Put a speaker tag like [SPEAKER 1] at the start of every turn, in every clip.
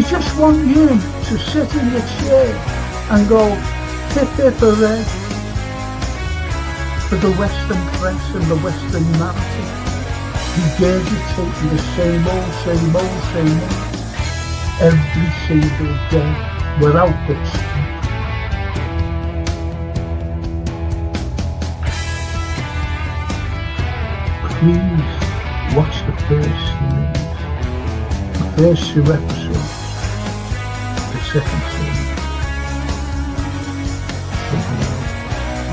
[SPEAKER 1] They just want you to sit in your chair and go, hip hip hooray, for the Western press and the Western narrative, regurgitating the same old, every single day, without the Please watch the first 2 episodes, the second series.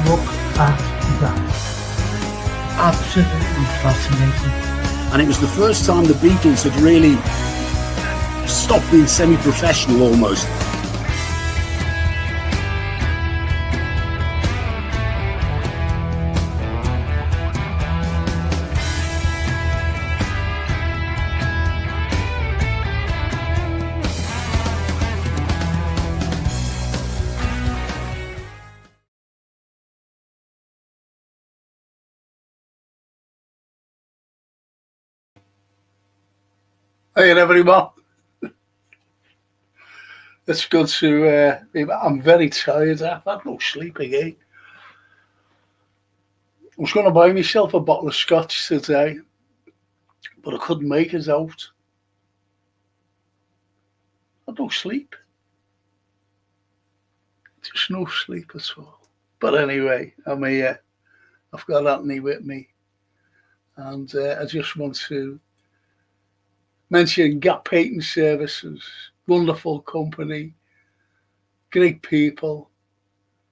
[SPEAKER 1] Look at that.
[SPEAKER 2] Absolutely fascinating.
[SPEAKER 3] And it was the first time the Beatles had really stopped being semi-professional almost.
[SPEAKER 1] Hey everyone, it's good to, I'm very tired, I've had no sleep again. I was going to buy myself a bottle of scotch today, but I couldn't make it out. I had no sleep. Just no sleep at all. But anyway, I'm here. I've got Anthony with me. And I just want to mention Gap Patent Services, wonderful company, great people,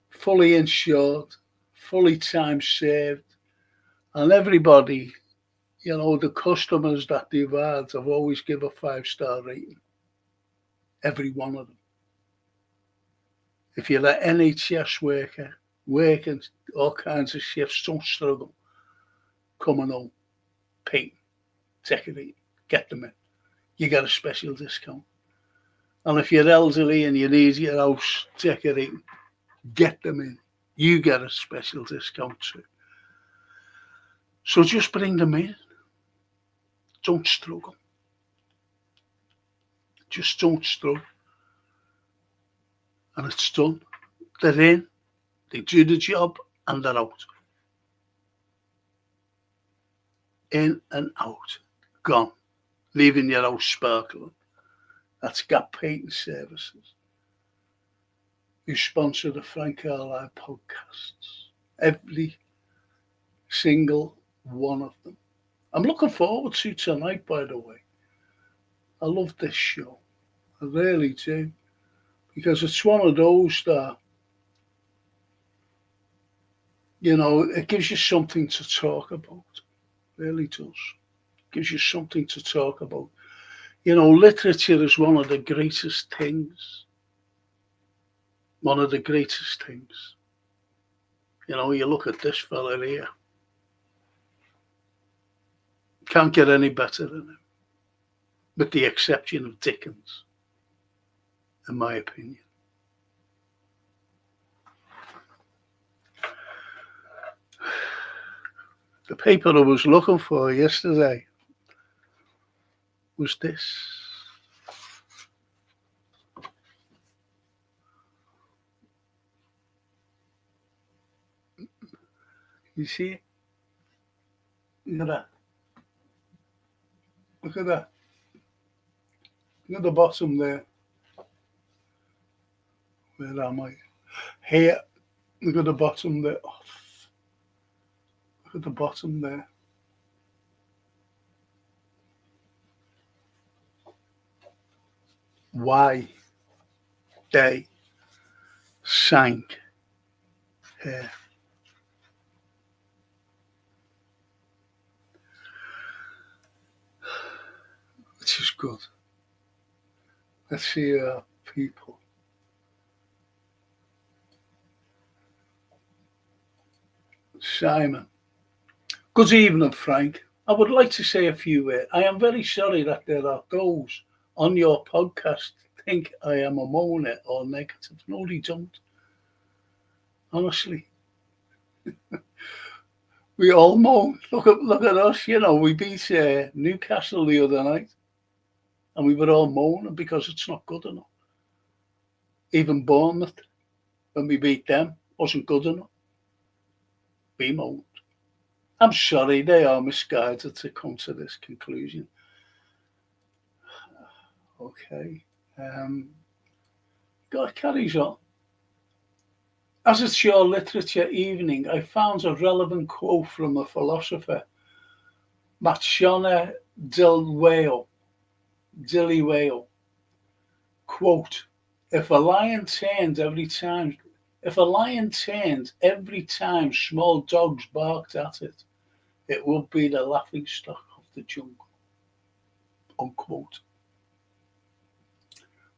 [SPEAKER 1] fully insured, fully time saved, and everybody, the customers that they've had have always give a 5-star rating, every one of them. If you're an NHS worker, working all kinds of shifts, don't struggle, coming home, paint, decorate, get them in. You get a special discount. And if you're elderly and you need your house decorating, get them in. You get a special discount too. So just bring them in. Don't struggle. Just don't struggle. And it's done. They're in, they do the job, and they're out. In and out. Gone. Leaving your house sparkling. That's Gap Patent Services, who sponsor the Frank Carlyle podcasts. Every single one of them. I'm looking forward to tonight, by the way. I love this show. I really do. Because it's one of those that, it gives you something to talk about. It really does. It gives you something to talk about. Literature is one of the greatest things. One of the greatest things. You look at this fella here. Can't get any better than him. With the exception of Dickens, in my opinion. The paper I was looking for yesterday was this. You see it? Look at that. Look at that. Look at the bottom there. Where am I? Here. Look at the bottom there. Oh, look at the bottom there. Why they sank here. Which is good. Let's see people. Simon. Good evening, Frank. I would like to say a few words. I am very sorry that there are those on your podcast think I am a moaner or negative. No, they don't. Honestly. We all moan. Look at us, we beat Newcastle the other night. and we were all moaning because it's not good enough. Even Bournemouth, when we beat them, wasn't good enough. We moaned. I'm sorry, they are misguided to come to this conclusion. Okay. God carries on. As it's your literature evening, I found a relevant quote from a philosopher, Machona Diliweo. Quote, if a lion turned every time small dogs barked at it, it would be the laughingstock of the jungle. Unquote.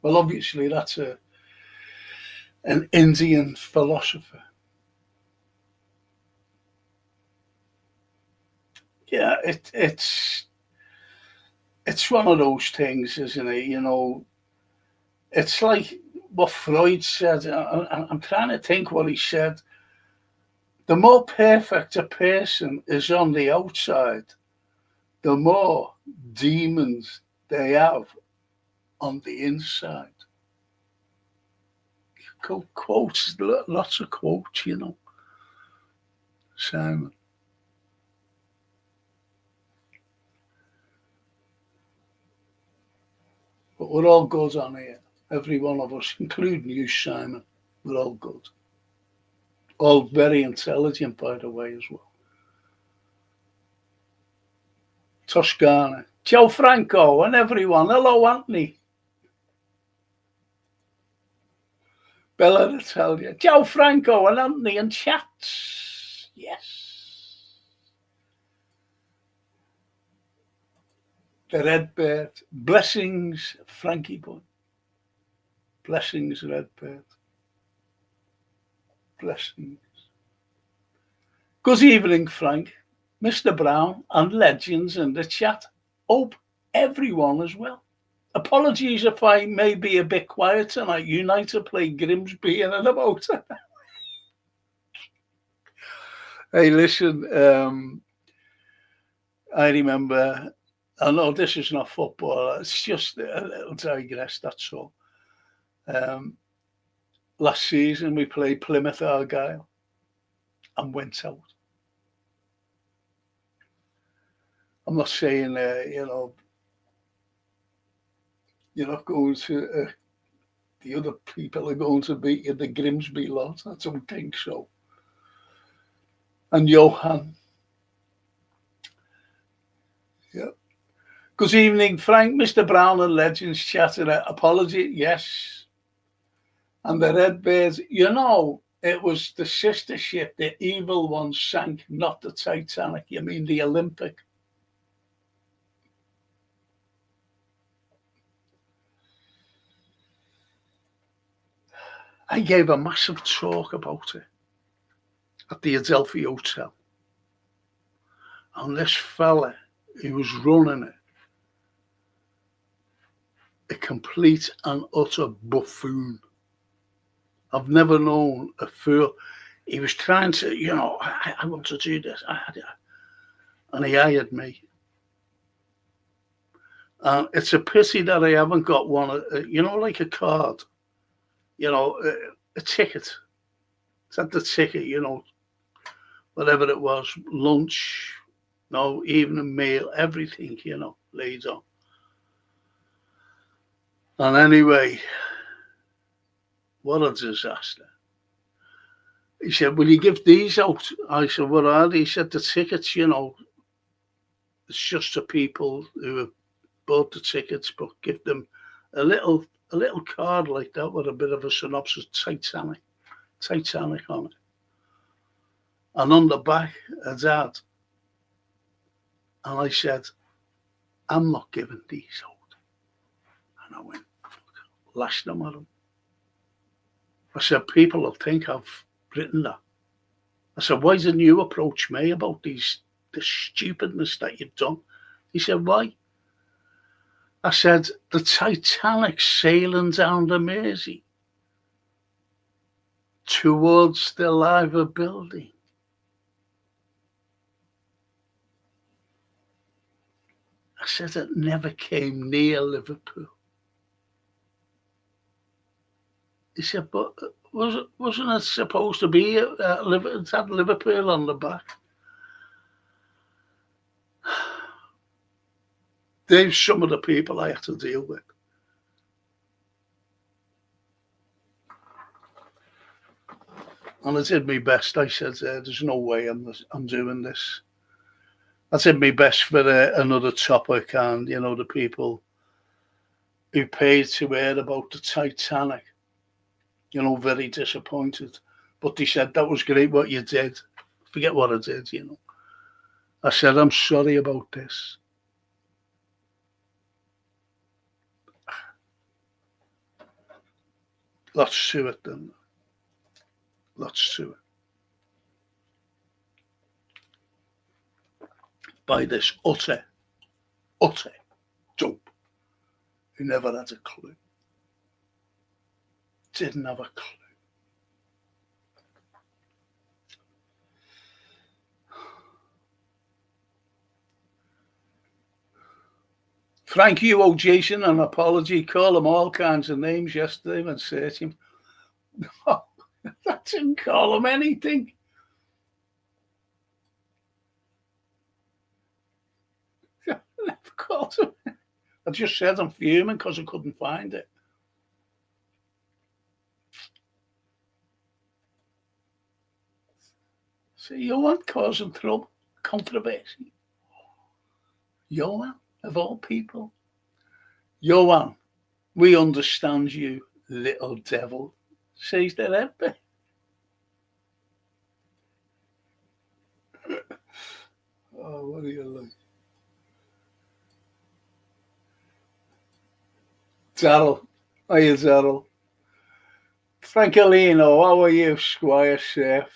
[SPEAKER 1] Well, obviously that's an Indian philosopher. Yeah, it's one of those things, isn't it? You know, it's like what Freud said. I'm trying to think what he said. The more perfect a person is on the outside, the more demons they have on the inside. Quotes, lots of quotes, you know, Simon. But we're all good on here. Every one of us, including you, Simon. We're all good. All very intelligent, by the way, as well. Toscana. Ciao, Franco, and everyone. Hello, Anthony. Bella Italia. Ciao, Franco, and Anthony, and chats. Yes. The Red Bird. Blessings, Frankie boy. Blessings, Red Bird. Blessings. Good evening, Frank, Mr. Brown, and legends in the chat. Hope everyone as well. Apologies if I may be a bit quiet tonight. United play Grimsby in about. Hey, listen, I remember, I know this is not football, it's just a little digress, that's all. Last season we played Plymouth Argyle and went out. I'm not saying, you're not going to, the other people are going to beat you, the Grimsby lot. I don't think so. And Johan. Yeah. Good evening, Frank, Mr. Brown and Legends chatting. Apology, yes. And the Red Bears, you know, it was the sister ship, the evil one sank, not the Titanic. You mean the Olympic? I gave a massive talk about it at the Adelphi Hotel. And this fella, he was running it, a complete and utter buffoon. I've never known a fool. He was trying to, I want to do this. And he hired me. And it's a pity that I haven't got one, like a card, a ticket. It's at the ticket, whatever it was, lunch, evening meal, everything, laid on. And anyway, what a disaster. He said, will you give these out? I said, what are they? He said, the tickets, it's just the people who have bought the tickets, but give them a little card like that with a bit of a synopsis, Titanic on it. And on the back, a dad. And I said, I'm not giving these out. And I went, lashed them at him. I said, people will think I've written that. I said, why didn't you approach me about the stupidness that you've done? He said, why? I said, the Titanic sailing down the Mersey towards the Liver building. I said it never came near Liverpool. He said, but wasn't it supposed to be it had Liverpool on the back? They're some of the people I have to deal with. And I did my best. I said, there's no way I'm doing this. I did my best for another topic, and, the people who paid to hear about the Titanic, very disappointed. But they said, that was great what you did. Forget what I did, I said, I'm sorry about this. Lots to it, then. Lots to it. By this utter dope who never had a clue. Didn't have a clue. Frank, you owe Jason an apology. Call him all kinds of names yesterday when searching. No, I didn't call him anything. I never called him. I just said I'm fuming because I couldn't find it. So you weren't causing trouble, controversy. Johan, of all people. Johan, we understand you, little devil, says the Rebbe. Oh, what do you like? Daryl, hiya Daryl. Francolino, how are you, Squire, sir?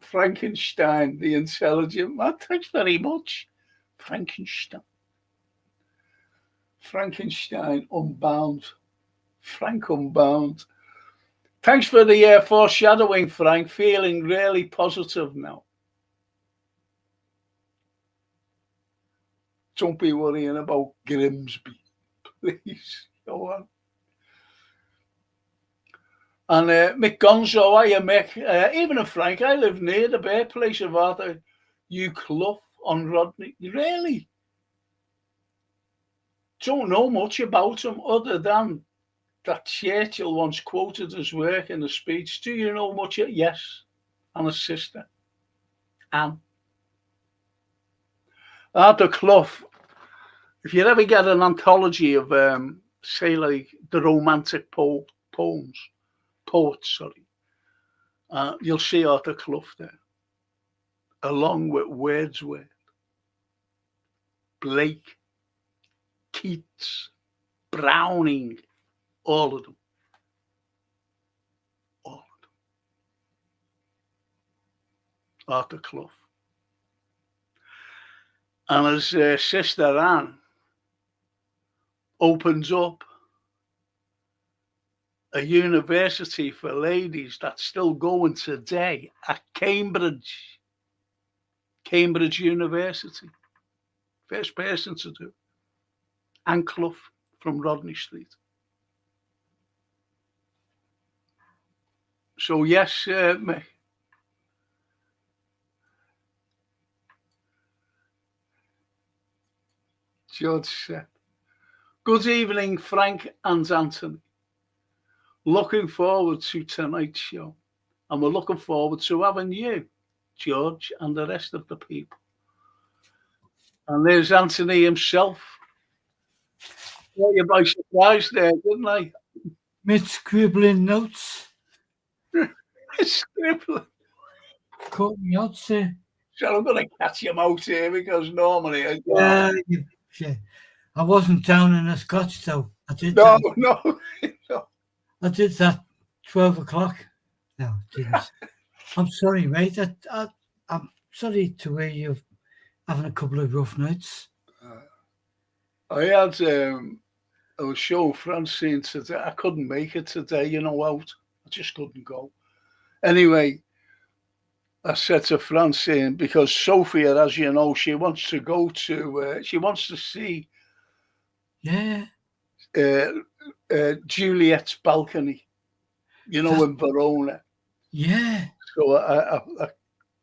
[SPEAKER 1] Frankenstein, the intelligent man. Thanks very much. Frankenstein, Unbound. Frank Unbound. Thanks for the foreshadowing, Frank. Feeling really positive now. Don't be worrying about Grimsby, please. Go on. And Mick Gonzo, hiya Mick. Even a Frank, I live near the birthplace of Arthur Hugh Clough on Rodney. Really? Don't know much about him other than that Churchill once quoted his work in a speech. Do you know much? Yes. And his sister, Anne. Arthur Clough, if you ever get an anthology of, say, like the romantic poets, you'll see Arthur Clough there, along with Wordsworth, Blake, Keats, Browning, all of them. Arthur Clough. And his sister Anne opens up a university for ladies that's still going today at Cambridge University. First person to do. Anne Clough from Rodney Street. So yes, Mick. George said, good evening, Frank and Anthony. Looking forward to tonight's show. And we're looking forward to having you, George, and the rest of the people. And there's Anthony himself. Caught you by surprise there, didn't I?
[SPEAKER 2] Mid scribbling notes.
[SPEAKER 1] Scribbling.
[SPEAKER 2] Caught me out, sir.
[SPEAKER 1] So I'm going to catch him out here because normally I go.
[SPEAKER 2] Yeah. I wasn't down in a Scotch though. I did
[SPEAKER 1] No.
[SPEAKER 2] I did that 12 o'clock. No, I didn't. I'm sorry, mate. I'm sorry to hear you're having a couple of rough nights.
[SPEAKER 1] I had I was showing Francine today. I couldn't make it today, out. I just couldn't go. Anyway, I said to Francine, because Sophia, as you know, she wants to go to, she wants to see
[SPEAKER 2] Yeah.
[SPEAKER 1] Juliet's balcony, in Verona.
[SPEAKER 2] Yeah.
[SPEAKER 1] So I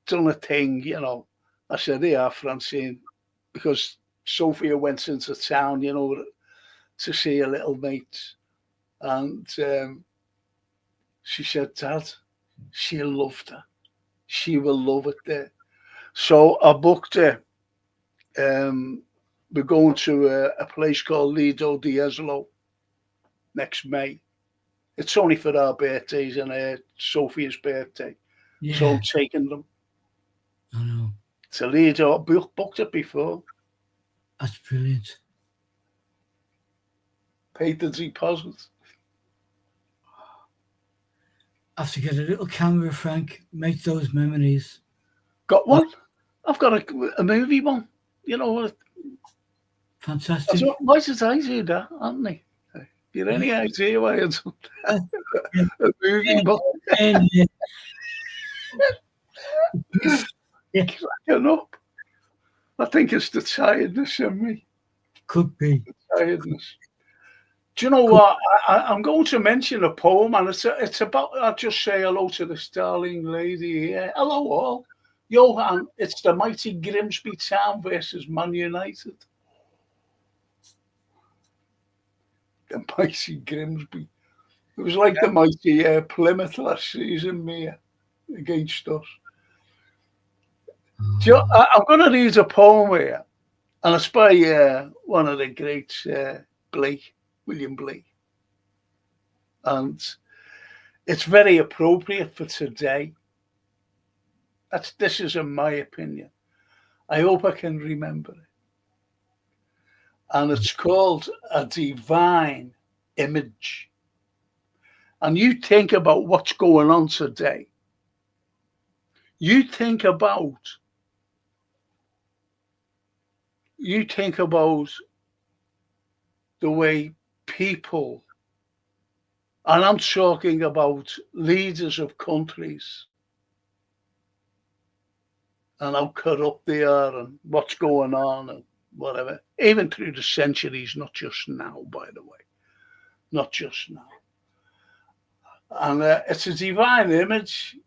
[SPEAKER 1] done a thing, I said, "Yeah, Francine," because Sophia went into town, to see her little mates, and she said, "Dad, she loved her. She will love it there." So I booked her. We're going to a place called Lido di Eslo next May. It's only for our birthdays and Sophia's birthday. So I'm
[SPEAKER 2] Yeah.
[SPEAKER 1] taking them
[SPEAKER 2] I know.
[SPEAKER 1] to Lido. I booked it before,
[SPEAKER 2] That's brilliant.
[SPEAKER 1] paid the deposit.
[SPEAKER 2] I have to get a little camera, Frank. Make those memories.
[SPEAKER 1] Got
[SPEAKER 2] Oh,
[SPEAKER 1] one. I've got a movie one. You know, I
[SPEAKER 2] fantastic.
[SPEAKER 1] why did I do that, Anthony? You got
[SPEAKER 2] Yeah.
[SPEAKER 1] any idea why I done
[SPEAKER 2] Uh, yeah.
[SPEAKER 1] a movie one?
[SPEAKER 2] And, yeah.
[SPEAKER 1] Cracking up. I think it's the tiredness in me.
[SPEAKER 2] Could be.
[SPEAKER 1] Tiredness. Do you know
[SPEAKER 2] Could,
[SPEAKER 1] what? I'm going to mention a poem, and it's about. I'll just say hello to this darling lady here. Hello, all. Johan, it's the mighty Grimsby Town versus Man United. The mighty Grimsby. It was like the mighty Plymouth last season, Mia, against us. I'm going to read a poem here, and it's by one of the greats, Blake, William Blake. And it's very appropriate for today. This is in my opinion. I hope I can remember it. And it's called A Divine Image. And you think about what's going on today. You think about the way people, and I'm talking about leaders of countries, and how corrupt they are and what's going on and whatever, even through the centuries, not just now, by the way, not just now. And it's a divine image.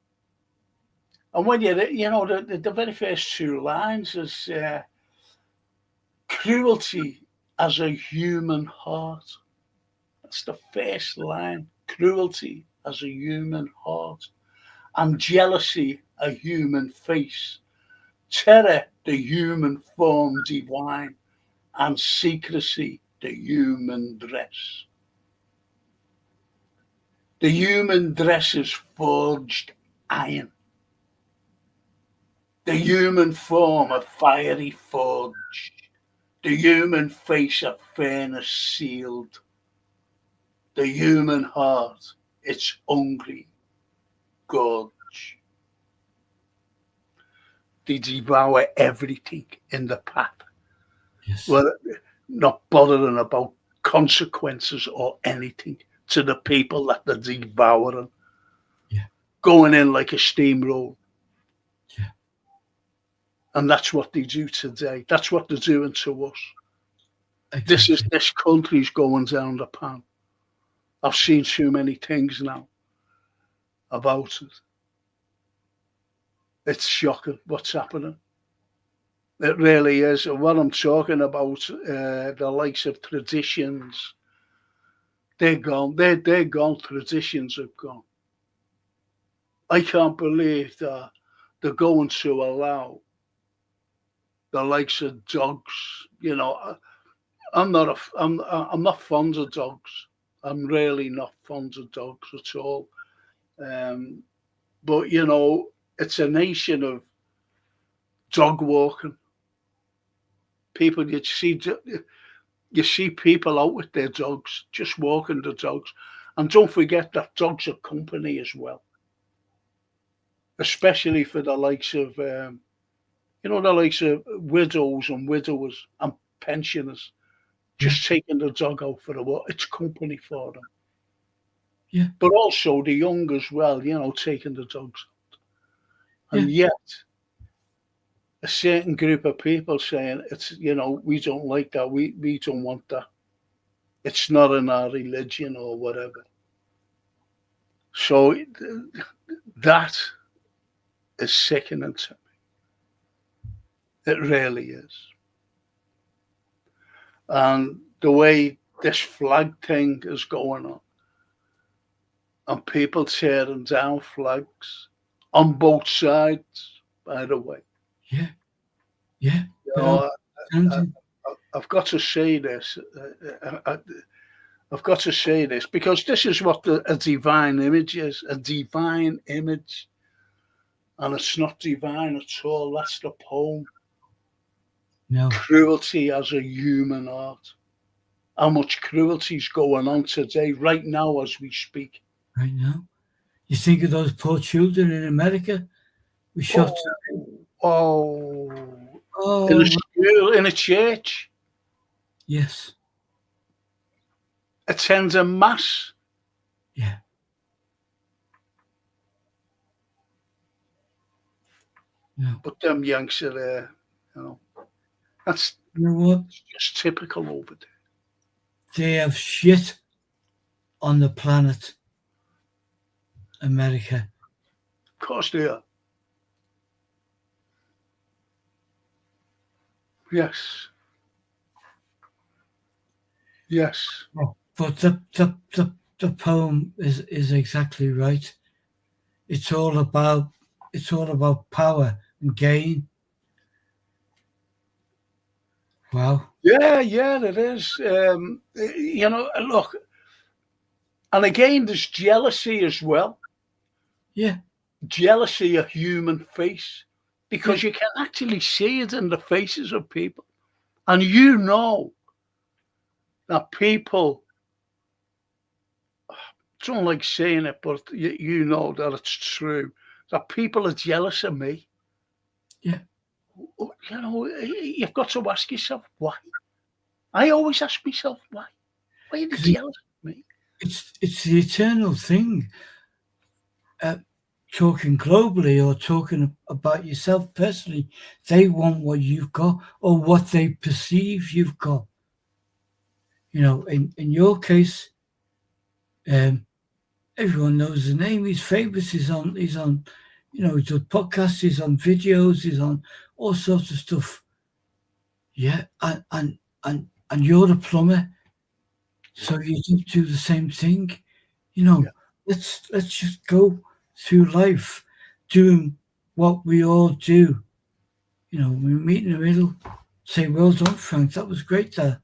[SPEAKER 1] And when the very first two lines is cruelty as a human heart. That's the first line. Cruelty as a human heart. And jealousy a human face. Terror the human form divine. And secrecy the human dress. The human dress is forged iron. The human form a fiery forge. The human face a furnace sealed. The human heart, its hungry gorge. They devour everything in the path.
[SPEAKER 2] yes.
[SPEAKER 1] Well, not bothering about consequences or anything to the people that they're devouring.
[SPEAKER 2] Yeah.
[SPEAKER 1] Going in like a steamroll.
[SPEAKER 2] Yeah.
[SPEAKER 1] And that's what they do today. That's what they're doing to us.
[SPEAKER 2] Exactly.
[SPEAKER 1] This country's going down the pan. I've seen too many things now about it. It's shocking what's happening. It really is. And what I'm talking about, the likes of traditions, they're gone. They're gone. Traditions have gone. I can't believe that they're going to allow the likes of dogs. I'm not fond of dogs. I'm really not fond of dogs at all. Um, but it's a nation of dog walking. People you see people out with their dogs, just walking the dogs, and don't forget that dogs are company as well, especially for the likes of widows and widowers and pensioners.
[SPEAKER 2] Yeah.
[SPEAKER 1] Just taking the dog out for a walk, it's company for them.
[SPEAKER 2] Yeah.
[SPEAKER 1] But also the young as well, taking the dogs out. And
[SPEAKER 2] Yeah.
[SPEAKER 1] yet, a certain group of people saying we don't like that, we don't want that. It's not in our religion or whatever. So that is sickening to me. It really is. And the way this flag thing is going on, and people tearing down flags on both sides, by the way.
[SPEAKER 2] Yeah. Yeah.
[SPEAKER 1] You
[SPEAKER 2] But
[SPEAKER 1] know, I,
[SPEAKER 2] understanding.
[SPEAKER 1] I've got to say this. I've got to say this because this is what a divine image is, a divine image. And it's not divine at all. That's the poem.
[SPEAKER 2] No.
[SPEAKER 1] Cruelty as a human art. How much cruelty is going on today, right now as we speak.
[SPEAKER 2] Right now. You think of those poor children in America? We shot.
[SPEAKER 1] Oh, in a
[SPEAKER 2] Oh,
[SPEAKER 1] school, in a church,
[SPEAKER 2] yes.
[SPEAKER 1] attending mass.
[SPEAKER 2] Yeah. No.
[SPEAKER 1] But them Yanks are there, you know. That's
[SPEAKER 2] You know what?
[SPEAKER 1] just typical over there.
[SPEAKER 2] They have shit on the planet, America.
[SPEAKER 1] Of course they are. Yes. Yes.
[SPEAKER 2] But the poem is exactly right. It's all about power and gain. Wow.
[SPEAKER 1] Yeah, it is. Look, and again, there's jealousy as well.
[SPEAKER 2] Yeah.
[SPEAKER 1] Jealousy of human face, because you can actually see it in the faces of people. And you know that people, don't like saying it, but you know that it's true, that people are jealous of me.
[SPEAKER 2] Yeah.
[SPEAKER 1] You know, you've got to ask yourself why. I always ask myself why. Why are they jealous of me?
[SPEAKER 2] It's the eternal thing. Talking globally or talking about yourself personally, they want what you've got or what they perceive you've got. You know, in your case, everyone knows the name. He's famous. He's on. You know, he does podcasts. He's on videos. He's on all sorts of stuff. Yeah, and you're the plumber, so you do the same thing. You know, let's just go through life doing what we all do. You know, we meet in the middle, say, "Well done, Frank. That was great there."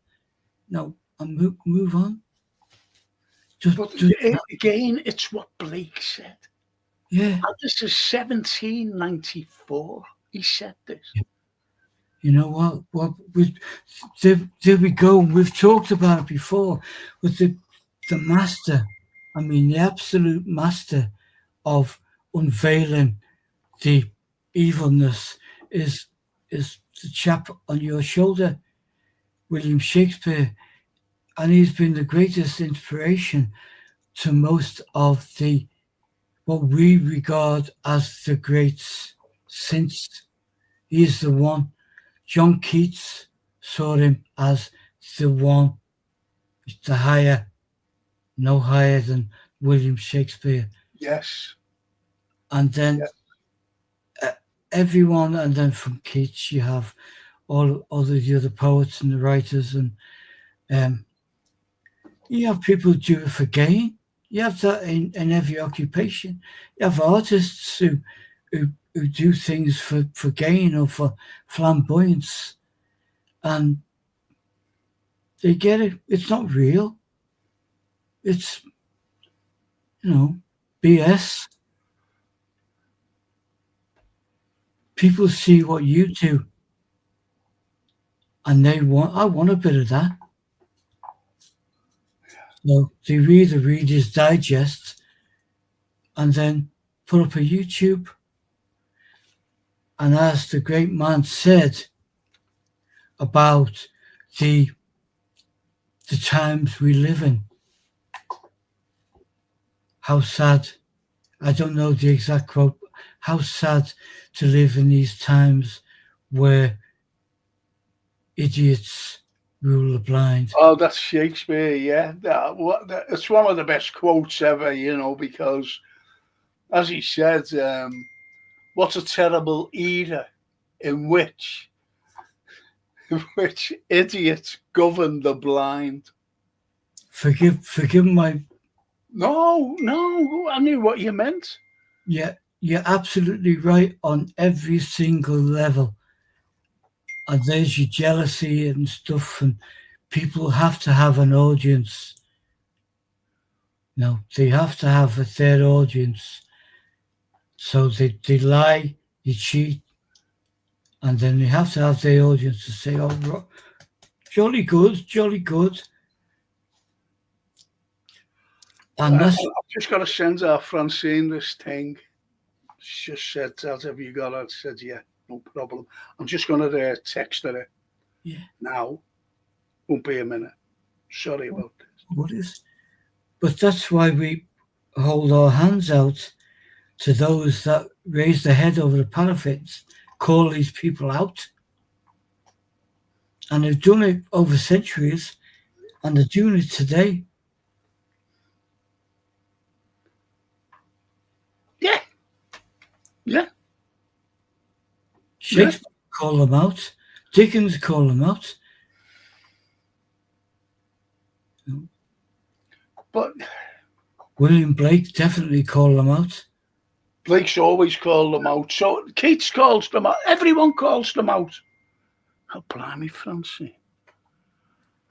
[SPEAKER 2] No, and move on.
[SPEAKER 1] But again, it's what Blake said.
[SPEAKER 2] Yeah.
[SPEAKER 1] And this is 1794. He said this.
[SPEAKER 2] You know what? There we go. We've talked about it before with the master. I mean, the absolute master of unveiling the evilness is the chap on your shoulder, William Shakespeare, and he's been the greatest inspiration to most of the what we regard as the greats since. He's the one. John Keats saw him as the one, the higher, no higher than William Shakespeare.
[SPEAKER 1] Yes.
[SPEAKER 2] And then everyone, and then from Keats you have all the other poets and the writers, and you have people who do it for gain. You have that in every occupation. You have artists who do things for gain or for flamboyance, and they get it. It's not real. It's, you know, BS. People see what you do, and I want a bit of that. So they either read his digest and then put up a YouTube. And as the great man said about the times we live in, how sad, I don't know the exact quote, how sad to live in these times where idiots rule the blind.
[SPEAKER 1] Oh, that's Shakespeare, yeah. It's one of the best quotes ever, because, as he said, what a terrible era in which idiots govern the blind.
[SPEAKER 2] Forgive my.
[SPEAKER 1] No, I knew what you meant.
[SPEAKER 2] Yeah, you're absolutely right on every single level. And there's your jealousy and stuff, and people have to have an audience. No, they have to have a third audience. So they lie, they cheat, and then they have to have their audience to say, oh, jolly good. And
[SPEAKER 1] I've
[SPEAKER 2] that's
[SPEAKER 1] just got to send our Francine this thing. She just said, have you got it? I said, yeah, no problem. I'm just going to text her now. Won't be a minute. Sorry about this.
[SPEAKER 2] What is? But that's why we hold our hands out to those that raise their head over the parapets, call these people out. And they've done it over centuries, and they're doing it today.
[SPEAKER 1] Yeah.
[SPEAKER 2] Shakespeare called them out. Dickens called them out.
[SPEAKER 1] But
[SPEAKER 2] William Blake definitely called them out.
[SPEAKER 1] Blake's always called them out. So Keats calls them out. Everyone calls them out. Oh, blimey, Francine.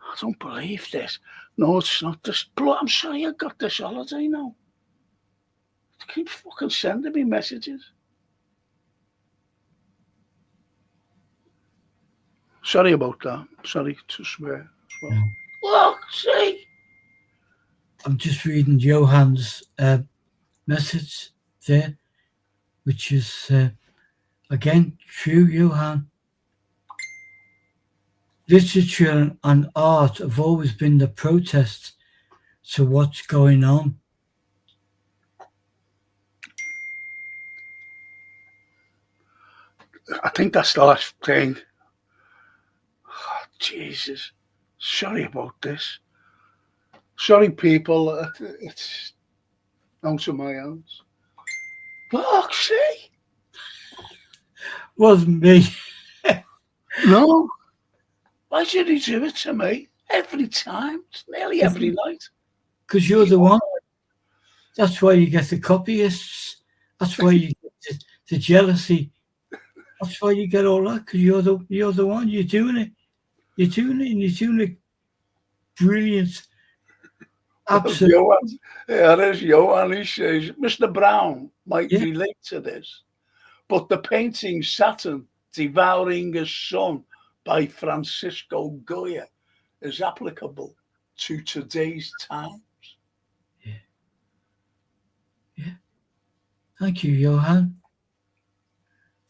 [SPEAKER 1] I don't believe this. No, it's not this. I'm sorry I got this holiday now. Keep fucking sending me messages. Sorry about that. Sorry to swear as well. Look, see.
[SPEAKER 2] I'm just reading Johann's message there, which is, again, true, Johann. Literature and art have always been the protest to what's going on.
[SPEAKER 1] I think that's the last thing. Oh, Jesus. Sorry about this. Sorry, people. It's out of my hands. Look, see?
[SPEAKER 2] Wasn't me.
[SPEAKER 1] No. Why should he do it to me? Every time. It's nearly every night.
[SPEAKER 2] Because you're the one. That's why you get the copyists. That's why you get the jealousy. That's why you get all that, because you're the one. You're doing it. You're doing it, and you're doing it brilliant. Absolutely.
[SPEAKER 1] There's Johan. He says, Mr. Brown might relate to this, but the painting Saturn Devouring His Son by Francisco Goya is applicable to today's times.
[SPEAKER 2] Yeah. Thank you, Johan.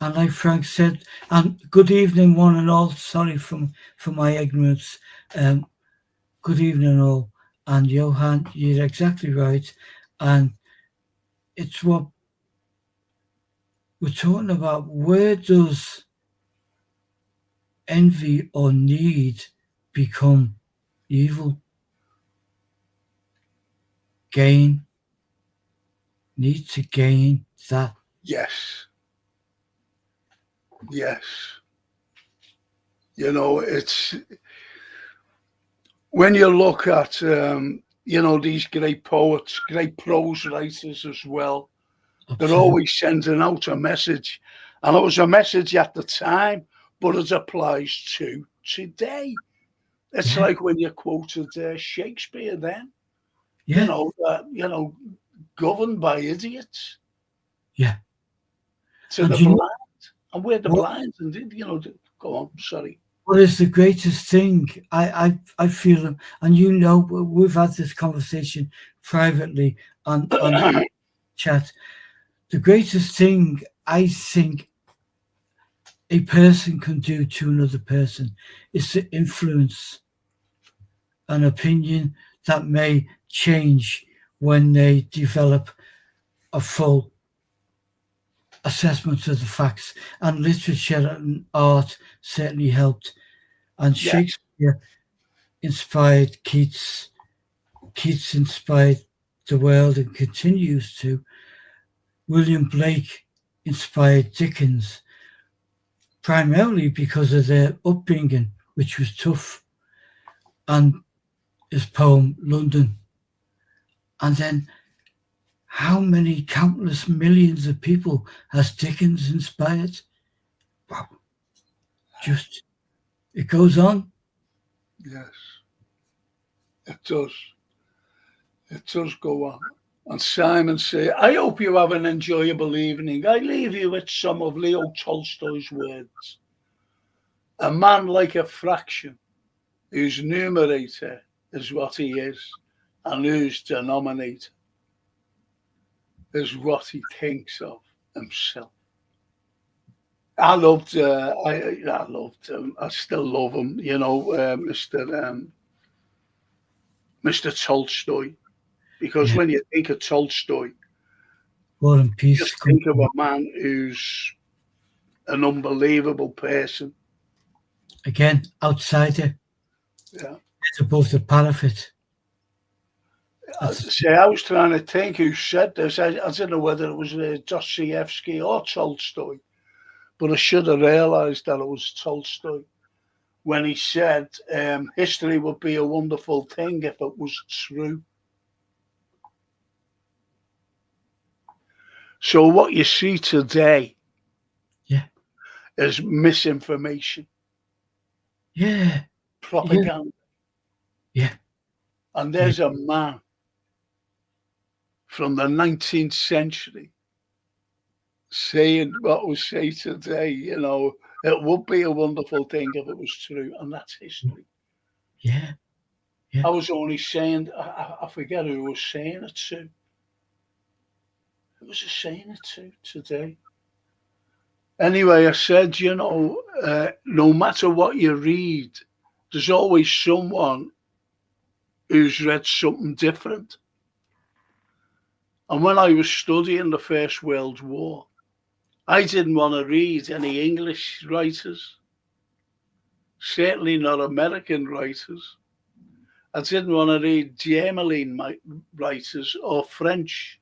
[SPEAKER 2] And like Frank said, and good evening, one and all. Sorry for my ignorance. Good evening, all. And Johan, you're exactly right. And it's what we're talking about. Where does envy or need become evil? Gain. Need to gain that.
[SPEAKER 1] Yes. It's when you look at these great poets, great prose writers as well. Absolutely. They're always sending out a message, and it was a message at the time, but it applies to today. It's like when you quoted Shakespeare then. Governed by idiots.
[SPEAKER 2] Yeah.
[SPEAKER 1] To the blind. And we're the blind, and go on, sorry.
[SPEAKER 2] What is the greatest thing? I feel, and we've had this conversation privately on chat. The greatest thing I think a person can do to another person is to influence an opinion that may change when they develop a full assessment of the facts. And literature and art certainly helped. And Shakespeare inspired Keats. Keats inspired the world and continues to. William Blake inspired Dickens, primarily because of their upbringing, which was tough, and his poem London. And then how many countless millions of people has Dickens inspired? Wow. Just, it goes on.
[SPEAKER 1] Yes, it does. It does go on. And Simon says, I hope you have an enjoyable evening. I leave you with some of Leo Tolstoy's words. A man like a fraction, whose numerator is what he is, and whose denominator is what he thinks of himself. I loved him. I still love him, Mr. Tolstoy. Because when you think of Tolstoy,
[SPEAKER 2] War and Peace.
[SPEAKER 1] just think of a man who's an unbelievable person.
[SPEAKER 2] Again, outsider.
[SPEAKER 1] Yeah.
[SPEAKER 2] It's above the parapet.
[SPEAKER 1] See, I was trying to think who said this. I don't know whether it was Dostoevsky or Tolstoy, but I should have realised that it was Tolstoy when he said history would be a wonderful thing if it was true. So what you see today is misinformation.
[SPEAKER 2] Yeah.
[SPEAKER 1] Propaganda.
[SPEAKER 2] Yeah.
[SPEAKER 1] And there's a man from the 19th century saying what we say today, it would be a wonderful thing if it was true. And that's history.
[SPEAKER 2] Yeah.
[SPEAKER 1] I was only saying, I forget who was saying it to. Who was saying it to today? Anyway, I said, no matter what you read, there's always someone who's read something different. And when I was studying the First World War, I didn't want to read any English writers, certainly not American writers. I didn't want to read German writers or French.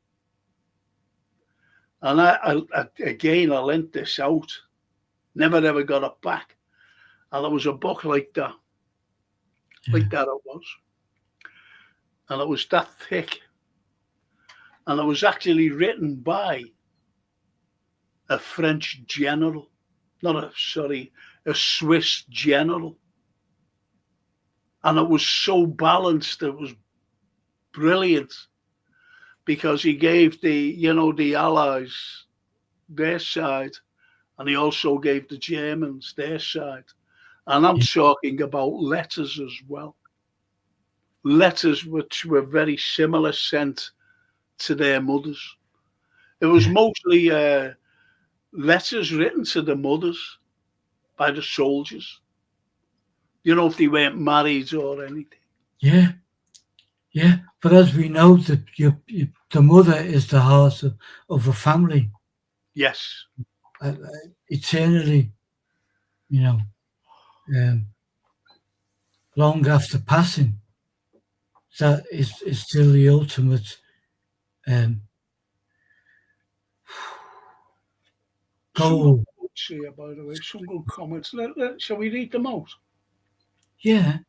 [SPEAKER 1] And I lent this out, never ever got it back. And it was a book like that. Like that it was. And it was that thick. And it was actually written by a French general, a Swiss general. And it was so balanced, it was brilliant, because he gave the Allies their side, and he also gave the Germans their side. And I'm talking about letters as well. Letters which were very similar sent to their mothers. It was mostly letters written to the mothers by the soldiers. If they weren't married or anything.
[SPEAKER 2] Yeah. Yeah. But as we know, the mother is the heart of a family.
[SPEAKER 1] Yes.
[SPEAKER 2] Eternally, long after passing, that is still the ultimate goal.
[SPEAKER 1] See, by the way, some good comments. Shall we read them out?
[SPEAKER 2] Yeah.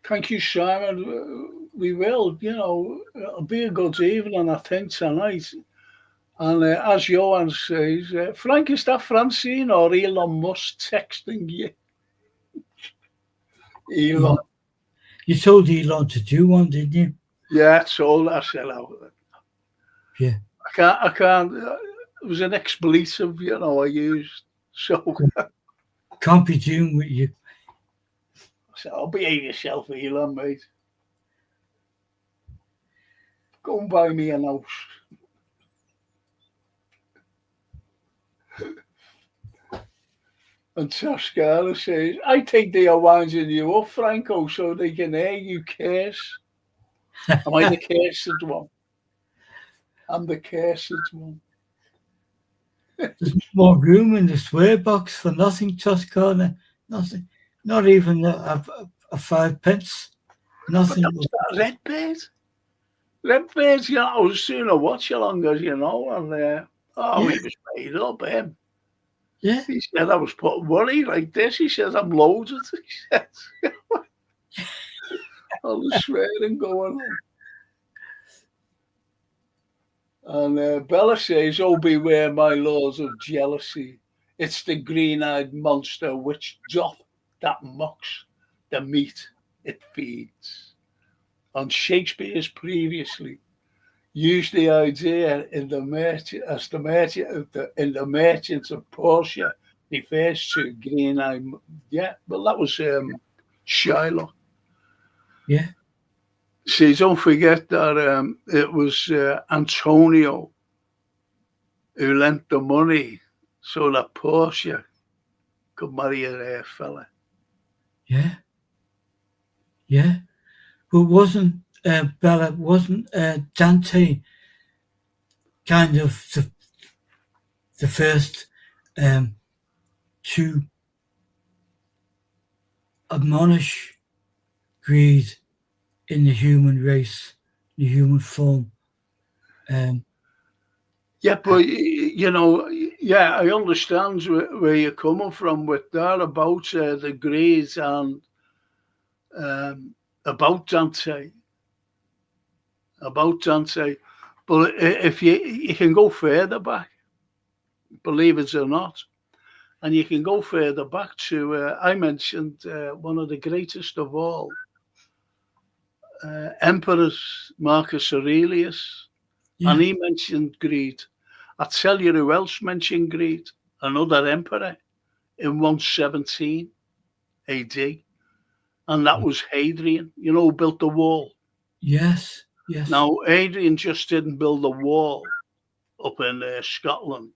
[SPEAKER 1] Thank you, Simon. We will, it'll be a good evening, I think, tonight. And as Johan says, Frank, is that Francine or Elon Musk texting you? Elon.
[SPEAKER 2] You told Elon to do one, didn't you?
[SPEAKER 1] Yeah, it's all I said.
[SPEAKER 2] Yeah.
[SPEAKER 1] I can't. It was an expletive, I used. So.
[SPEAKER 2] Can't be doing with you.
[SPEAKER 1] So I'll behave yourself, Elon, mate. Go and buy me an house. And Toscana says, I think they are winding you up, Franco, so they can hear you curse. Am I the cursed one? I'm the cursed one.
[SPEAKER 2] There's more room in the swear box for nothing, Toscana. Nothing. Not even a 5 pence.
[SPEAKER 1] But
[SPEAKER 2] Nothing.
[SPEAKER 1] that was that Redbeard. Redbeard, I was seeing a watch along as and
[SPEAKER 2] Yeah,
[SPEAKER 1] he was made up, him.
[SPEAKER 2] yeah.
[SPEAKER 1] He said I was putting money like this. He says I'm loaded. He says all the swearing going on. And Bella says, "Oh, beware, my lords of jealousy. It's the green-eyed monster which doth that mocks the meat it feeds." And Shakespeare's previously used the idea in the merchant as the merchant in the Merchant of Portia refers to green-eyed. Yeah, well, that was Shylock.
[SPEAKER 2] Yeah,
[SPEAKER 1] See, don't forget that it was Antonio who lent the money so that Portia could marry a fella.
[SPEAKER 2] yeah, yeah. But wasn't Bella, wasn't Dante kind of the first to admonish greed in the human race, the human form? Um,
[SPEAKER 1] Yeah, but yeah, I understand where you're coming from with that about the greed and um, about Dante, about Dante. But if you can go further back, believe it or not, and you can go further back to I mentioned one of the greatest of all emperors, Marcus Aurelius, and
[SPEAKER 2] yeah,
[SPEAKER 1] he mentioned greed. I tell you who else mentioned greed? Another emperor in 117 AD, and that was Hadrian, who built the wall.
[SPEAKER 2] yes, yes,
[SPEAKER 1] Now, Hadrian just didn't build a wall up in Scotland,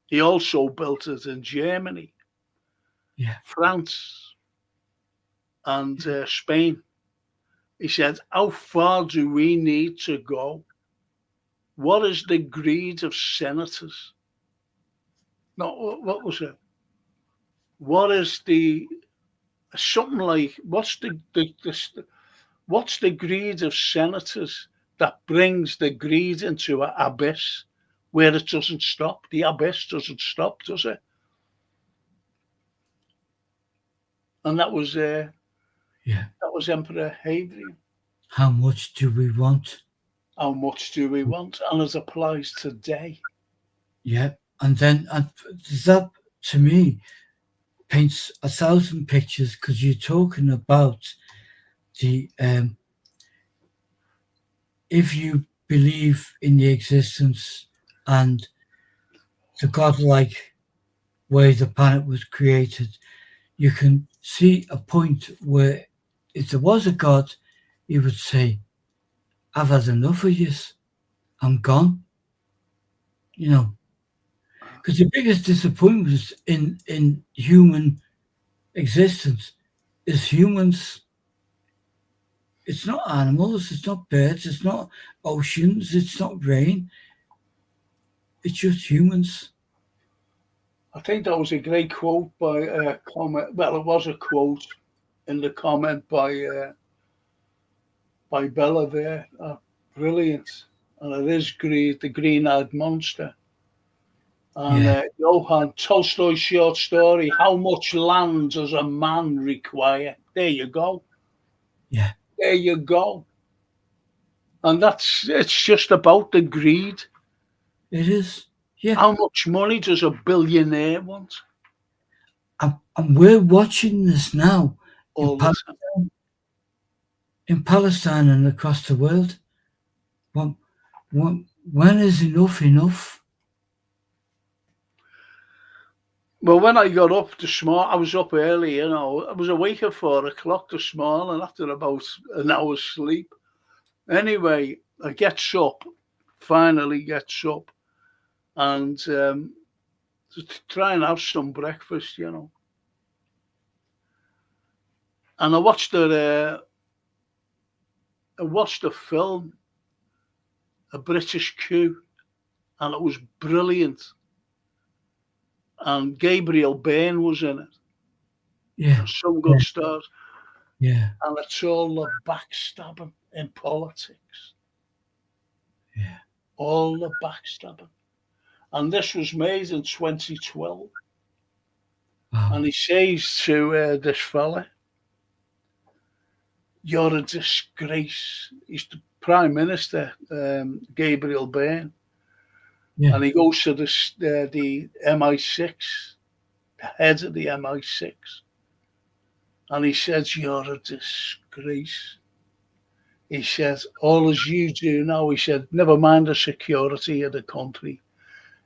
[SPEAKER 1] he also built it in Germany,
[SPEAKER 2] yeah,
[SPEAKER 1] France, and Spain. He said, "How far do we need to go? What is the greed of senators?" No, what was it? What is the something like what's the greed of senators that brings the greed into an abyss where it doesn't stop? The abyss doesn't stop, does it? And
[SPEAKER 2] yeah.
[SPEAKER 1] that was Emperor Hadrian.
[SPEAKER 2] How much do we want?
[SPEAKER 1] How much do we want? And it applies today.
[SPEAKER 2] Yeah, and then that to me paints 1,000 pictures because you're talking about the if you believe in the existence and the godlike way the planet was created, you can see a point where if there was a god, he would say, "I've had enough of this. I'm gone." You know, because the biggest disappointment in human existence is humans. It's not animals, it's not birds, it's not oceans, it's not rain. It's just humans.
[SPEAKER 1] I think that was a great quote by comment. Well, it was a quote in the comment by Bella there. Brilliant. And it is greed, the green-eyed monster. And
[SPEAKER 2] Yeah,
[SPEAKER 1] Johann Tolstoy's short story, "How much land does a man require?" There you go.
[SPEAKER 2] yeah,
[SPEAKER 1] There you go. And it's just about the greed.
[SPEAKER 2] it is. Yeah.
[SPEAKER 1] How much money does a billionaire want?
[SPEAKER 2] And we're watching this now in,
[SPEAKER 1] All the time.
[SPEAKER 2] in Palestine and across the world. When, when is enough enough?
[SPEAKER 1] Well, when I got up this morning, I was up early, I was awake at 4 o'clock this morning after about an hour's sleep. Anyway, I finally gets up, and to try and have some breakfast. And I watched a film, A British Coup, and it was brilliant. And Gabriel Byrne was in it.
[SPEAKER 2] Yeah.
[SPEAKER 1] some good stars,
[SPEAKER 2] Yeah.
[SPEAKER 1] and it's all the backstabbing in politics,
[SPEAKER 2] Yeah.
[SPEAKER 1] all the backstabbing. And this was made in 2012.
[SPEAKER 2] Wow.
[SPEAKER 1] And he says to this fella, "You're a disgrace." He's the Prime Minister, Gabriel Byrne.
[SPEAKER 2] Yeah.
[SPEAKER 1] And he goes to the MI6, the head of the MI6, and he says, "You're a disgrace." He says, "All as you do now," he said, "never mind the security of the country."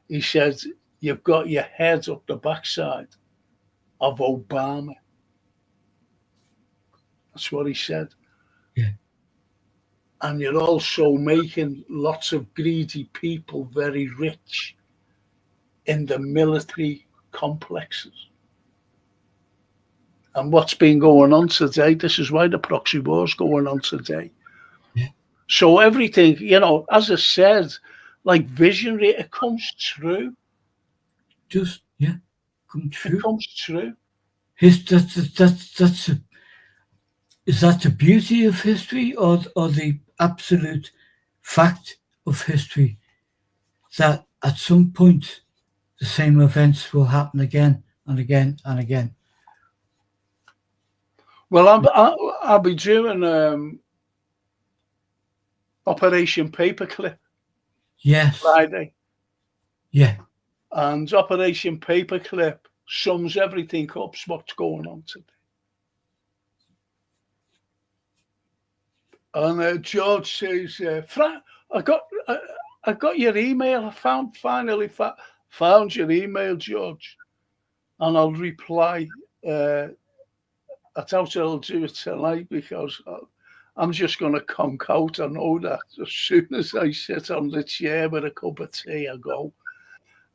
[SPEAKER 1] He said, "You've got your head up the backside of Obama." That's what he said.
[SPEAKER 2] Yeah.
[SPEAKER 1] And you're also making lots of greedy people very rich in the military complexes. And what's been going on today, this is why the proxy war is going on today.
[SPEAKER 2] Yeah.
[SPEAKER 1] So everything, as I said, like visionary, it comes true.
[SPEAKER 2] Just come
[SPEAKER 1] It
[SPEAKER 2] true.
[SPEAKER 1] comes true.
[SPEAKER 2] That's is that the beauty of history, or the absolute fact of history, that at some point the same events will happen again and again and again?
[SPEAKER 1] Well, I'll be doing Operation Paperclip
[SPEAKER 2] Yes.
[SPEAKER 1] Friday.
[SPEAKER 2] Yeah.
[SPEAKER 1] And Operation Paperclip sums everything up, what's going on today. And George says, Frank, I got your email. I finally found your email, George. And I'll reply. I doubt I'll do it tonight because I'm just going to conk out. I know that as soon as I sit on the chair with a cup of tea, I go.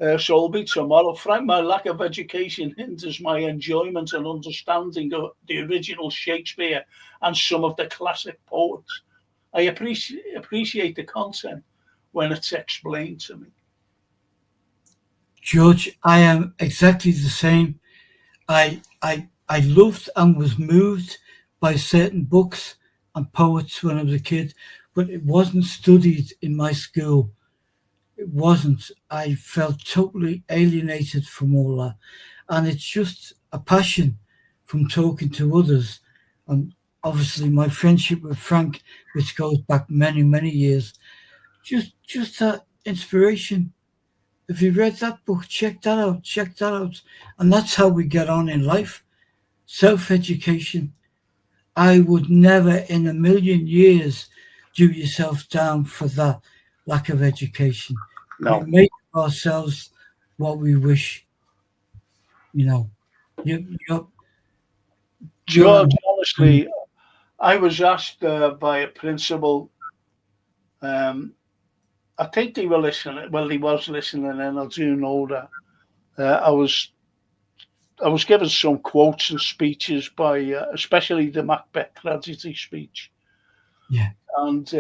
[SPEAKER 1] So it'll be tomorrow. Frank, my lack of education hinders my enjoyment and understanding of the original Shakespeare and some of the classic poets. I appreciate the content when it's explained to me.
[SPEAKER 2] George, I am exactly the same. I loved and was moved by certain books and poets when I was a kid, but it wasn't studied in my school. It wasn't. I felt totally alienated from all that. And it's just a passion from talking to others. And obviously my friendship with Frank, which goes back many, many years, just that inspiration. If you read that book, check that out, check that out. And that's how we get on in life. Self-education. I would never in a million years do yourself down for that lack of education. We
[SPEAKER 1] No,
[SPEAKER 2] make ourselves what we wish, you know. You, you're
[SPEAKER 1] George, honestly, I was asked by a principal. I think they were listening. Well, he was listening, and I do know that. I was given some quotes and speeches by, especially the Macbeth tragedy speech,
[SPEAKER 2] yeah,
[SPEAKER 1] and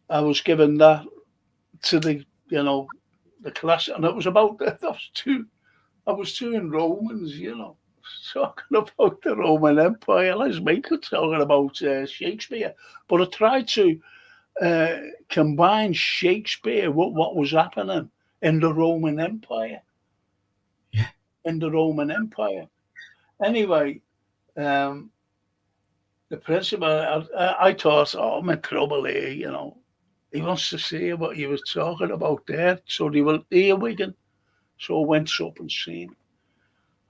[SPEAKER 1] I was given that to the class, and it was about I was doing Romans, talking about the Roman Empire. Let's make it talking about Shakespeare, but I tried to combine Shakespeare with what was happening in the Roman Empire.
[SPEAKER 2] yeah.
[SPEAKER 1] In the Roman Empire. Anyway, um, the principal, I thought, oh, I'm in trouble here, He wants to see what you was talking about there. So they were earwigging. So I went up and seen him.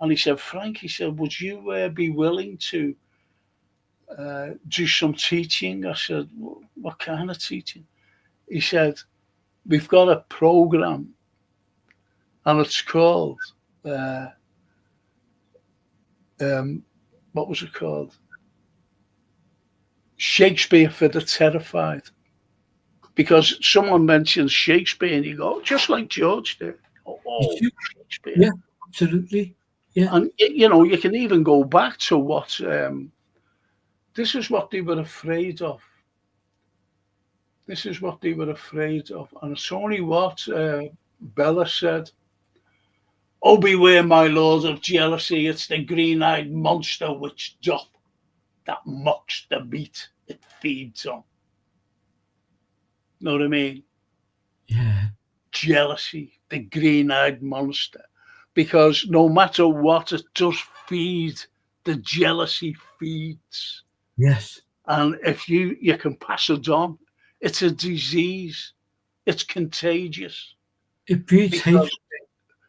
[SPEAKER 1] And he said, Frank, he said, would you be willing to do some teaching? I said, what kind of teaching? He said, we've got a program and it's called, uh, what was it called? Shakespeare for the Terrified. Because someone mentions Shakespeare and you go, just like George did. Oh, Shakespeare.
[SPEAKER 2] Yeah, absolutely. Yeah.
[SPEAKER 1] And, you can even go back to what, this is what they were afraid of. This is what they were afraid of. And it's only what Bella said. Oh, beware, my lord, of jealousy. It's the green-eyed monster which doth that mocks the meat it feeds on. Know what I mean?
[SPEAKER 2] Yeah.
[SPEAKER 1] Jealousy, the green-eyed monster. Because no matter what, it does feed. The jealousy feeds.
[SPEAKER 2] Yes.
[SPEAKER 1] And if you can pass it on, it's a disease. It's contagious.
[SPEAKER 2] It breeds hate.
[SPEAKER 1] Because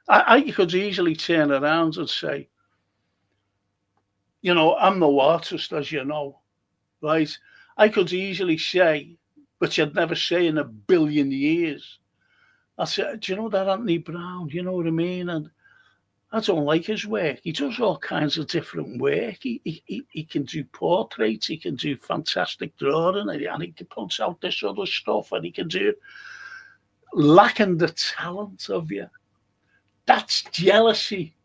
[SPEAKER 1] I could easily turn around and say, I'm no artist, as you know, right? I could easily say, but you'd never say in a billion years. I said, do you know that Anthony Brown? You know what I mean? And I don't like his work. He does all kinds of different work. He can do portraits. He can do fantastic drawing, and he can punch out this other stuff, and he can do it. Lacking the talent of you. That's jealousy.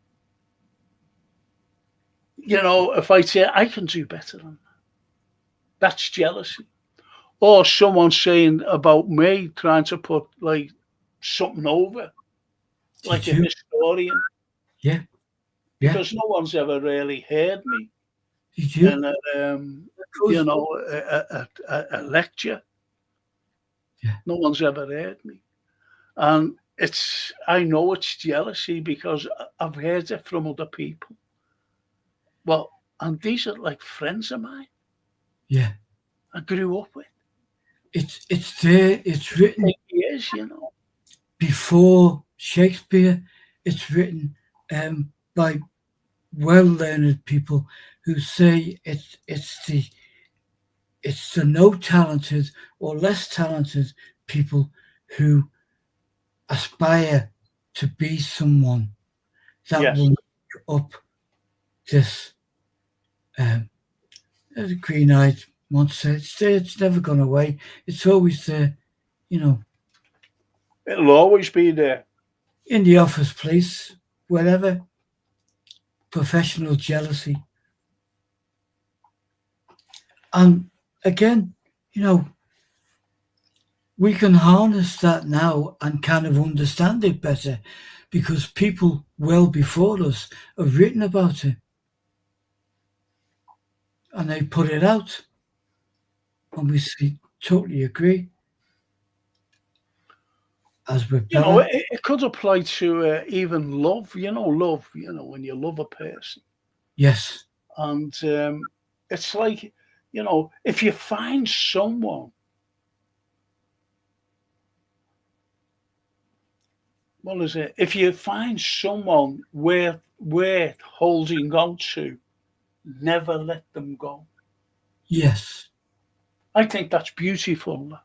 [SPEAKER 1] If I say I can do better than that, that's jealousy. Or someone saying about me, trying to put like something over, like a
[SPEAKER 2] You?
[SPEAKER 1] historian,
[SPEAKER 2] Yeah. Yeah.
[SPEAKER 1] because no one's ever really heard me
[SPEAKER 2] You
[SPEAKER 1] in
[SPEAKER 2] do.
[SPEAKER 1] a lecture.
[SPEAKER 2] Yeah.
[SPEAKER 1] No one's ever heard me, and I know it's jealousy because I've heard it from other people. Well, and these are like friends of mine.
[SPEAKER 2] Yeah.
[SPEAKER 1] I grew up with.
[SPEAKER 2] It's there. It's written
[SPEAKER 1] Years.
[SPEAKER 2] before Shakespeare. It's written by well-learned people who say it's the no talented or less talented people who aspire to be someone that
[SPEAKER 1] Yes.
[SPEAKER 2] will make up this green-eyed monster. It's there. It's never gone away. It's always there.
[SPEAKER 1] It'll always be there.
[SPEAKER 2] In the office place, wherever. Professional jealousy. And again, we can harness that now and kind of understand it better because people well before us have written about it and they put it out. And we say, totally agree. As with Bella.
[SPEAKER 1] It could apply to even love, love, when you love a person.
[SPEAKER 2] Yes.
[SPEAKER 1] And it's like, if you find someone, what is it? If you find someone worth holding on to, never let them go.
[SPEAKER 2] Yes.
[SPEAKER 1] I think that's beautiful.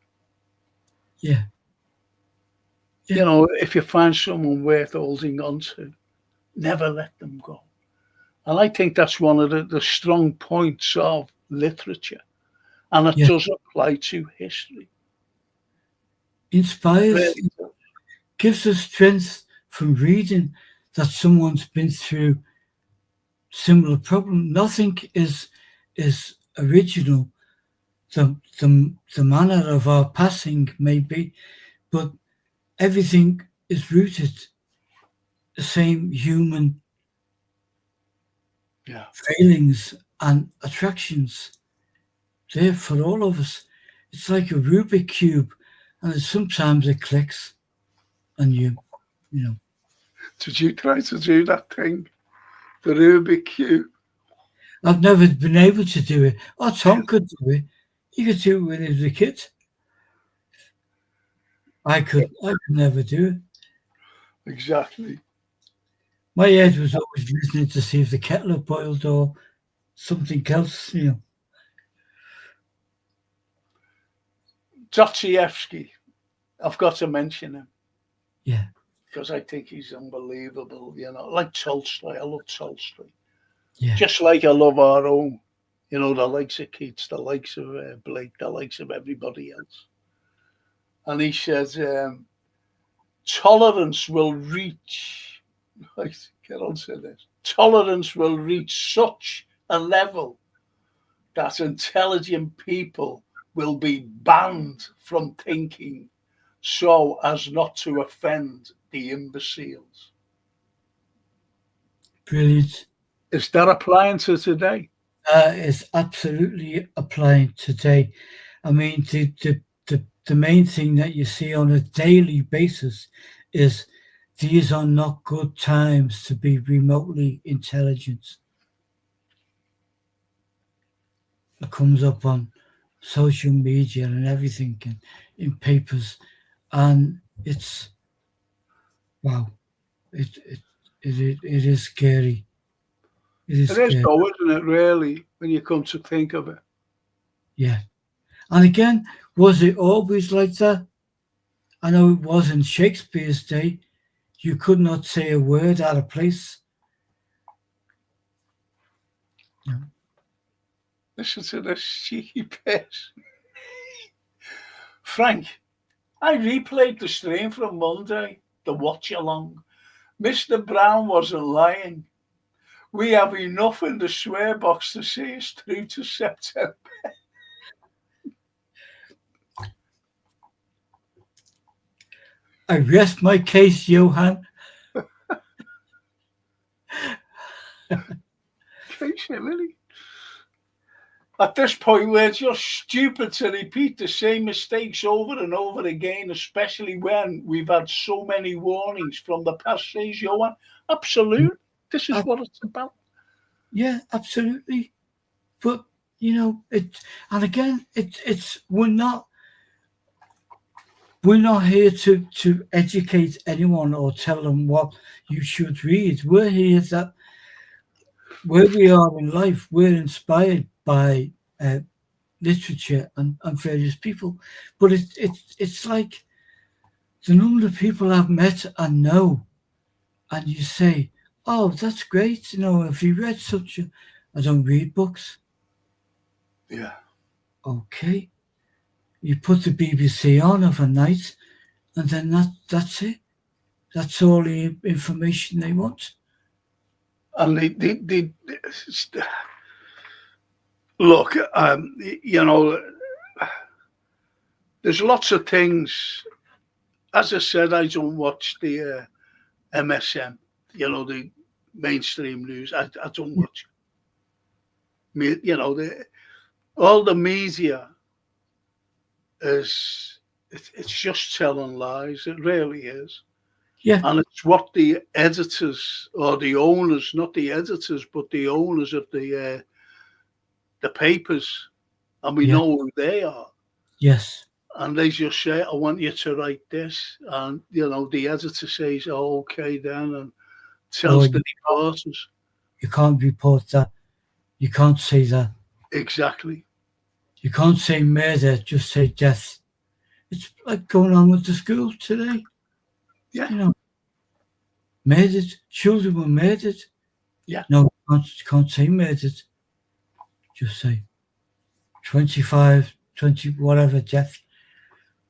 [SPEAKER 2] Yeah.
[SPEAKER 1] If you find someone worth holding on to, never let them go. And I think that's one of the strong points of literature. And it does apply to history.
[SPEAKER 2] Inspires,
[SPEAKER 1] Really.
[SPEAKER 2] gives us strength from reading that someone's been through similar problem. Nothing is original. The manner of our passing may be, but everything is rooted the same human failings and attractions there for all of us. It's like a Rubik cube, and sometimes it clicks, and you know.
[SPEAKER 1] Did you try to do that thing, the Rubik cube?
[SPEAKER 2] I've never been able to do it. Oh, Tom could do it. He could do it when he was a kid. I could never do it.
[SPEAKER 1] Exactly.
[SPEAKER 2] My head was always listening to see if the kettle had boiled or something else,
[SPEAKER 1] Dostoevsky, I've got to mention him.
[SPEAKER 2] Yeah.
[SPEAKER 1] Because I think he's unbelievable, like Tolstoy. I love Tolstoy.
[SPEAKER 2] Yeah.
[SPEAKER 1] Just like I love our own, the likes of Keats, the likes of Blake, the likes of everybody else. And he says, tolerance will reach, get on to this, tolerance will reach such a level that intelligent people will be banned from thinking so as not to offend the imbeciles.
[SPEAKER 2] Brilliant.
[SPEAKER 1] Is that applying to today?
[SPEAKER 2] It's absolutely applying today. I mean, the main thing that you see on a daily basis is these are not good times to be remotely intelligent. It comes up on social media and everything and in papers, and it's wow. It it it is scary. It is
[SPEAKER 1] It is
[SPEAKER 2] scary.
[SPEAKER 1] though, isn't it, really, when you come to think of it?
[SPEAKER 2] Yeah. And again, was it always like that? I know it was in Shakespeare's day. You could not say a word out of place. No.
[SPEAKER 1] Listen to this cheeky piss. Frank, I replayed the stream from Monday, the watch along. Mr. Brown wasn't lying. We have enough in the swear box to see us through to September.
[SPEAKER 2] I rest my case, Johan.
[SPEAKER 1] Really? At this point, we're just stupid to repeat the same mistakes over and over again, especially when we've had so many warnings from the past, says Johan. Absolute. This is what it's about.
[SPEAKER 2] Yeah, absolutely. But you know, and again, it's we're not here to educate anyone or tell them what you should read. We're here that where we are in life, we're inspired by literature and various people. But it's like the number of people I've met and know, and you say, "Oh, that's great." You know, if you read such a, I don't read books.
[SPEAKER 1] Yeah.
[SPEAKER 2] Okay, you put the BBC on of a night, and then that's it. That's all the information they want.
[SPEAKER 1] And look, you know, there's lots of things. As I said, I don't watch the MSM, you know, the mainstream news. I don't watch it. You know, all the media is, it's just telling lies. It really is.
[SPEAKER 2] Yeah,
[SPEAKER 1] And it's what the editors or the owners, not the editors, but the owners of the papers, and we
[SPEAKER 2] yeah,
[SPEAKER 1] know who they are.
[SPEAKER 2] yes.
[SPEAKER 1] And they just say, "I want you to write this," and you know the editor says, "Oh, okay then," and
[SPEAKER 2] Or
[SPEAKER 1] tells the reporters
[SPEAKER 2] you can't report that. You can't say that.
[SPEAKER 1] exactly.
[SPEAKER 2] You can't say murder. Just say death. It's like going on with the school today.
[SPEAKER 1] Yeah,
[SPEAKER 2] You know, murdered. Children were murdered.
[SPEAKER 1] yeah.
[SPEAKER 2] No, can't say murdered. Just say 25, 20, whatever death.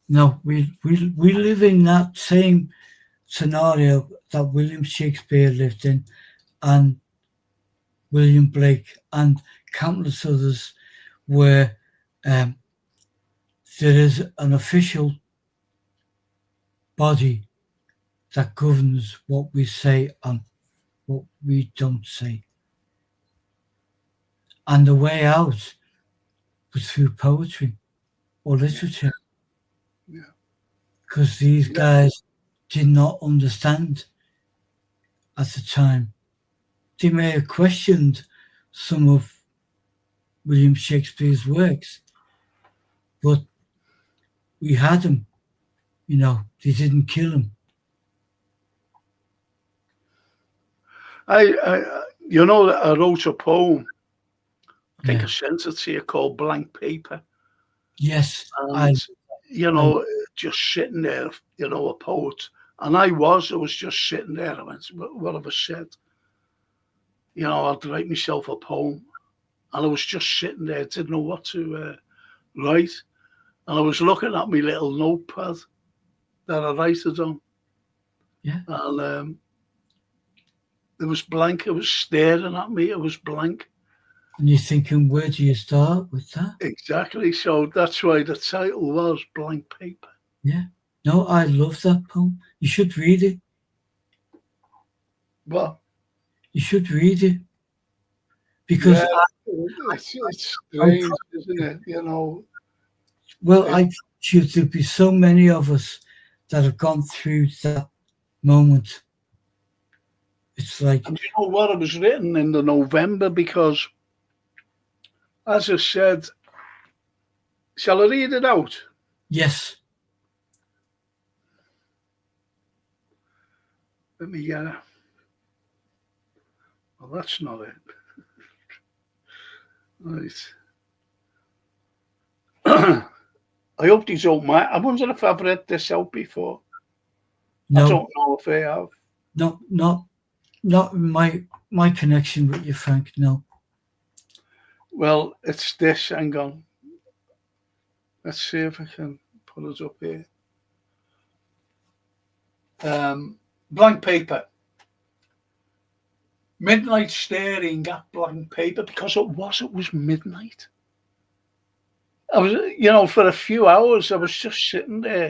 [SPEAKER 2] No, we live in that same scenario that William Shakespeare lived in, and William Blake and countless others, where there is an official body that governs what we say and what we don't say. And the way out was through poetry or literature,
[SPEAKER 1] Yeah.
[SPEAKER 2] because these
[SPEAKER 1] Yeah.
[SPEAKER 2] guys did not understand at the time. They may have questioned some of William Shakespeare's works, but we had him. You know, they didn't kill him.
[SPEAKER 1] You know that I wrote a poem. I think
[SPEAKER 2] Yeah.
[SPEAKER 1] I sent it to you called Blank Paper,
[SPEAKER 2] Yes,
[SPEAKER 1] and you know, just sitting there, you know, a poet, and I was just sitting there. I went, "What have I said?" You know, I'd write myself a poem, and I was just sitting there, didn't know what to write, and I was looking at my little notepad that I write it on,
[SPEAKER 2] yeah.
[SPEAKER 1] and it was blank. It was staring at me. It was blank.
[SPEAKER 2] And you're thinking, where do you start with that?
[SPEAKER 1] Exactly. So that's why the title was Blank Paper.
[SPEAKER 2] Yeah. No, I love that poem. You should read it.
[SPEAKER 1] Well,
[SPEAKER 2] You should read it because
[SPEAKER 1] Yeah, it's
[SPEAKER 2] I'm
[SPEAKER 1] strange, isn't it? You know,
[SPEAKER 2] well,
[SPEAKER 1] it,
[SPEAKER 2] I feel there'll be so many of us that have gone through that moment. It's like,
[SPEAKER 1] and you know what? It was written in the November because, as I said, shall I read it out?
[SPEAKER 2] yes,
[SPEAKER 1] Let me get it. Well, that's not it. Right. I hope these don't mind. I wonder if I've read this out before. I
[SPEAKER 2] no,
[SPEAKER 1] don't know if I have.
[SPEAKER 2] no, not my connection with you, Frank. No,
[SPEAKER 1] Well, it's this. Hang on. Let's see if I can put it up here. Blank paper. Midnight staring at blank paper because it was midnight. I was, for a few hours, I was just sitting there,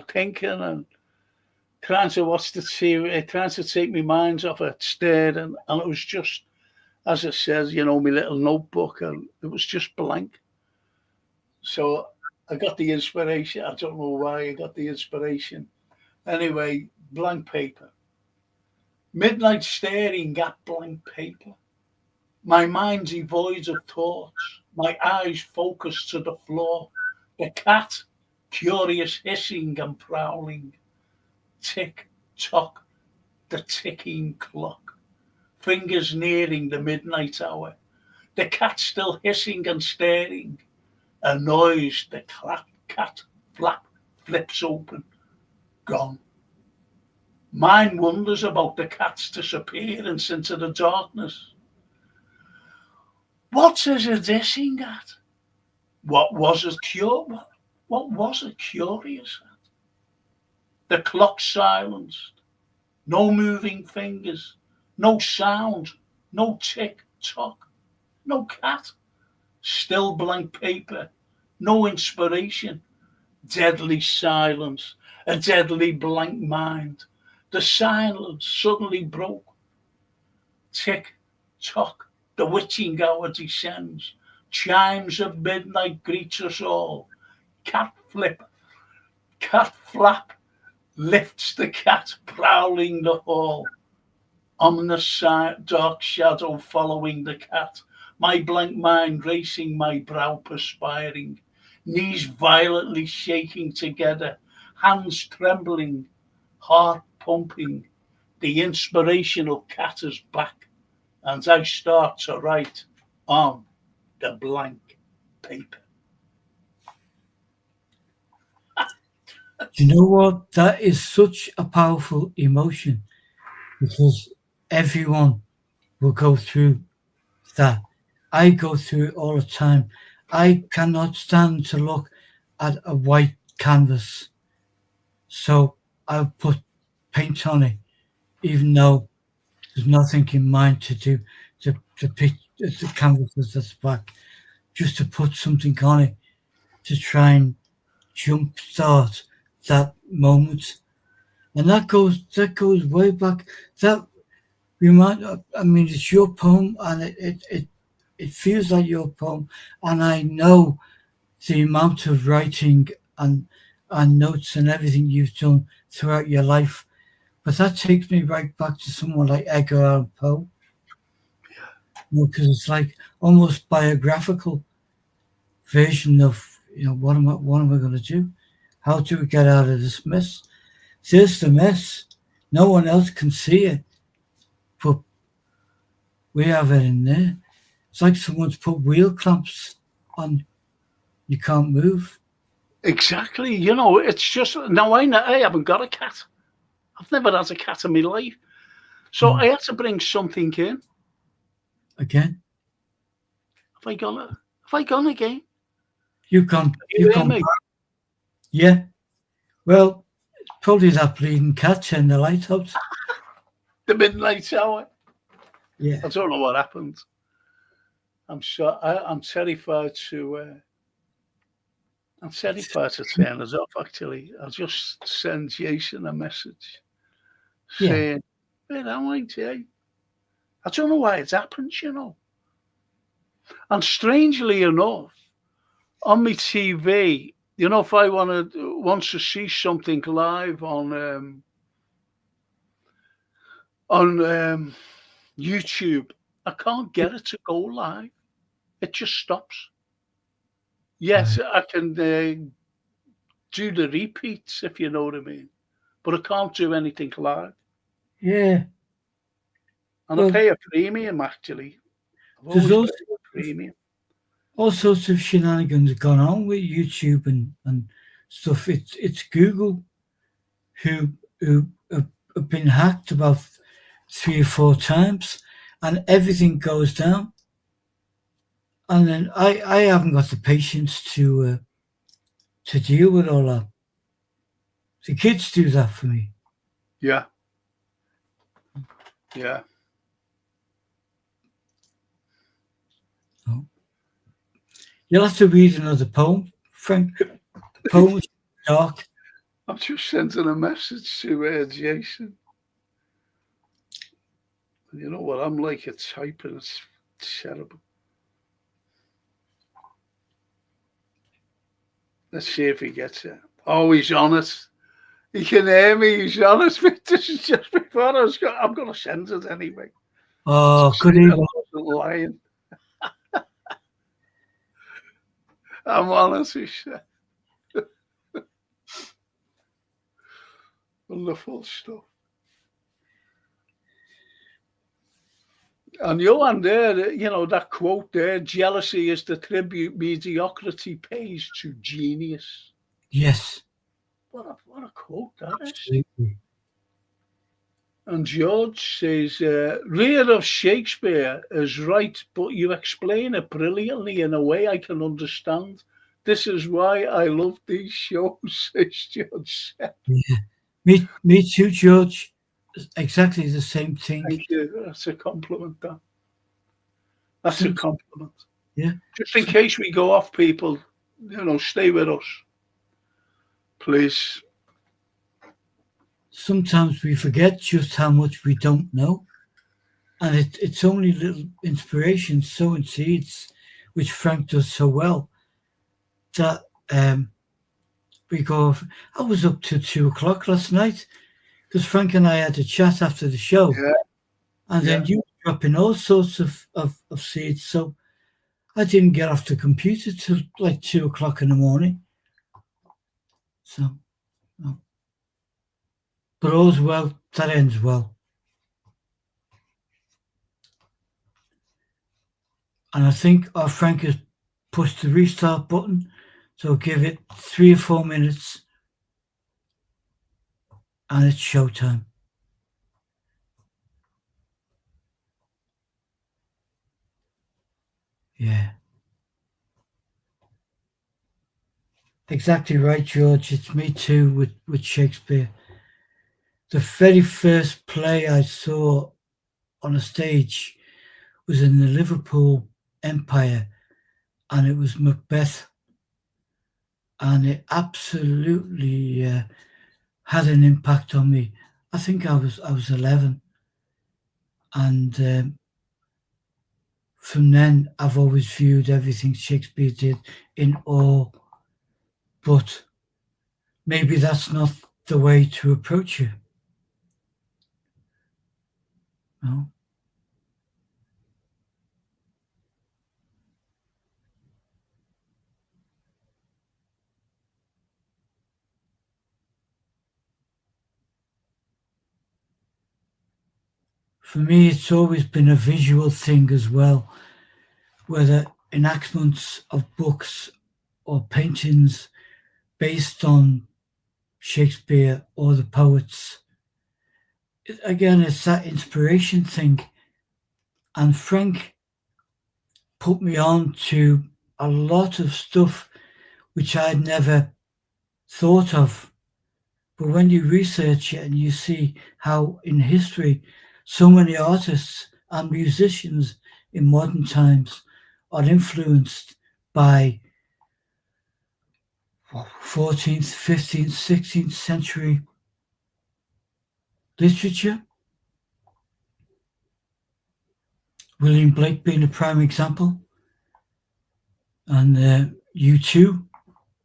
[SPEAKER 1] thinking and trying to watch the TV, trying to take my mind off it, staring, and it was just, as it says, my little notebook, and it was just blank. So I got the inspiration. I don't know why I got the inspiration. Anyway, blank paper. Midnight staring at blank paper. My mind's devoid of thoughts. My eyes focused to the floor. The cat, curious hissing and prowling. Tick tock, the ticking clock. Fingers nearing the midnight hour. The cat still hissing and staring. A noise, the cat flap flips open. Gone. Mine wonders about the cat's disappearance into the darkness. What is it hissing at? What was it What was it curious at? The clock silenced. No moving fingers. No sound. No tick tock. No cat. Still blank paper. No inspiration. Deadly silence. A deadly blank mind. The silence suddenly broke. Tick tock. The witching hour descends. Chimes of midnight greet us all. Cat flap lifts the cat prowling the hall. Ominous dark shadow following the cat. My blank mind racing, my brow perspiring. Knees violently shaking together. Hands trembling. Heart pumping. The inspirational cat is back. And I start to write on the blank paper.
[SPEAKER 2] do you know what? That is such a powerful emotion because everyone will go through that. I go through it all the time. I cannot stand to look at a white canvas, so I'll put paint on it, even though there's nothing in mind to do. The canvas that's black, just to put something on it to try and jumpstart that moment, and that goes way back. That I mean, it's your poem, and it feels like your poem, and I know the amount of writing and notes and everything you've done throughout your life. But that takes me right back to someone like Edgar Allan Poe, because it's like almost biographical version of what am I going to do? How do we get out of this mess? There's the mess. No one else can see it, but we have it in there. It's like someone's put wheel clamps on. You can't move.
[SPEAKER 1] Exactly. It's just now I haven't got a cat. I've never had a cat in my life. So I had to bring something in.
[SPEAKER 2] Again,
[SPEAKER 1] Have I gone again?
[SPEAKER 2] you've gone.
[SPEAKER 1] You
[SPEAKER 2] You've
[SPEAKER 1] hear
[SPEAKER 2] gone
[SPEAKER 1] me?
[SPEAKER 2] back. Yeah. Well, probably that bleeding cat turned the light out.
[SPEAKER 1] The midnight hour.
[SPEAKER 2] Yeah.
[SPEAKER 1] I don't know what happened. I'm terrified to. I'm terrified to turn it off. Actually, I'll just send Jason a message
[SPEAKER 2] Yeah.
[SPEAKER 1] saying, "Where am I, Jay? I don't know why it's happened, you know. And strangely enough, on my TV, you know, if I wants to see something live on YouTube, I can't get it to go live. It just stops. Yes,
[SPEAKER 2] Right.
[SPEAKER 1] I can do the repeats if you know what I mean, but I can't do anything live.
[SPEAKER 2] Yeah.
[SPEAKER 1] And I
[SPEAKER 2] Well,
[SPEAKER 1] pay a premium actually. I've
[SPEAKER 2] there's
[SPEAKER 1] always
[SPEAKER 2] also
[SPEAKER 1] paid a premium.
[SPEAKER 2] all sorts of shenanigans gone on with YouTube and stuff. It's Google who have been hacked about 3 or 4 times, and everything goes down. And then I haven't got the patience to deal with all that. The kids do that for me.
[SPEAKER 1] Yeah, yeah.
[SPEAKER 2] So you'll have to read another poem, Frank. The poem is dark.
[SPEAKER 1] I'm just sending a message to Jason. You know what I'm like at typing? It's terrible. Let's see if he gets it. Oh, he's honest. He can hear me. He's honest. This is just before I'm going to send it anyway. To
[SPEAKER 2] Oh, good
[SPEAKER 1] see that
[SPEAKER 2] evening.
[SPEAKER 1] I wasn't lying. I'm honest. He said. Wonderful stuff. And Johan there, you know, that quote there, jealousy is the tribute mediocrity pays to genius.
[SPEAKER 2] Yes,
[SPEAKER 1] What a quote that is.
[SPEAKER 2] absolutely.
[SPEAKER 1] And George says, read of Shakespeare is right, but you explain it brilliantly in a way I can understand. This is why I love these shows, says George.
[SPEAKER 2] Yeah. Me too, George. Exactly the same thing.
[SPEAKER 1] Thank you. That's a compliment, that. That's a
[SPEAKER 2] Some,
[SPEAKER 1] compliment.
[SPEAKER 2] yeah.
[SPEAKER 1] Just in case we go off, people, you know, stay with us. Please.
[SPEAKER 2] Sometimes we forget just how much we don't know. And it's only little inspirations, sowing seeds, which Frank does so well, that we go. I was up till 2 o'clock last night because Frank and I had a chat after the show,
[SPEAKER 1] Yeah,
[SPEAKER 2] and
[SPEAKER 1] yeah.
[SPEAKER 2] then you were dropping all sorts of seeds. So I didn't get off the computer till like 2 o'clock in the morning. So, oh. But all's well that ends well. And I think our Frank has pushed the restart button, so give it 3 or 4 minutes, and it's showtime. Yeah. Exactly right, George. It's me too with Shakespeare. The very first play I saw on a stage was in the Liverpool Empire, and it was Macbeth, and it absolutely had an impact on me. I think I was 11, and from then I've always viewed everything Shakespeare did in awe. But maybe that's not the way to approach it. No. For me, it's always been a visual thing as well, whether enactments of books or paintings based on Shakespeare or the poets. Again, it's that inspiration thing. And Frank put me on to a lot of stuff which I'd never thought of. But when you research it and you see how in history so many artists and musicians in modern times are influenced by 14th, 15th, 16th century literature, William Blake being a prime example. And U2,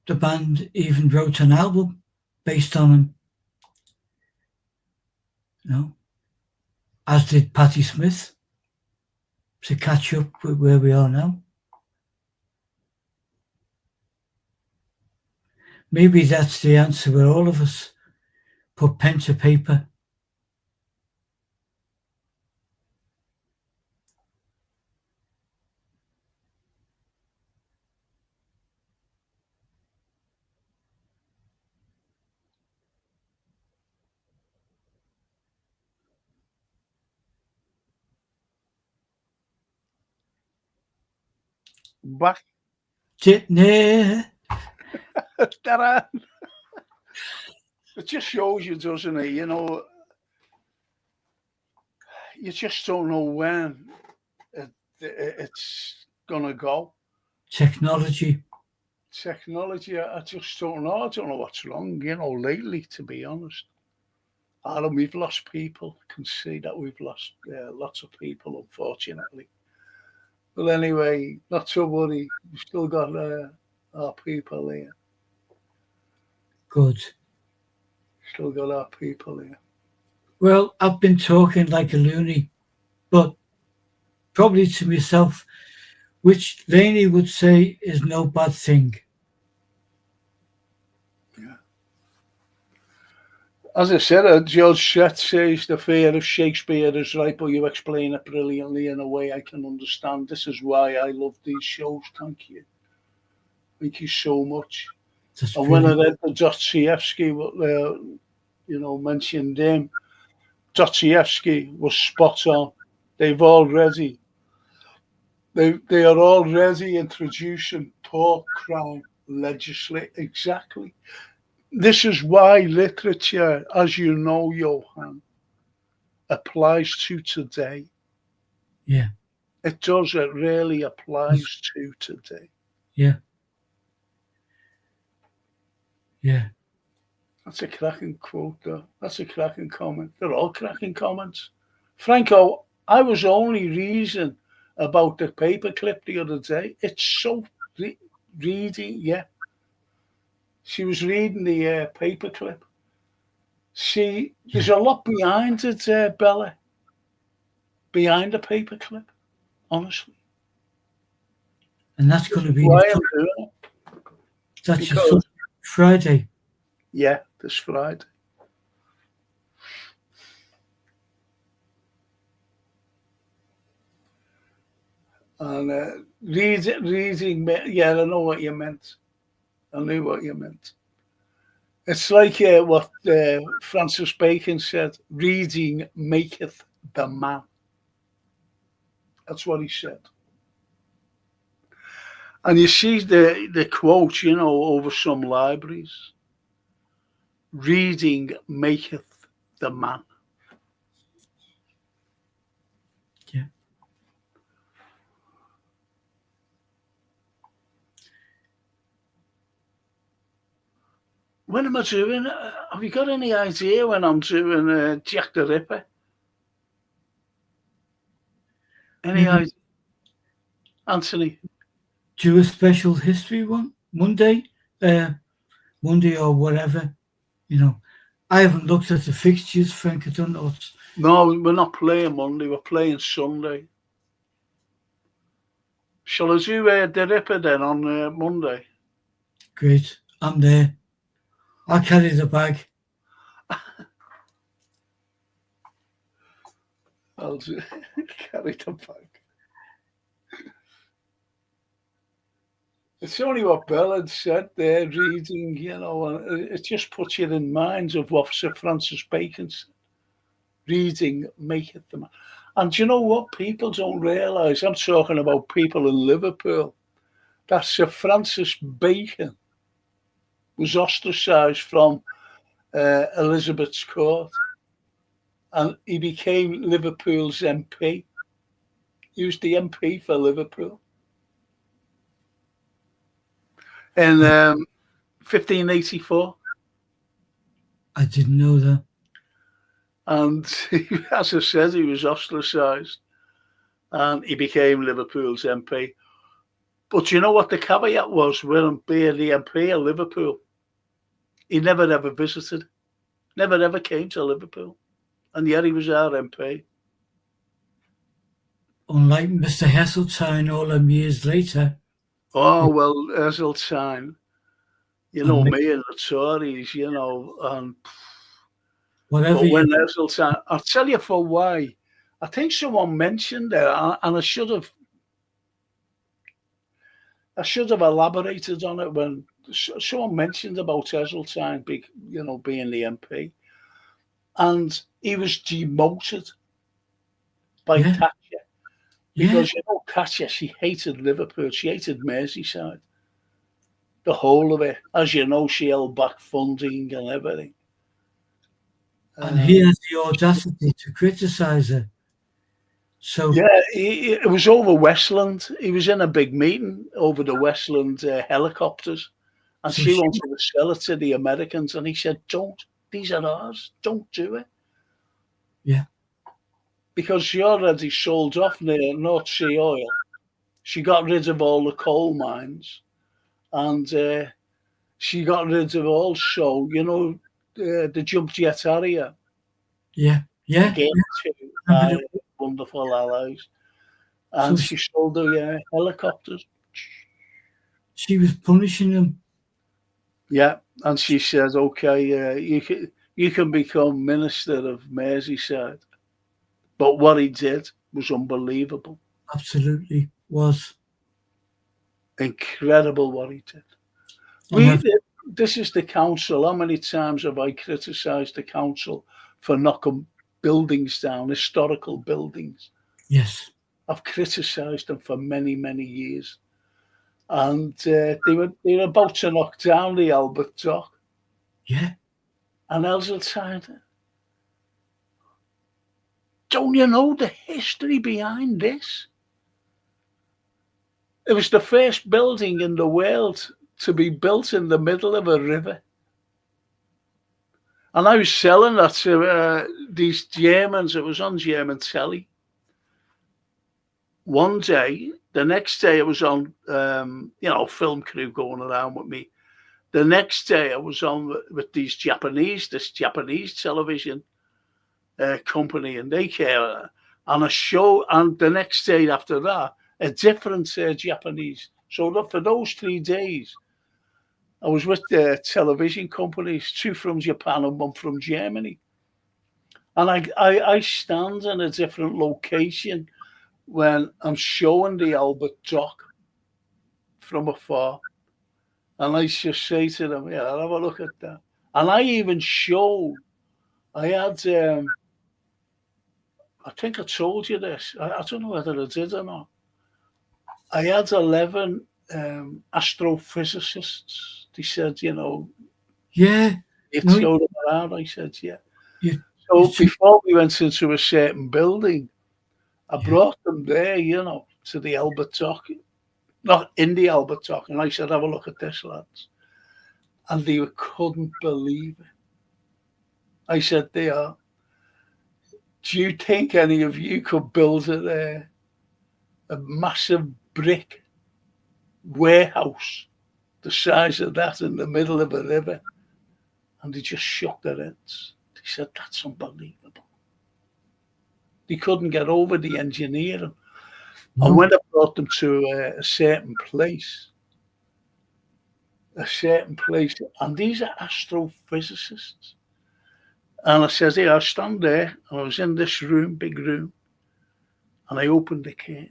[SPEAKER 2] the band, even wrote an album based on him. You know, as did Patti Smith, to catch up with where we are now. Maybe that's the answer where all of us put pen to paper.
[SPEAKER 1] Back.
[SPEAKER 2] Jitney.
[SPEAKER 1] Ta-da. It just shows you, doesn't it? You know, you just don't know when it's gonna go.
[SPEAKER 2] Technology.
[SPEAKER 1] I just don't know. I don't know what's wrong, you know, lately, to be honest. Adam, we've lost people. I can see that we've lost lots of people, unfortunately. But anyway, not to worry. We've still got our people here.
[SPEAKER 2] Good.
[SPEAKER 1] Still got our people here.
[SPEAKER 2] Well, I've been talking like a loony, but probably to myself, which Laney would say is no bad thing.
[SPEAKER 1] Yeah. As I said, George Shet says the fear of Shakespeare is right, but you explain it brilliantly in a way I can understand. This is why I love these shows. Thank you. Thank you so much.
[SPEAKER 2] That's
[SPEAKER 1] And when I
[SPEAKER 2] brilliant.
[SPEAKER 1] read the Dostoevsky, mentioned him, Dostoevsky was spot on. They are already introducing pork crime legislation. Exactly. This is why literature, as you know, Johan, applies to today.
[SPEAKER 2] Yeah.
[SPEAKER 1] It does. It really applies to today.
[SPEAKER 2] Yeah. Yeah.
[SPEAKER 1] That's a cracking quote, though. That's a cracking comment. They're all cracking comments. Franco, I was only reading about the paperclip the other day. It's so reading, yeah. She was reading the paperclip. See, there's a lot behind it, Bella. Behind the paperclip, honestly.
[SPEAKER 2] And that's going to be
[SPEAKER 1] Why I'm doing it?
[SPEAKER 2] that's
[SPEAKER 1] Because,
[SPEAKER 2] Friday.
[SPEAKER 1] yeah, this Friday. And reading, yeah, I know what you meant. I knew what you meant. It's like what Francis Bacon said: "Reading maketh the man." That's what he said. And you see the quote, you know, over some libraries: "Reading maketh the man."
[SPEAKER 2] Yeah.
[SPEAKER 1] When am I doing? Have you got any idea when I'm doing Jack the Ripper? Any idea, Anthony?
[SPEAKER 2] Do a special history one Monday, Monday or whatever. You know, I haven't looked at the fixtures, Frank. I don't know what's...
[SPEAKER 1] No, we're not playing Monday. We're playing Sunday. Shall I do the Ripper then on Monday?
[SPEAKER 2] Great. I'm there. I'll carry the bag.
[SPEAKER 1] I'll do, carry the bag. It's only what Bell had said there, reading, you know, and it just puts you in mind of what Sir Francis Bacon said. Reading maketh the man. And do you know what? People don't realise, I'm talking about people in Liverpool, that Sir Francis Bacon was ostracised from Elizabeth's court and he became Liverpool's MP. He was the MP for Liverpool. In 1584.
[SPEAKER 2] I didn't know that.
[SPEAKER 1] And as I said, he was ostracised. and he became Liverpool's MP. But you know what the caveat was with him being the MP of Liverpool? He never ever visited, never ever came to Liverpool, and yet he was our MP.
[SPEAKER 2] Unlike Mr. Heseltine all them years later.
[SPEAKER 1] Oh, well, Heseltine, you know
[SPEAKER 2] And
[SPEAKER 1] me and the Tories, you know, and
[SPEAKER 2] whatever
[SPEAKER 1] but
[SPEAKER 2] you,
[SPEAKER 1] when Heseltine, I'll tell you for why. I think someone mentioned it, and I should have elaborated on it when someone mentioned about Heseltine, you know, being the MP, and he was demoted by
[SPEAKER 2] yeah,
[SPEAKER 1] Thatcher
[SPEAKER 2] yeah.
[SPEAKER 1] because you know Thatcher, she hated Liverpool, she hated Merseyside, the whole of it. As you know, she held back funding and everything.
[SPEAKER 2] And he
[SPEAKER 1] Um,
[SPEAKER 2] has the audacity to criticise her. So,
[SPEAKER 1] yeah, it was over Westland. He was in a big meeting over the Westland helicopters, and
[SPEAKER 2] so
[SPEAKER 1] she
[SPEAKER 2] she,
[SPEAKER 1] wanted to sell it to the Americans, and he said, "Don't. These are ours. Don't do it."
[SPEAKER 2] yeah,
[SPEAKER 1] Because she already sold off near North Sea oil. She got rid of all the coal mines, and she got rid of also, you know, the jump jet area.
[SPEAKER 2] yeah, yeah.
[SPEAKER 1] Again, two
[SPEAKER 2] Remember
[SPEAKER 1] wonderful allies.
[SPEAKER 2] so
[SPEAKER 1] And she sold the helicopters.
[SPEAKER 2] she was punishing them.
[SPEAKER 1] Yeah, and she said, "Okay, you can become minister of Merseyside." But what he did was unbelievable,
[SPEAKER 2] Absolutely was.
[SPEAKER 1] incredible. What he did.
[SPEAKER 2] And
[SPEAKER 1] We this is the council. How many times have I criticised the council for knocking buildings down, historical buildings?
[SPEAKER 2] yes,
[SPEAKER 1] I've criticised them for many, many years, and they were about to knock down the Albert Dock,
[SPEAKER 2] yeah,
[SPEAKER 1] and Elseltine. Don't you know the history behind this? It was the first building in the world to be built in the middle of a river. And I was selling that to these Germans. It was on German telly. One day, the next day, it was on, film crew going around with me. The next day, I was on with this Japanese television company, and they came on a show. And the next day after that, a different Japanese. So for those 3 days, I was with the television companies, two from Japan and one from Germany. And I stand in a different location when I'm showing the Albert Dock from afar. And I just say to them, yeah, have a look at that. And I even showed, I had, I think I told you this. I don't know whether I did or not. I had 11 astrophysicists. They said,
[SPEAKER 2] yeah.
[SPEAKER 1] you
[SPEAKER 2] No,
[SPEAKER 1] throw them around. I said, yeah.
[SPEAKER 2] you,
[SPEAKER 1] So
[SPEAKER 2] you,
[SPEAKER 1] before we went into a certain building, I
[SPEAKER 2] yeah,
[SPEAKER 1] brought them there, to the Albert Dock, not in the Albert Dock. And I said, have a look at this, lads. And they couldn't believe it. I said, they are. Do you think any of you could build it there? A massive brick warehouse the size of that in the middle of a river? And they just shook their heads. They said, that's unbelievable. They couldn't get over the engineering.
[SPEAKER 2] no,
[SPEAKER 1] And when I brought them to a certain place, and these are astrophysicists. And I said, hey, I'll stand there. And I was in this room, big room, and I opened the curtain.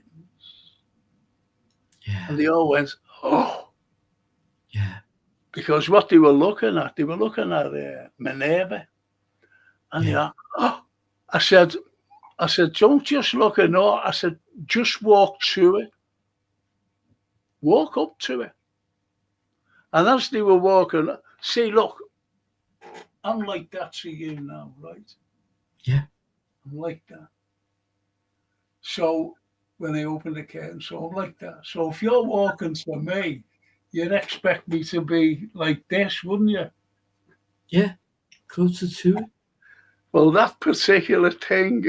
[SPEAKER 2] yeah,
[SPEAKER 1] And they all went, oh,
[SPEAKER 2] yeah,
[SPEAKER 1] because what they were looking at Minerva. And they
[SPEAKER 2] yeah,
[SPEAKER 1] are, oh, I said, don't just look at no. I said, just walk to it. Walk up to it. And as they were walking, say, look, I'm like that to you now, right?
[SPEAKER 2] yeah,
[SPEAKER 1] I'm like that. So when they open the curtain, so I'm like that. So if you're walking to me, you'd expect me to be like this, wouldn't you?
[SPEAKER 2] yeah. Closer to it.
[SPEAKER 1] Well, that particular thing,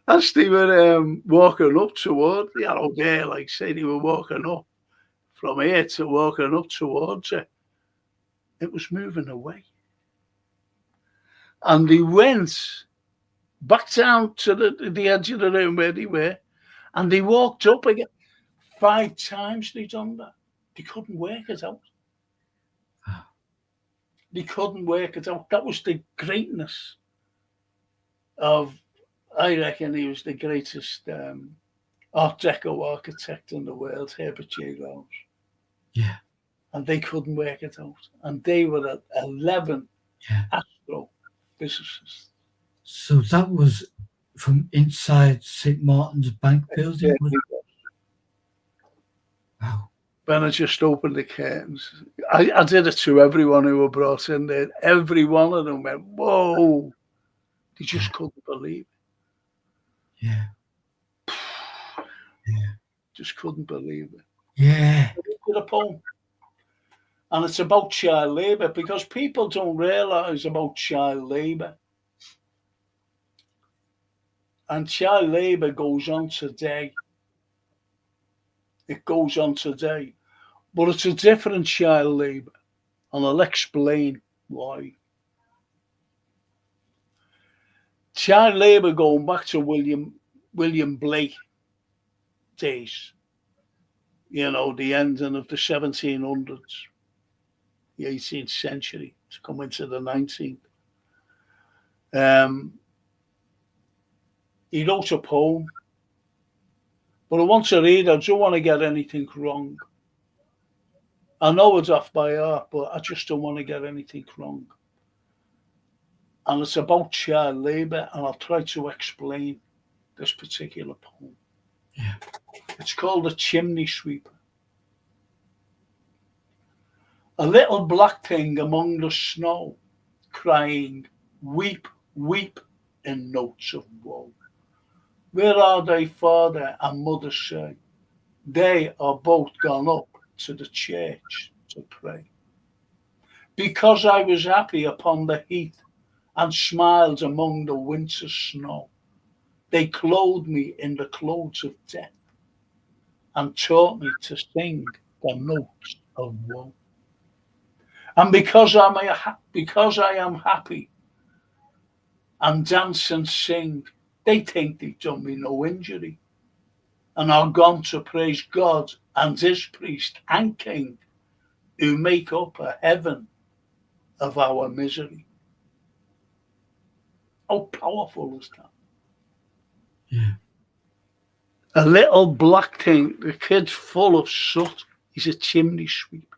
[SPEAKER 1] as they were walking up toward, there, like say they were walking up from here to walking up towards it was moving away. And they went back down to the edge of the room where they were, and they walked up again. 5 times they done that. They couldn't work it out. They couldn't work it out. That was the greatness of, I reckon he was the greatest Art Deco architect in the world, Herbert J. Rose.
[SPEAKER 2] Yeah.
[SPEAKER 1] And they couldn't work it out. And they were at 11 astrophysicists.
[SPEAKER 2] So that was from inside St. Martin's Bank building? Wow.
[SPEAKER 1] When I just opened the curtains, I did it to everyone who were brought in there. Every one of them went, whoa. They just couldn't believe it.
[SPEAKER 2] Yeah. Yeah.
[SPEAKER 1] Just couldn't believe it.
[SPEAKER 2] Yeah.
[SPEAKER 1] With a poem. And it's about child labour, because people don't realise about child labour. And child labour goes on today. It goes on today. But it's a different child labour. And I'll explain why. Child labour going back to William Blake days. You know, the ending of the 1700s, the 18th century, to come into the 19th. He wrote a poem, but I want to read. I don't want to get anything wrong. I know it's off by heart, but I just don't want to get anything wrong. And it's about child labour, and I'll try to explain this particular poem.
[SPEAKER 2] Yeah.
[SPEAKER 1] It's called The Chimney Sweeper. A little black thing among the snow, crying, weep, weep, in notes of woe. Where are they, father and mother say? They are both gone up to the church to pray. Because I was happy upon the heath and smiled among the winter snow, they clothed me in the clothes of death and taught me to sing the notes of woe. And because I am happy and dance and sing, they think they've done me no injury and are gone to praise God and his priest and king, who make up a heaven of our misery. How powerful is that?
[SPEAKER 2] Yeah.
[SPEAKER 1] A little black thing, the kid's full of soot. He's a chimney sweep.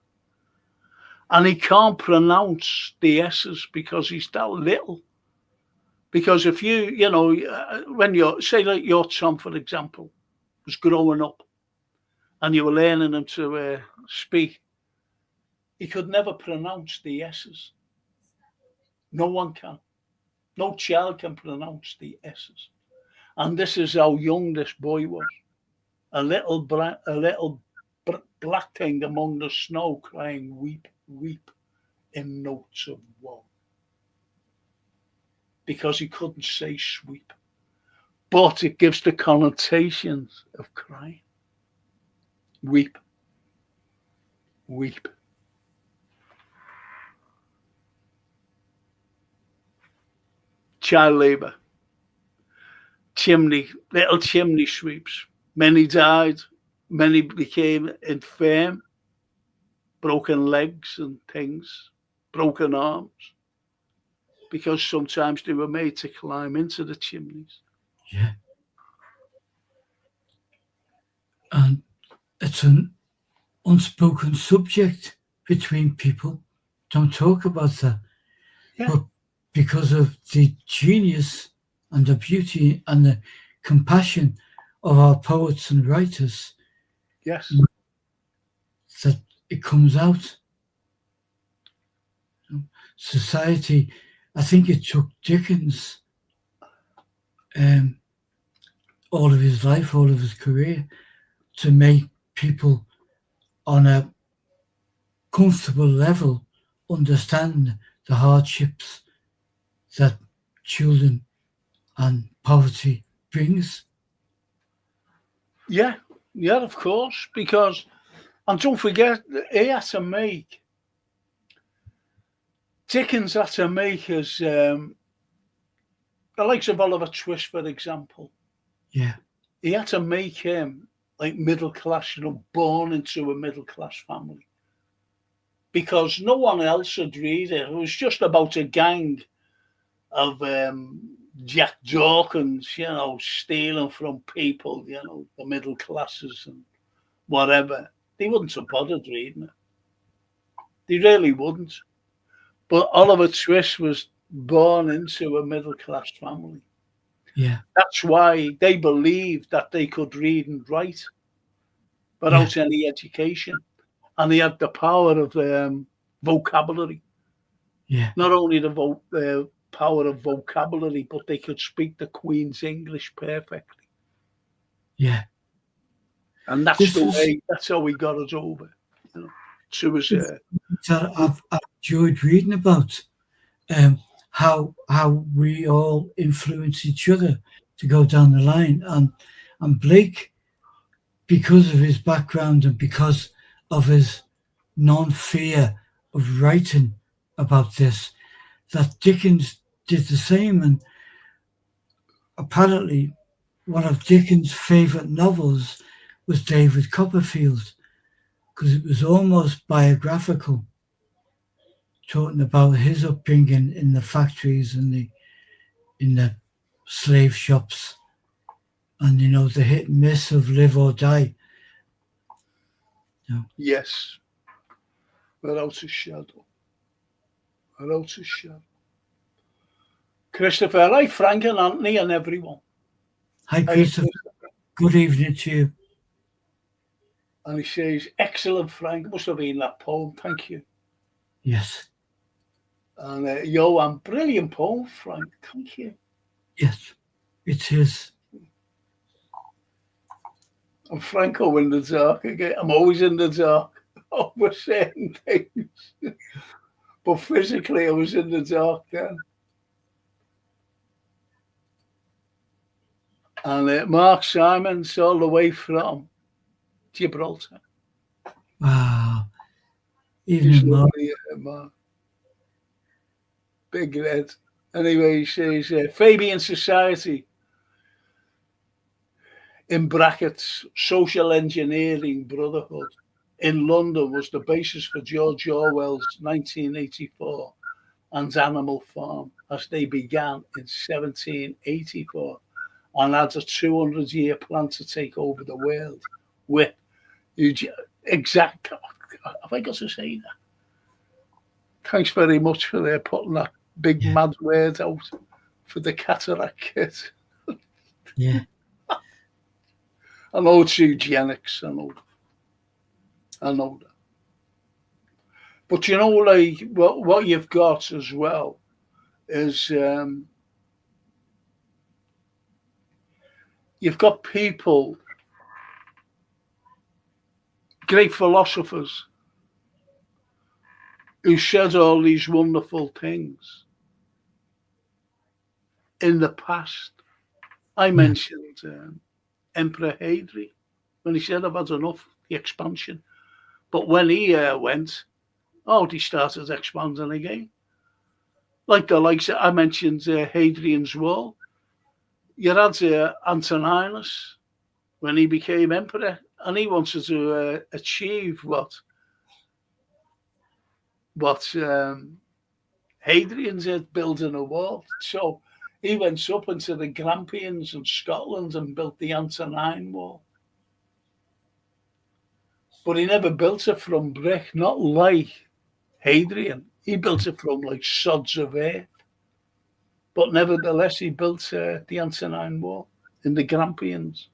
[SPEAKER 1] And he can't pronounce the S's because he's that little. Because if you know, when you're, say like your son, for example, was growing up and you were learning him to speak, he could never pronounce the S's. No one can. No child can pronounce the S's. And this is how young this boy was. A little black thing among the snow crying, weep, weep, in notes of woe. Because he couldn't say sweep. But it gives the connotations of crying. Weep, weep. Child labour. Little chimney sweeps. Many died, many became infirm, broken legs and things, broken arms, because sometimes they were made to climb into the chimneys.
[SPEAKER 2] Yeah. And it's an unspoken subject between people. Don't talk about that.
[SPEAKER 1] Yeah.
[SPEAKER 2] But because of the genius and the beauty and the compassion of our poets and writers,
[SPEAKER 1] yes,
[SPEAKER 2] that it comes out. Society, I think it took Dickens all of his life, all of his career, to make people on a comfortable level understand the hardships that children and poverty brings.
[SPEAKER 1] Yeah, yeah, of course. Because, and don't forget, he had to make, Dickens had to make his, the likes of Oliver Twist, for example.
[SPEAKER 2] Yeah,
[SPEAKER 1] He had to make him like middle class, born into a middle class family. Because no one else would read it. It was just about a gang of Jack Dawkins, stealing from people, the middle classes and whatever. They wouldn't have bothered reading it. They really wouldn't. But Oliver Twist was born into a middle class family.
[SPEAKER 2] yeah,
[SPEAKER 1] That's why they believed that they could read and write
[SPEAKER 2] yeah,
[SPEAKER 1] without any education. And they had the power of vocabulary.
[SPEAKER 2] yeah,
[SPEAKER 1] Not only the power of vocabulary, but they could speak the Queen's English perfectly.
[SPEAKER 2] yeah.
[SPEAKER 1] And that's
[SPEAKER 2] This
[SPEAKER 1] the
[SPEAKER 2] was
[SPEAKER 1] way, that's how we got us over, to his,
[SPEAKER 2] that I've enjoyed reading about. How we all influence each other to go down the line, and Blake, because of his background and because of his non-fear of writing about this, that Dickens did the same. And apparently one of Dickens' favourite novels was David Copperfield, because it was almost biographical, talking about his upbringing in the factories and in the slave shops, and the hit and miss of Live or Die.
[SPEAKER 1] yes, without a shadow. Without a shadow. Christopher, hi, Frank and Anthony and everyone.
[SPEAKER 2] Hi,
[SPEAKER 1] How you
[SPEAKER 2] Christopher.
[SPEAKER 1] doing?
[SPEAKER 2] Good evening to you.
[SPEAKER 1] And he says, excellent, Frank. Must have been that poem. Thank you.
[SPEAKER 2] Yes,
[SPEAKER 1] And Johan, brilliant poem, Frank. Thank you.
[SPEAKER 2] yes, it is.
[SPEAKER 1] I'm Franco in the dark again. I'm always in the dark over certain things. But physically, I was in the dark then. And Mark Simons, all the way from Gibraltar.
[SPEAKER 2] Wow.
[SPEAKER 1] He's
[SPEAKER 2] Evening, Mark.
[SPEAKER 1] lovely, Mark. Big red. Anyway, he says, Fabian Society, in brackets, social engineering brotherhood, in London was the basis for George Orwell's 1984 and Animal Farm, as they began in 1784 and had a 200-year plan to take over the world with exact. Have I got to say that? Thanks very much for putting that big
[SPEAKER 2] Yeah,
[SPEAKER 1] mad word out for the cataract kid.
[SPEAKER 2] yeah,
[SPEAKER 1] I know it's eugenics. I know that. But like what you've got as well is you've got people, great philosophers, who said all these wonderful things in the past. I
[SPEAKER 2] yeah,
[SPEAKER 1] mentioned Emperor Hadrian when he said, I've had enough, the expansion. But when he went, they started expanding again. Like the likes, I mentioned Hadrian's Wall. You had Antoninus when he became emperor, and he wanted to achieve what Hadrian did, building a wall. So he went up into the Grampians and Scotland and built the Antonine Wall. But he never built it from brick, not like Hadrian. He built it from like sods of earth. But nevertheless, he built the Antonine Wall in the Grampians.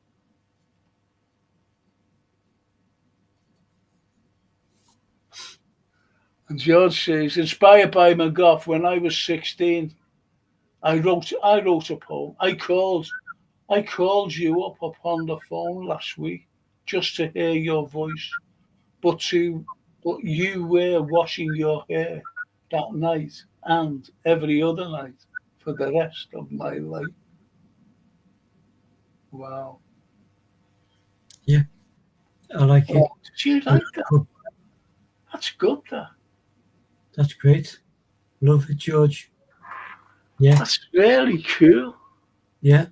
[SPEAKER 1] And George says, inspired by McGough, when I was 16, I wrote a poem. I called you up upon the phone last week just to hear your voice, but you were washing your hair that night and every other night for the rest of my life. Wow.
[SPEAKER 2] Yeah, I like it.
[SPEAKER 1] Oh, did you
[SPEAKER 2] I
[SPEAKER 1] like that?
[SPEAKER 2] could-
[SPEAKER 1] That's good, that.
[SPEAKER 2] That's great. Love it, George. Yeah,
[SPEAKER 1] That's really cool.
[SPEAKER 2] yeah.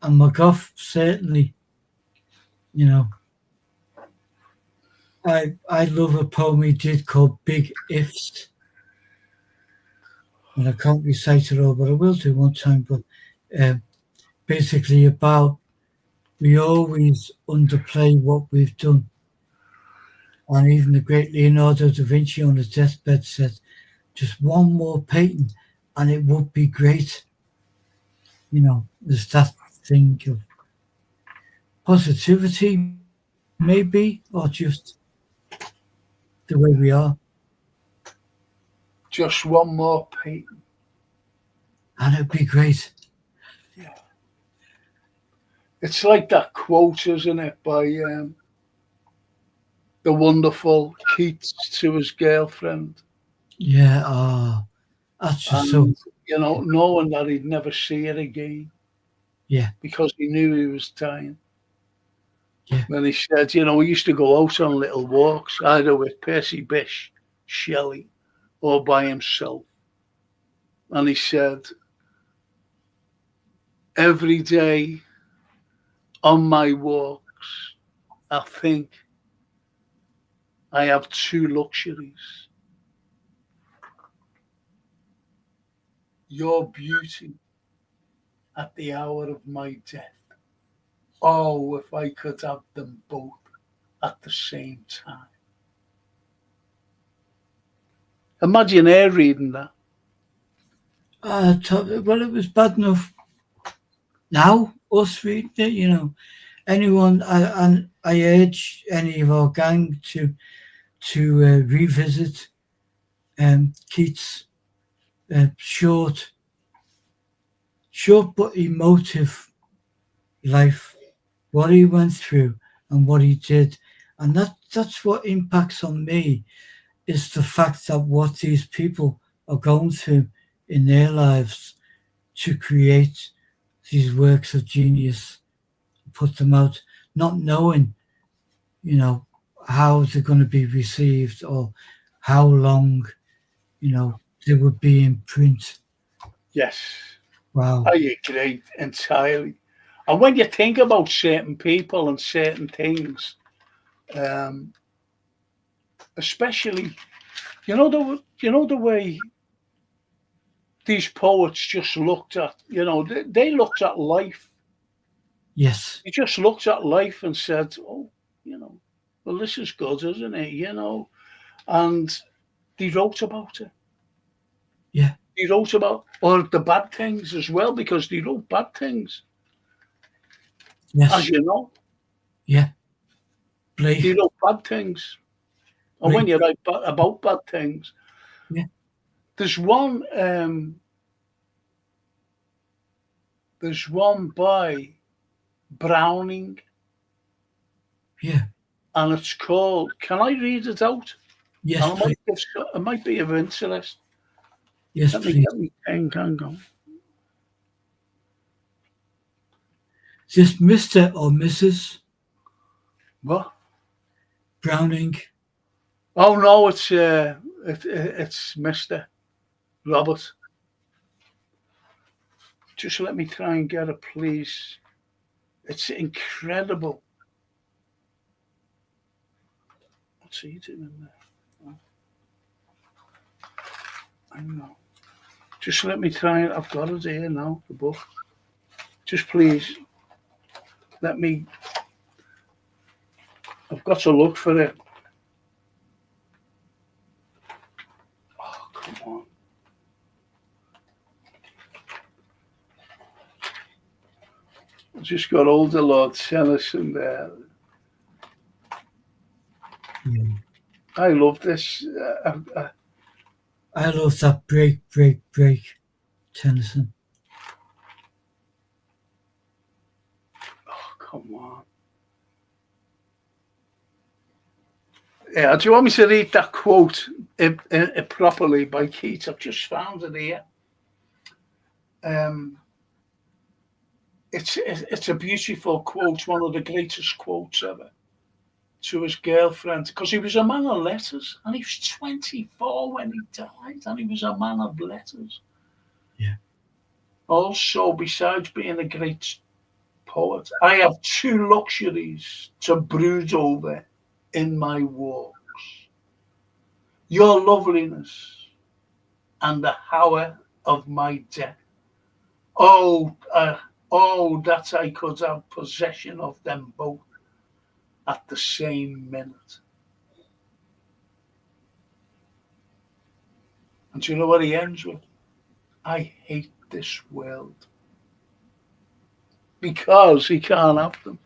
[SPEAKER 2] And McGough certainly, you know, I love a poem he did called Big Ifs. And I can't recite it all, but I will do one time. But uh, basically about we always underplay what we've done. And even the great Leonardo da Vinci on his deathbed said, just one more painting and it would be great. You know, there's that thing of positivity, maybe, or just the way we are.
[SPEAKER 1] Just one more painting.
[SPEAKER 2] And it'd be great.
[SPEAKER 1] Yeah. It's like that quote, isn't it, by the wonderful Keats to his girlfriend.
[SPEAKER 2] Yeah, ah, that's just so,
[SPEAKER 1] And, knowing that he'd never see her again
[SPEAKER 2] yeah,
[SPEAKER 1] because he knew he was dying.
[SPEAKER 2] yeah,
[SPEAKER 1] And he said, we used to go out on little walks, either with Percy Bysshe Shelley or by himself. And he said, every day on my walks, I think I have two luxuries: your beauty at the hour of my death. Oh, if I could have them both at the same time. Imagine her reading that.
[SPEAKER 2] well, it was bad enough now, us reading it, anyone, and I urge any of our gang to revisit Keats' short, but emotive life, what he went through and what he did, and that's what impacts on me is the fact that what these people are going through in their lives to create these works of genius, put them out, not knowing, you know, how they're going to be received or how long, they would be in print.
[SPEAKER 1] Yes,
[SPEAKER 2] Wow.
[SPEAKER 1] I agree entirely. And when you think about certain people and certain things, um, especially, the way these poets just looked at, they looked at life.
[SPEAKER 2] Yes.
[SPEAKER 1] They just looked at life and said, oh, well, this is good, isn't it? And they wrote about it.
[SPEAKER 2] Yeah.
[SPEAKER 1] They wrote about or the bad things as well because they wrote bad things, as
[SPEAKER 2] Yes.
[SPEAKER 1] you know.
[SPEAKER 2] Yeah.
[SPEAKER 1] They
[SPEAKER 2] Blake.
[SPEAKER 1] wrote bad things, and when
[SPEAKER 2] Blake.
[SPEAKER 1] you write about bad things,
[SPEAKER 2] Yeah.
[SPEAKER 1] there's one. There's one by Browning,
[SPEAKER 2] Yeah.
[SPEAKER 1] and it's called. Can I read it out?
[SPEAKER 2] Yes,
[SPEAKER 1] And
[SPEAKER 2] please.
[SPEAKER 1] it might be of interest.
[SPEAKER 2] Yes,
[SPEAKER 1] Let me
[SPEAKER 2] please.
[SPEAKER 1] get me pen. Hang on.
[SPEAKER 2] Is this Mr. or Mrs.
[SPEAKER 1] What?
[SPEAKER 2] Browning?
[SPEAKER 1] Oh no, it's Mister Robert. Just let me try and get it, please. It's incredible. What's he doing there? I know. Just let me try it. I've got it here now, the book. Just please let me. I've got to look for it. Oh, come on. I just got older Lord Tennyson there.
[SPEAKER 2] Yeah.
[SPEAKER 1] I love this.
[SPEAKER 2] I love that break, Tennyson.
[SPEAKER 1] Oh, come on. Yeah, do you want me to read that quote properly by Keats? I've just found it here. Um, it's a beautiful quote, one of the greatest quotes ever, to his girlfriend, because he was a man of letters, and he was 24 when he died, and he was a man of letters.
[SPEAKER 2] Yeah.
[SPEAKER 1] Also, besides being a great poet, I have two luxuries to brood over in my walks: your loveliness and the hour of my death. Oh, that I could have possession of them both at the same minute. And do you know what he ends with? I hate this world. Because he can't have them.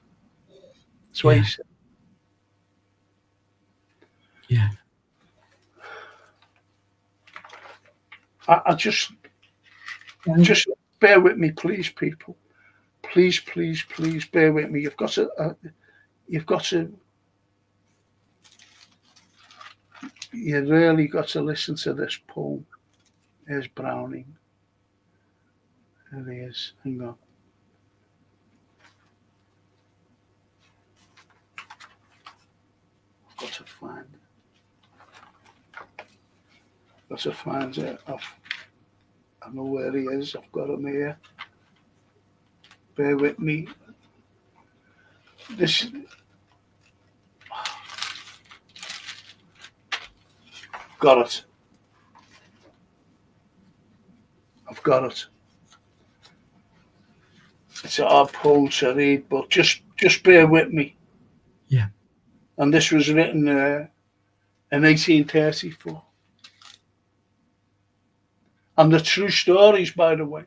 [SPEAKER 1] That's what he said.
[SPEAKER 2] Yeah.
[SPEAKER 1] I just bear with me, please, people. Please, please, please bear with me. You've got to, you really got to listen to this poem. Here's Browning. There he is. Hang on. I've got to find it. Got to find it. I know where he is. I've got him here. Bear with me. This. Got it. I've got it. It's a hard poem to read, but just bear with me.
[SPEAKER 2] Yeah.
[SPEAKER 1] And this was written in 1834. And the true stories, by the way.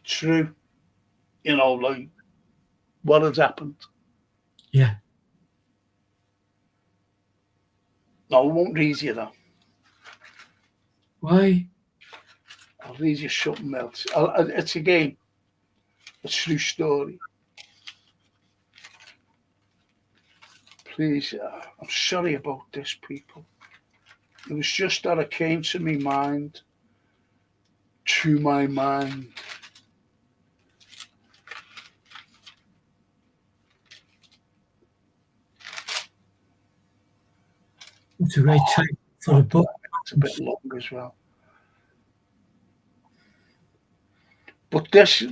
[SPEAKER 1] True. You know, like what has happened.
[SPEAKER 2] Yeah.
[SPEAKER 1] No, I won't read you that.
[SPEAKER 2] Why?
[SPEAKER 1] I'll read you something else. It's again a true story. Please, I'm sorry about this, people. It was just that it came to my mind.
[SPEAKER 2] It's a great title for a book.
[SPEAKER 1] It's a bit long as well. But this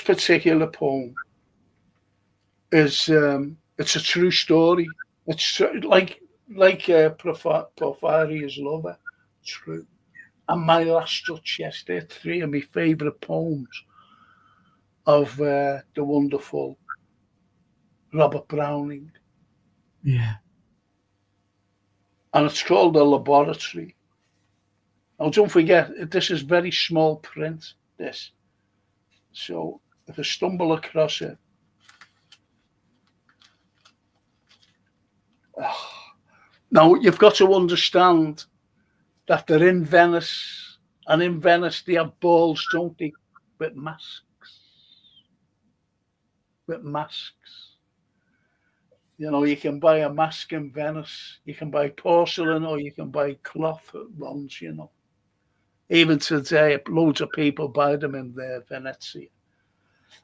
[SPEAKER 1] particular poem is it's a true story. It's like Porphyria's Lover, true. And My Last Touch, yes, they're three of my favourite poems of the wonderful Robert Browning.
[SPEAKER 2] Yeah.
[SPEAKER 1] And it's called The Laboratory. Now, don't forget, this is very small print, this. So if I stumble across it, now you've got to understand that they're in Venice, and in Venice they have balls, don't they, with masks. You know, you can buy a mask in Venice, you can buy porcelain, or you can buy cloth ones, you know. Even today, loads of people buy them in there, Venezia.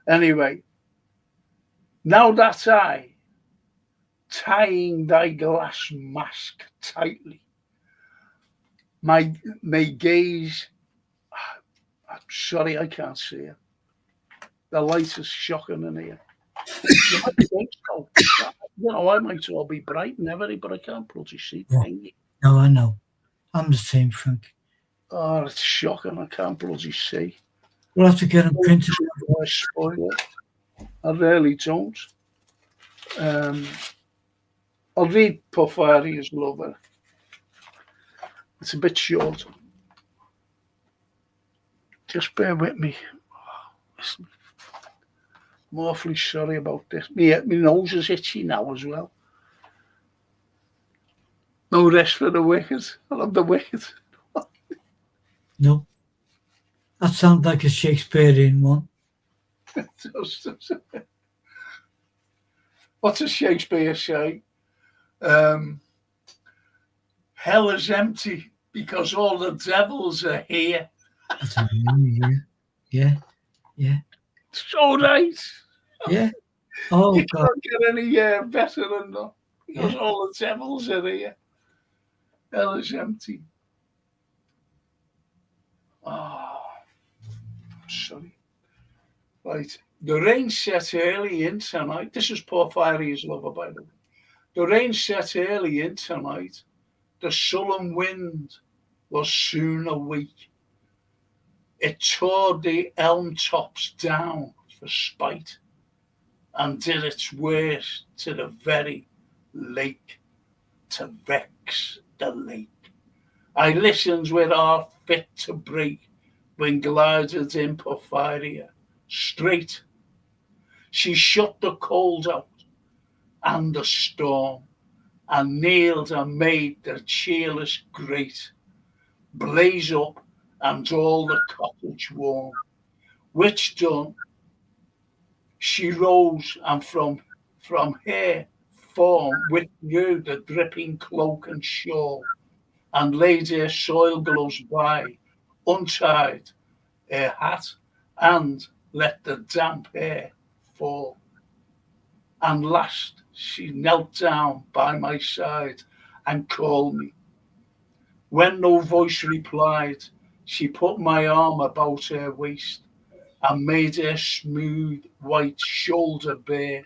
[SPEAKER 1] Anyway, now that I, tying thy glass mask tightly, my gaze, I'm sorry, I can't see it. The light is shocking in here. You might think so. You know, I might all be bright and everything, but I can't bloody see things.
[SPEAKER 2] No, I know. I'm the same, Frank.
[SPEAKER 1] Oh, it's shocking. I can't bloody see.
[SPEAKER 2] We'll have to get them printed.
[SPEAKER 1] I spoil it. I really don't. I'll read Porphyria's Lover. It's a bit short. Just bear with me. Listen. I'm awfully sorry about this. My nose is itchy now as well. No rest for the wicked. I love the wicked.
[SPEAKER 2] No. That sounds like a Shakespearean one.
[SPEAKER 1] What does Shakespeare say? Hell is empty because all the devils are here.
[SPEAKER 2] Yeah. Yeah.
[SPEAKER 1] So nice.
[SPEAKER 2] Yeah. Oh
[SPEAKER 1] You
[SPEAKER 2] God.
[SPEAKER 1] can't get any better than that. Because
[SPEAKER 2] Yeah.
[SPEAKER 1] all the devils are here. Hell is empty. Oh, sorry. Right. The rain set early in tonight. This is poor Fiery's lover, by the way. The rain set early in tonight. The sullen wind was soon awake. It tore the elm tops down for spite and did its worst to the very lake, to vex the lake. I listened with heart fit to break when glided in Porphyria straight. She shut the cold out and the storm, and kneeled and made the cheerless grate blaze up and all the cottage warm. Which done, she rose and from her form withdrew the dripping cloak and shawl, and laid her soil gloves by, untied her hat, and let the damp hair fall. And last she knelt down by my side and called me. When no voice replied, she put my arm about her waist and made her smooth white shoulder bare,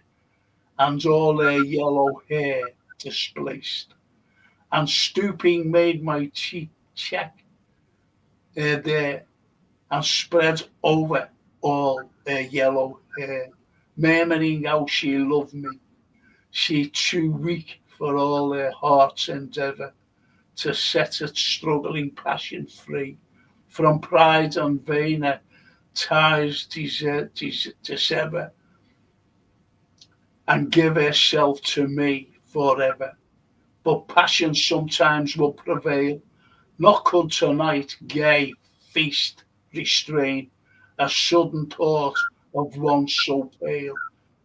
[SPEAKER 1] and all her yellow hair displaced, and stooping made my cheek check her there, and spread over all her yellow hair, murmuring how she loved me. She too weak for all her heart's endeavour to set its struggling passion free from pride and vainer ties to sever, and give herself to me forever. But passion sometimes will prevail, nor could tonight gay feast restrain a sudden thought of one so pale,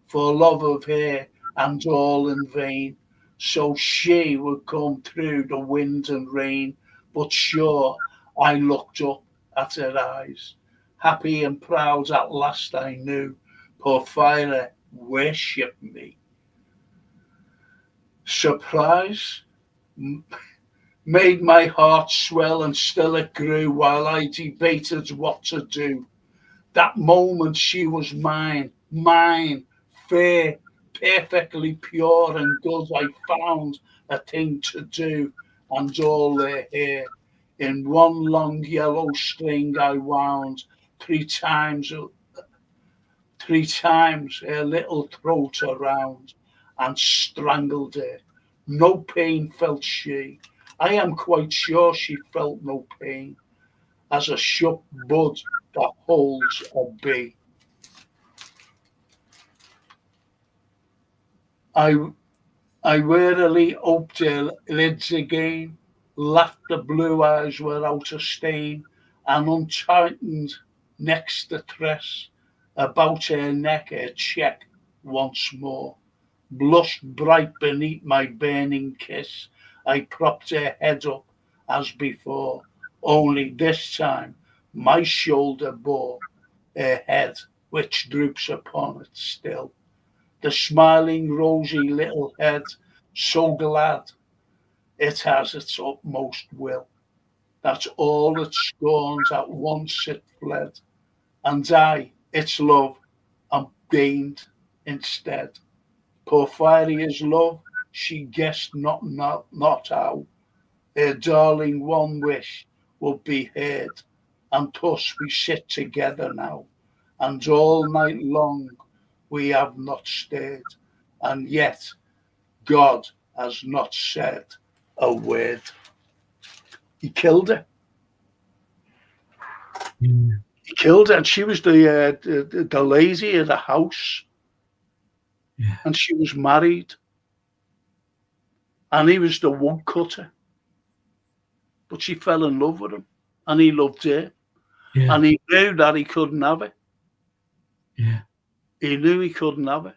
[SPEAKER 1] for love of her and all in vain. So she would come through the wind and rain, but sure I looked up at her eyes. Happy and proud at last I knew, Porphyria worshipped me. Surprise made my heart swell, and still it grew while I debated what to do. That moment she was mine, mine, fair, perfectly pure and good. I found a thing to do, and all their hair in one long yellow string I wound three times, three times her little throat around, and strangled her. No pain felt she. I am quite sure she felt no pain, as a shut bud that holds a bee. I I wearily oped her lids again, laughed the blue eyes were out of stain, and untightened next the tress about her neck her check once more. Blushed bright beneath my burning kiss, I propped her head up as before, only this time my shoulder bore her head, which droops upon it still, the smiling rosy little head, so glad it has its utmost will, that all its scorns at once it fled, and I, its love, am gained instead. Porphyria's love, she guessed not how, her darling one wish would be heard, and thus we sit together now, and all night long we have not stirred, and yet God has not said a word. He killed her.
[SPEAKER 2] Mm.
[SPEAKER 1] He killed her, and she was the lady of the house,
[SPEAKER 2] Yeah.
[SPEAKER 1] and she was married, and he was the woodcutter. But she fell in love with him, and he loved her,
[SPEAKER 2] Yeah.
[SPEAKER 1] and he knew that he couldn't have her.
[SPEAKER 2] Yeah.
[SPEAKER 1] He knew he couldn't have her,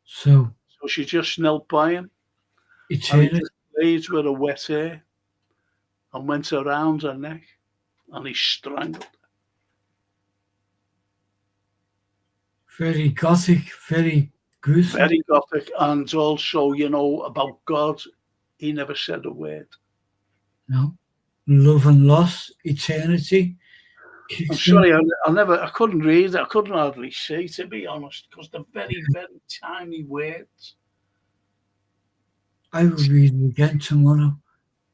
[SPEAKER 2] So
[SPEAKER 1] so she just knelt by him, and he
[SPEAKER 2] eternity.
[SPEAKER 1] just laid with her wet hair and went around her neck, and he strangled her.
[SPEAKER 2] Very gothic, very gruesome.
[SPEAKER 1] very gothic, and also, about God, he never said a word.
[SPEAKER 2] No, love and loss, eternity.
[SPEAKER 1] I'm
[SPEAKER 2] Kicks in.
[SPEAKER 1] sorry, I couldn't read it. I couldn't hardly see, to be honest, because they're very, very tiny words.
[SPEAKER 2] I will read it again tomorrow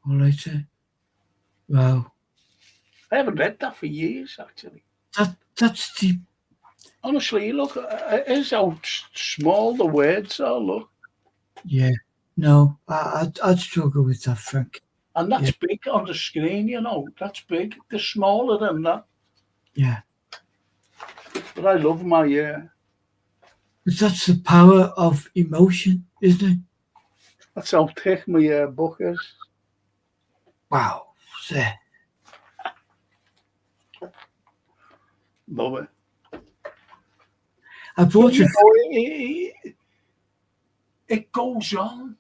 [SPEAKER 2] or later. Wow,
[SPEAKER 1] I haven't read that for years, actually.
[SPEAKER 2] that's the
[SPEAKER 1] Honestly, look, it is how small the words are, look.
[SPEAKER 2] yeah. No, I'd struggle with that, Frank.
[SPEAKER 1] And
[SPEAKER 2] Yeah,
[SPEAKER 1] that's big on the screen, That's big. They're smaller than that.
[SPEAKER 2] yeah.
[SPEAKER 1] But I love my,
[SPEAKER 2] But that's the power of emotion, isn't it?
[SPEAKER 1] that's how thick my book is.
[SPEAKER 2] Wow. So,
[SPEAKER 1] Love it.
[SPEAKER 2] I
[SPEAKER 1] So,
[SPEAKER 2] bought a
[SPEAKER 1] it goes on.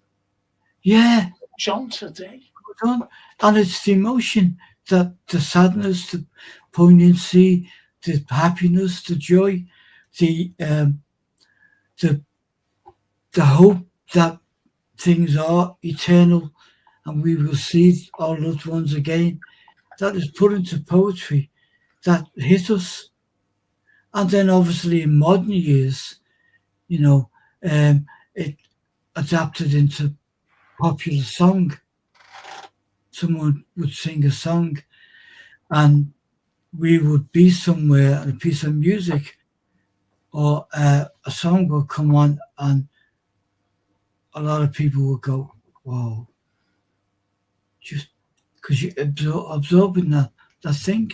[SPEAKER 2] yeah.
[SPEAKER 1] It's on today.
[SPEAKER 2] On. And it's the emotion, that the sadness, the poignancy, the happiness, the joy, the the the hope that things are eternal and we will see our loved ones again. That is put into poetry that hit us. And then obviously in modern years, you know, it adapted into popular song. Someone would sing a song and we would be somewhere and a piece of music or a song will come on and a lot of people will go, whoa, just because you're absorbing that thing,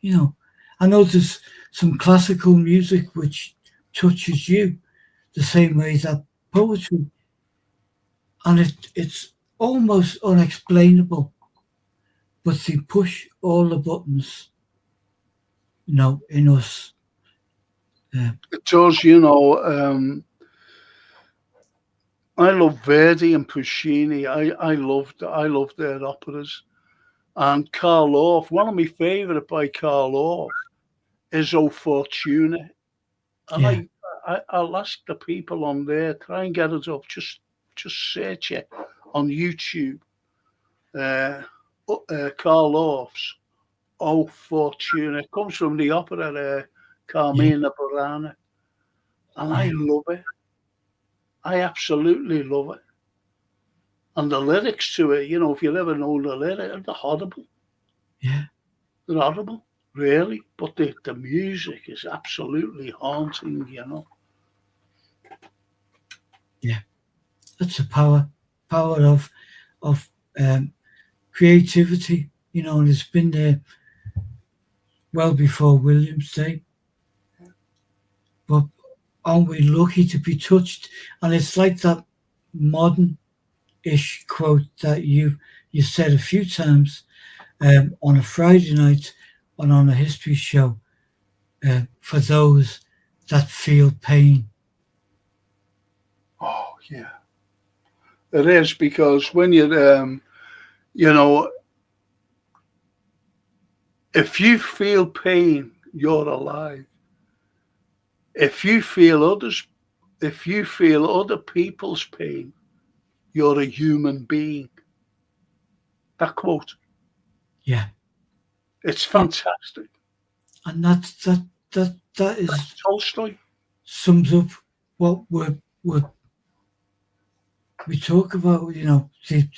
[SPEAKER 2] you know. I know there's some classical music which touches you the same way that poetry, and it's almost unexplainable, but they push all the buttons, in us.
[SPEAKER 1] It does, I love Verdi and Puccini. I love their operas. And Carl, one of my favourite by Carl is O Fortuna. And
[SPEAKER 2] Yeah,
[SPEAKER 1] I'll ask the people on there, try and get it up. Just search it on YouTube. Carl Orff's O Fortuna. It comes from the opera
[SPEAKER 2] yeah,
[SPEAKER 1] Carmina Burana. And I
[SPEAKER 2] yeah,
[SPEAKER 1] love it. I absolutely love it. And the lyrics to it, if you ever know the lyrics, they're horrible.
[SPEAKER 2] yeah,
[SPEAKER 1] They're horrible, really. But the music is absolutely haunting.
[SPEAKER 2] yeah. That's the power of creativity, and it's been there well before William's day. But aren't we lucky to be touched? And it's like that modern-ish quote that you said a few times on a Friday night and on a history show for those that feel pain.
[SPEAKER 1] Oh, yeah. It is because when you know, if you feel pain, you're alive. If you feel other people's pain, you're a human being. That quote,
[SPEAKER 2] Yeah,
[SPEAKER 1] it's
[SPEAKER 2] yeah.
[SPEAKER 1] fantastic.
[SPEAKER 2] And that is
[SPEAKER 1] Tolstoy.
[SPEAKER 2] sums up what we talk about. The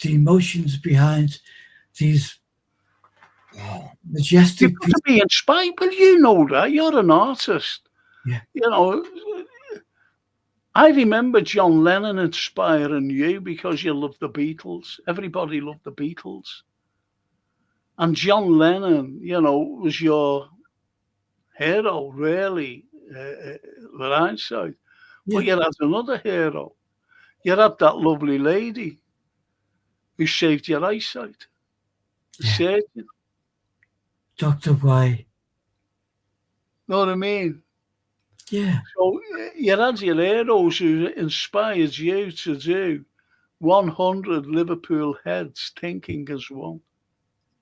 [SPEAKER 2] emotions behind these
[SPEAKER 1] You've
[SPEAKER 2] majestic
[SPEAKER 1] got to
[SPEAKER 2] pieces.
[SPEAKER 1] be inspired. Well, you know that. You're an artist.
[SPEAKER 2] Yeah,
[SPEAKER 1] You know, I remember John Lennon inspiring you because you loved the Beatles. Everybody loved the Beatles. And John Lennon, was your hero, really, with hindsight.
[SPEAKER 2] yeah,
[SPEAKER 1] But you had another hero. You had that lovely lady who saved your eyesight, the
[SPEAKER 2] yeah.
[SPEAKER 1] surgeon.
[SPEAKER 2] Dr. Y.
[SPEAKER 1] Know what I mean?
[SPEAKER 2] Yeah,
[SPEAKER 1] So you had your heroes who inspired you to do 100 Liverpool heads thinking as one.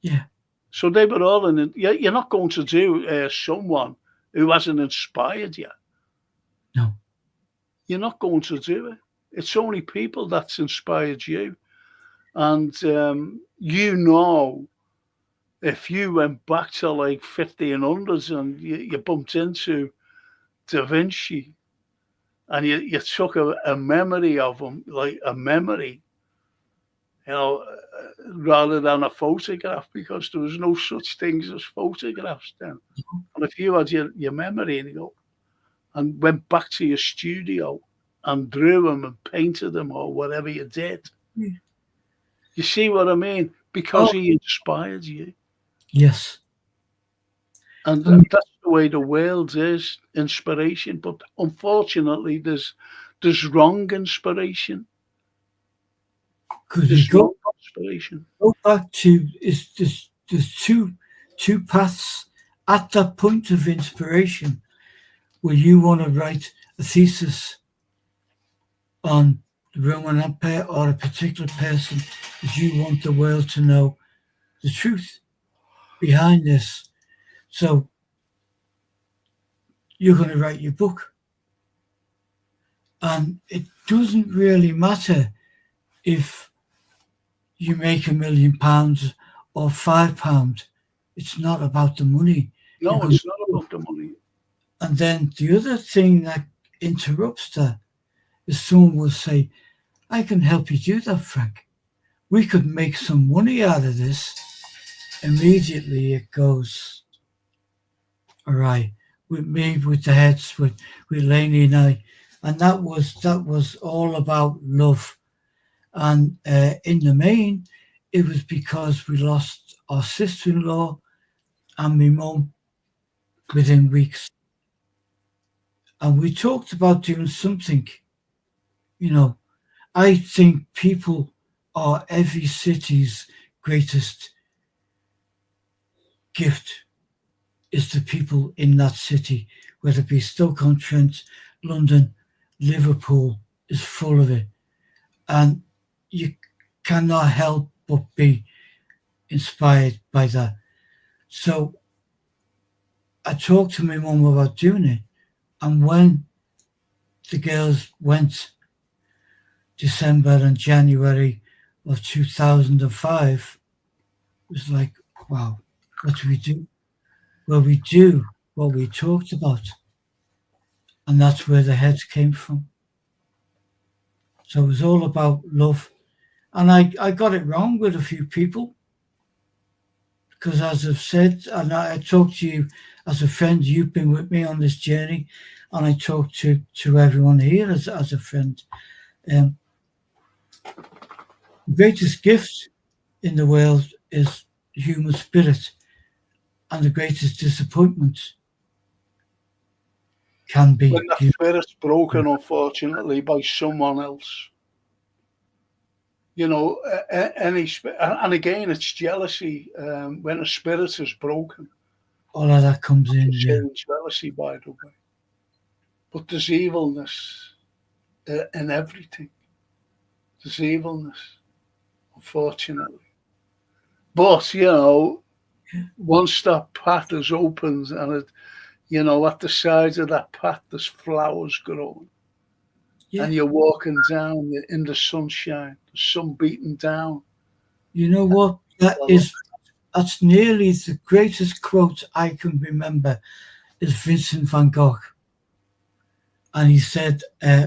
[SPEAKER 2] yeah,
[SPEAKER 1] So they were all in it. You're not going to do someone who hasn't inspired you.
[SPEAKER 2] No.
[SPEAKER 1] You're not going to do it. It's only people that's inspired you. And if you went back to like 1500s and you bumped into Da Vinci and you took a memory of him, like a memory, rather than a photograph, because there was no such things as photographs then. And if you had your memory and went back to your studio and drew them and painted them or whatever you did, you see what I mean? Because he inspired you.
[SPEAKER 2] Yes.
[SPEAKER 1] And that's the way the world is, inspiration. But unfortunately, there's wrong inspiration.
[SPEAKER 2] Could we
[SPEAKER 1] There's
[SPEAKER 2] go
[SPEAKER 1] wrong inspiration.
[SPEAKER 2] back to there's two paths at that point of inspiration where you want to write a thesis on the Roman Empire or a particular person because you want the world to know the truth behind this. So you're going to write your book. And it doesn't really matter if you make £1 million or £5. It's not about the money.
[SPEAKER 1] No, it's not about the money.
[SPEAKER 2] And then the other thing that interrupts that is someone will say, I can help you do that, Frank. We could make some money out of this. Immediately it goes, all right, with me, with the heads, with Lainey and I. And that was all about love. And in the main, it was because we lost our sister-in-law and my mum within weeks. And we talked about doing something, I think people are every city's greatest gift is the people in that city, whether it be Stoke-on-Trent, London, Liverpool is full of it. And you cannot help but be inspired by that. So I talked to my mum about doing it. And when the girls went December and January of 2005, it was like, wow, what do we do? Well, we do what we talked about. And that's where the heads came from. So it was all about love. And I got it wrong with a few people. Because as I've said, and I talked to you as a friend, you've been with me on this journey, and I talk to everyone here as a friend. The greatest gift in the world is human spirit, and the greatest disappointment can be
[SPEAKER 1] when that spirit's broken, unfortunately, by someone else. And again, it's jealousy. When a spirit is broken,
[SPEAKER 2] all of that comes in.
[SPEAKER 1] Yeah. Jealousy, by the way. But there's evilness in everything. There's evilness, unfortunately. But once that path is opened and at the sides of that path there's flowers growing. Yeah. And you're walking down in the sunshine, the sun beating down.
[SPEAKER 2] You know what? That's nearly the greatest quote I can remember is Vincent van Gogh. And he said,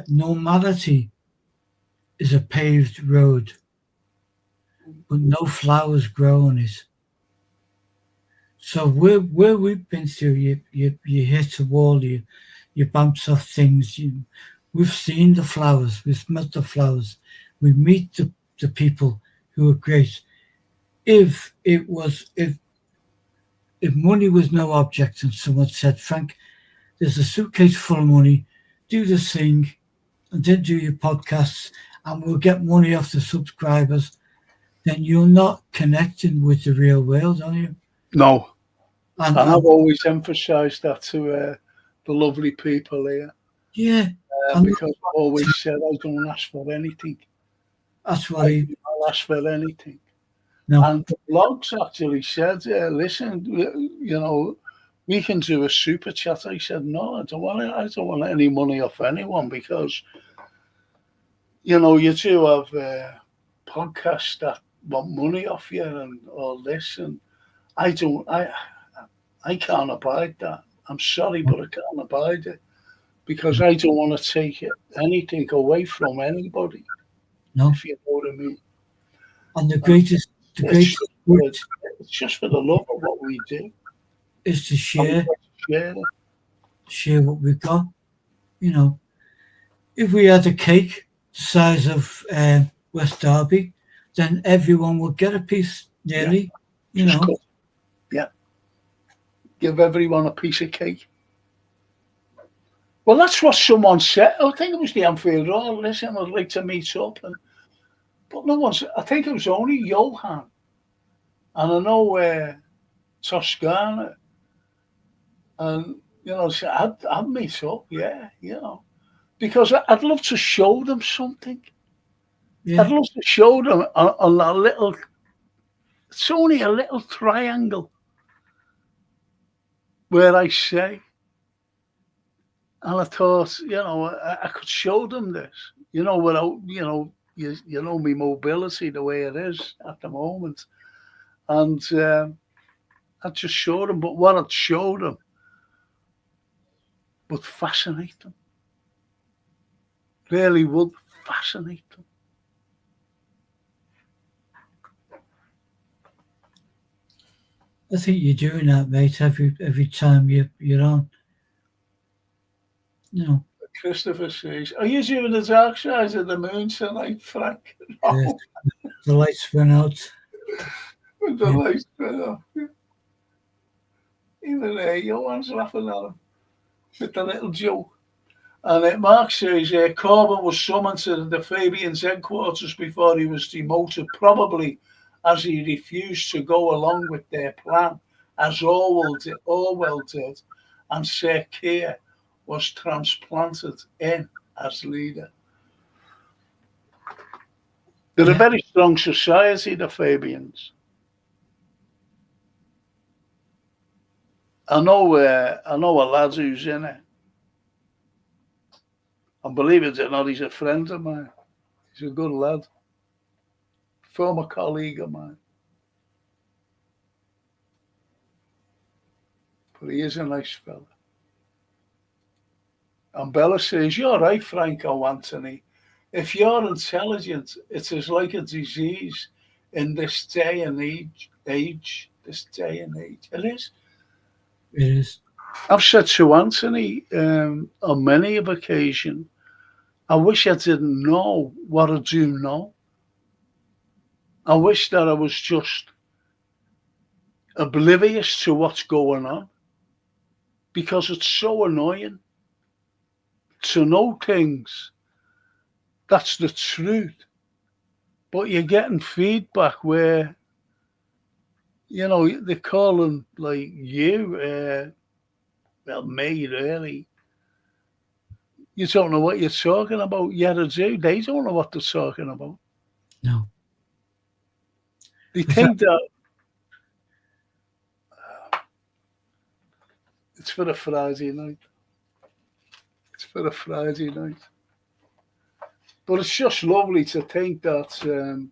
[SPEAKER 2] normality is a paved road, but no flowers grow on it. So where we've been through, you hit a wall, you bounce off things, we've seen the flowers, we've met the flowers, we meet the people who are great. If money was no object and someone said, Frank, there's a suitcase full of money, do this thing and then do your podcasts and we'll get money off the subscribers, then you're not connecting with the real world, are you?
[SPEAKER 1] No. And I've always emphasised that to the lovely people here.
[SPEAKER 2] Yeah.
[SPEAKER 1] Because I've always said I don't ask for anything.
[SPEAKER 2] That's what
[SPEAKER 1] I'll ask for anything.
[SPEAKER 2] No.
[SPEAKER 1] And the blogs actually said, listen, we can do a super chat. I said, no, I don't want it. I don't want any money off anyone because, you do have podcasts that want money off you and all this. And I don't, I can't abide that. I'm sorry, but I can't abide it because I don't want to take anything away from anybody,
[SPEAKER 2] No.
[SPEAKER 1] if you know what I mean.
[SPEAKER 2] And the
[SPEAKER 1] And
[SPEAKER 2] greatest
[SPEAKER 1] it's,
[SPEAKER 2] gift
[SPEAKER 1] it's just for the love of what we do.
[SPEAKER 2] is to
[SPEAKER 1] And we
[SPEAKER 2] share
[SPEAKER 1] got to share it.
[SPEAKER 2] share what we've got. You know, if we had a cake the size of West Derby, then everyone would get a piece nearly. You
[SPEAKER 1] Just
[SPEAKER 2] know,
[SPEAKER 1] cut. Yeah. Give everyone a piece of cake. Well, that's what someone said. I think it was the Anfield Road. Listen, I'd like to meet up. But no one's, I think it was only Johan. And I know Toscana. And, so I'd meet up, yeah, Because I'd love to show them something.
[SPEAKER 2] yeah,
[SPEAKER 1] I'd love to show them on a little, it's only a little triangle where I say, and I thought, I could show them this, without, you know me mobility the way it is at the moment, and I'd just show them. But what I'd show them would fascinate them. Really would fascinate them.
[SPEAKER 2] I think you're doing that, mate. Every time you're on, you know.
[SPEAKER 1] Christopher says, "Are you doing the dark side of the moon tonight, Frank?"
[SPEAKER 2] Yes, the lights went out.
[SPEAKER 1] The lights went off. Even Johan's laughing at him with the little joke. And Mark says, Corbyn was summoned to the Fabians' headquarters before he was demoted, probably as he refused to go along with their plan, as Orwell did, and Sir Keir was transplanted in as leader. They're a very strong society, the Fabians. I know a lad who's in it. And believe it or not, he's a friend of mine. He's a good lad. Former colleague of mine. But he is a nice fella. And Bella says, "You're right, Franco Anthony. If you're intelligent, it is like a disease in this day and age. This day and age. It is.
[SPEAKER 2] It is.
[SPEAKER 1] I've said to Anthony on many of occasions, I wish I didn't know what I do know. I wish that I was just oblivious to what's going on, because it's so annoying to know things. That's the truth. But you're getting feedback where, they're calling like you, well, me really. You don't know what you're talking about. Yeah, they do. They don't know what they're talking about.
[SPEAKER 2] No.
[SPEAKER 1] They think that it's for a Friday night. It's for a Friday night. But it's just lovely to think that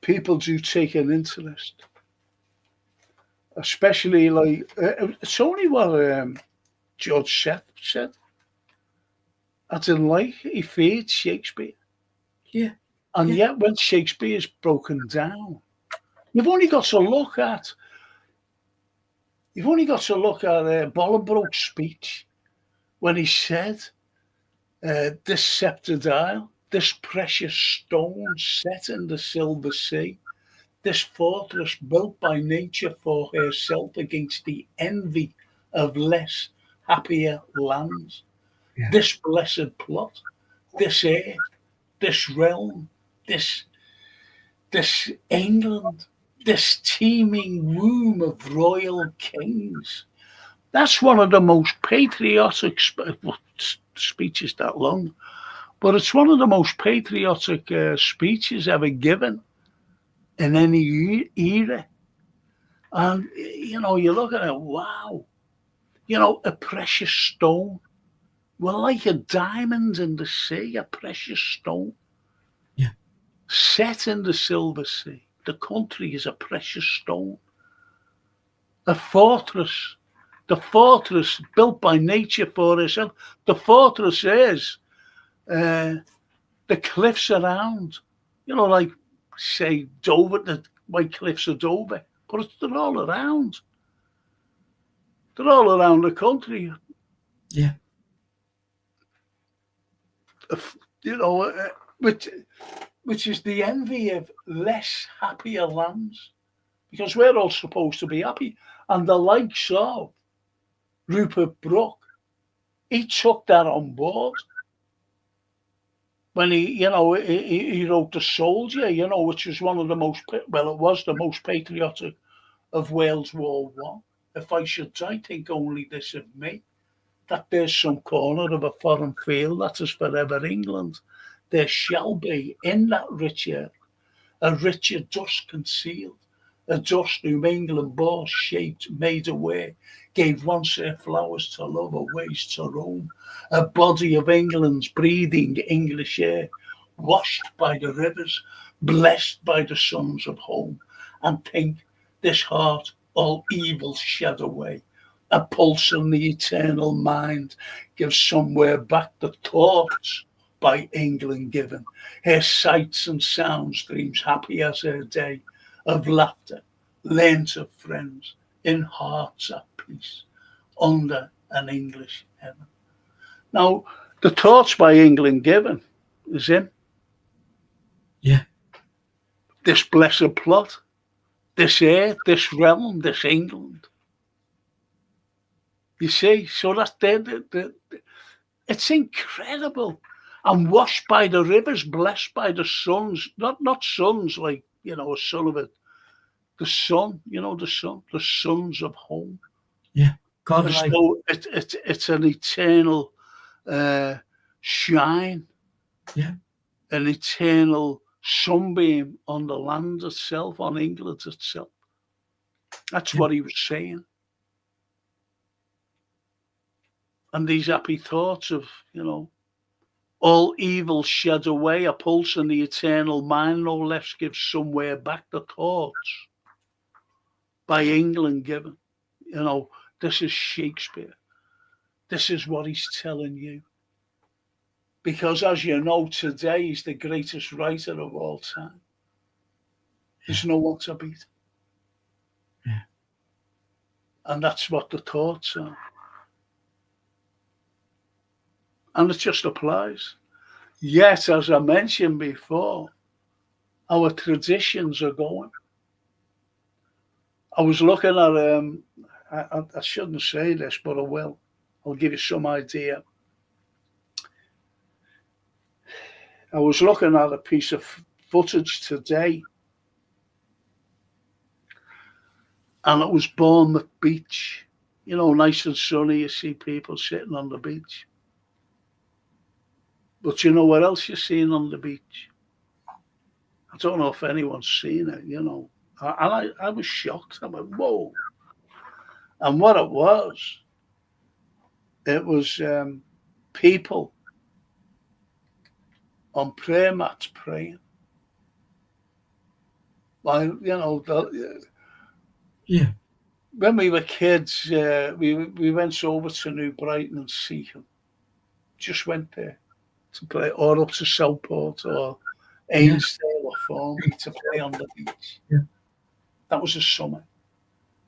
[SPEAKER 1] people do take an interest. Especially like, it's only what George said. I didn't like, he feared Shakespeare.
[SPEAKER 2] Yeah.
[SPEAKER 1] And yet when Shakespeare is broken down, you've only got to look at Bolingbroke's speech when he said, this sceptred isle, this precious stone set in the silver sea, this fortress built by nature for herself against the envy of less happier lands. Yeah. This blessed plot, this earth, this realm, this England, this teeming womb of royal kings. That's one of the most patriotic speeches that long, but it's one of the most patriotic speeches ever given in any era. And, you look at it, wow, a precious stone. We're like a diamond in the sea, a precious stone
[SPEAKER 2] Yeah.
[SPEAKER 1] set in the silver sea. The country is a precious stone, a fortress. The fortress built by nature for itself. The fortress is uh, the cliffs around, like say Dover, the White Cliffs of Dover, but they're all around. They're all around the country.
[SPEAKER 2] Yeah.
[SPEAKER 1] You know, which which is the envy of less happier lands, because we're all supposed to be happy. And the likes of Rupert Brooke, he took that on board when he wrote The Soldier, which was one of the most, well, it was the most patriotic of World War I. If I should die, think only this of me, that there's some corner of a foreign field that is forever England. There shall be in that rich earth a richer dust concealed, a dust whom England bore, shaped, made away, gave once her flowers to love, her ways to roam, a body of England's breathing English air, washed by the rivers, blessed by the sons of home, and think this heart all evil shed away. A pulse in the eternal mind gives somewhere back the thoughts by England given. Her sights and sounds dreams happy as her day of laughter, lent of friends, in hearts at peace, under an English heaven. Now, the thoughts by England given is in
[SPEAKER 2] Yeah.
[SPEAKER 1] this blessed plot, this earth, this realm, this England. You see, so that's it's incredible. And washed by the rivers, blessed by the sons, not sons like, a son of it, the sun, the sons of home.
[SPEAKER 2] Yeah.
[SPEAKER 1] As
[SPEAKER 2] Godlike.
[SPEAKER 1] though it's an eternal uh, shine,
[SPEAKER 2] Yeah.
[SPEAKER 1] an eternal sunbeam on the land itself, on England itself. That's
[SPEAKER 2] Yeah.
[SPEAKER 1] what he was saying. And these happy thoughts of, all evil shed away, a pulse in the eternal mind, no less gives somewhere back the thoughts by England given. This is Shakespeare. This is what he's telling you. Because as you know, today he's the greatest writer of all time. There's no one to beat.
[SPEAKER 2] Yeah.
[SPEAKER 1] And that's what the thoughts are. And it just applies. Yet, as I mentioned before, our traditions are going. I was looking at, I shouldn't say this, but I will. I'll give you some idea. I was looking at a piece of footage today, and it was Bournemouth Beach. Nice and sunny, you see people sitting on the beach. But you know what else you're seeing on the beach? I don't know if anyone's seen it, And I was shocked. I went, whoa. And what it was people on prayer mats praying. Like,
[SPEAKER 2] Yeah.
[SPEAKER 1] when we were kids, we went over to New Brighton and Seaham. Just went there to play, or up to Southport or Ainsdale or Formby to play on the beach.
[SPEAKER 2] Yeah.
[SPEAKER 1] That was the summer.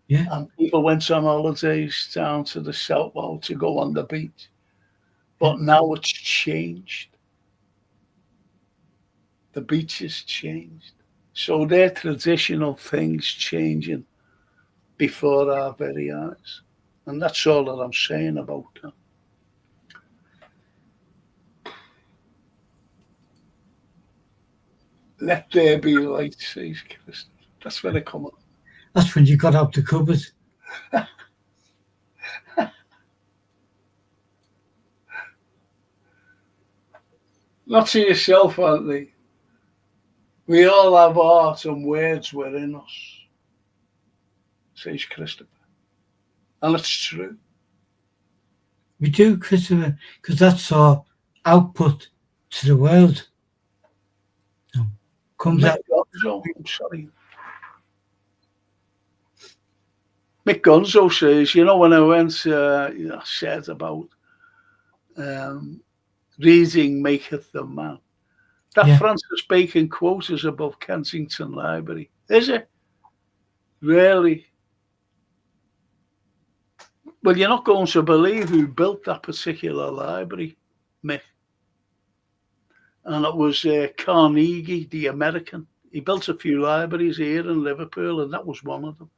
[SPEAKER 2] Yeah.
[SPEAKER 1] And people went on holidays down to the South Pole to go on the beach. But now it's changed. The beach has changed. So they're traditional things changing before our very eyes. And that's all that I'm saying about that. Let there be light, says Christ. That's where they come up.
[SPEAKER 2] That's when you got out the cupboard.
[SPEAKER 1] Not to yourself, Anthony. We all have art and words within us. says Christopher. And it's true.
[SPEAKER 2] We do, Christopher, because that's our output to the world. Comes out.
[SPEAKER 1] I'm sorry. Mick Gonzo says, when I went, I said about reading maketh the man. That Francis Bacon quote is above Kensington Library. Is it? Really? Well, you're not going to believe who built that particular library, Mick. And it was Carnegie, the American. He built a few libraries here in Liverpool, and that was one of them.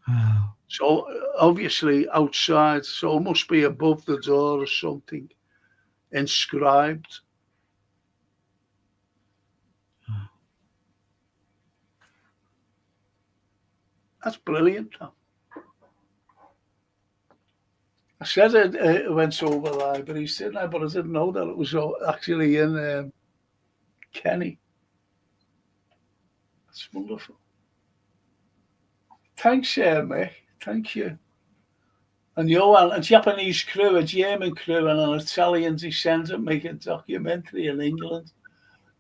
[SPEAKER 2] Wow.
[SPEAKER 1] So obviously outside, so it must be above the door or something, inscribed. That's brilliant, though. I said I went over libraries, didn't I? But I didn't know that it was actually in Kenny. That's wonderful. Thanks, Mick. Thank you. And Johan, a Japanese crew, a German crew, and an Italian descendant make a documentary in England.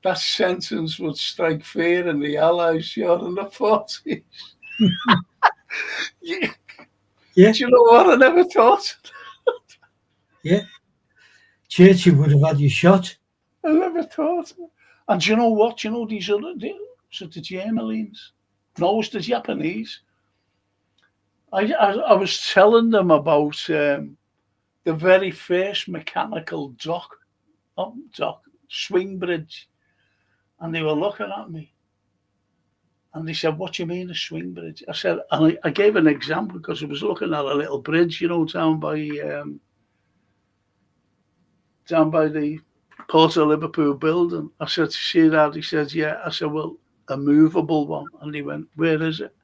[SPEAKER 1] That sentence would strike fear in the Allies during the 40s. Yeah. Do you know what? I never thought.
[SPEAKER 2] Yeah. Churchill would have had you shot.
[SPEAKER 1] I never thought. And do you know what? Do you know these other, the Germans? No, it's the Japanese. I was telling them about the very first mechanical swing bridge. And they were looking at me. And they said, what do you mean a swing bridge? I said, and I gave an example because I was looking at a little bridge, down by the Port of Liverpool building. I said, see that? He said, yeah. I said, well, a movable one. And he went, where is it?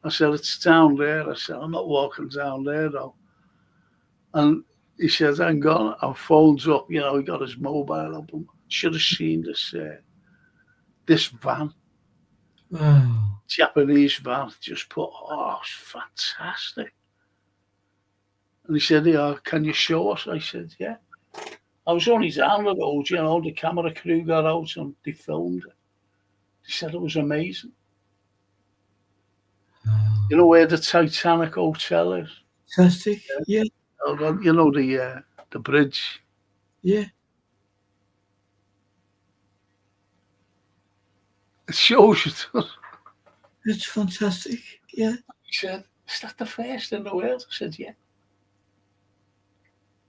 [SPEAKER 1] I said, it's down there. I said, I'm not walking down there, though. And he said, hang on. Our phone's up. He got his mobile up. Should have seen this van.
[SPEAKER 2] Wow.
[SPEAKER 1] Japanese van. Just put, it's fantastic. And he said, yeah, can you show us? I said, yeah. I was only down the road, the camera crew got out and they filmed it. They said it was amazing. You know where the Titanic Hotel is?
[SPEAKER 2] Fantastic, yeah.
[SPEAKER 1] The bridge.
[SPEAKER 2] Yeah.
[SPEAKER 1] It shows you.
[SPEAKER 2] It's fantastic, yeah.
[SPEAKER 1] He said, is that the first in the world? I said, yeah.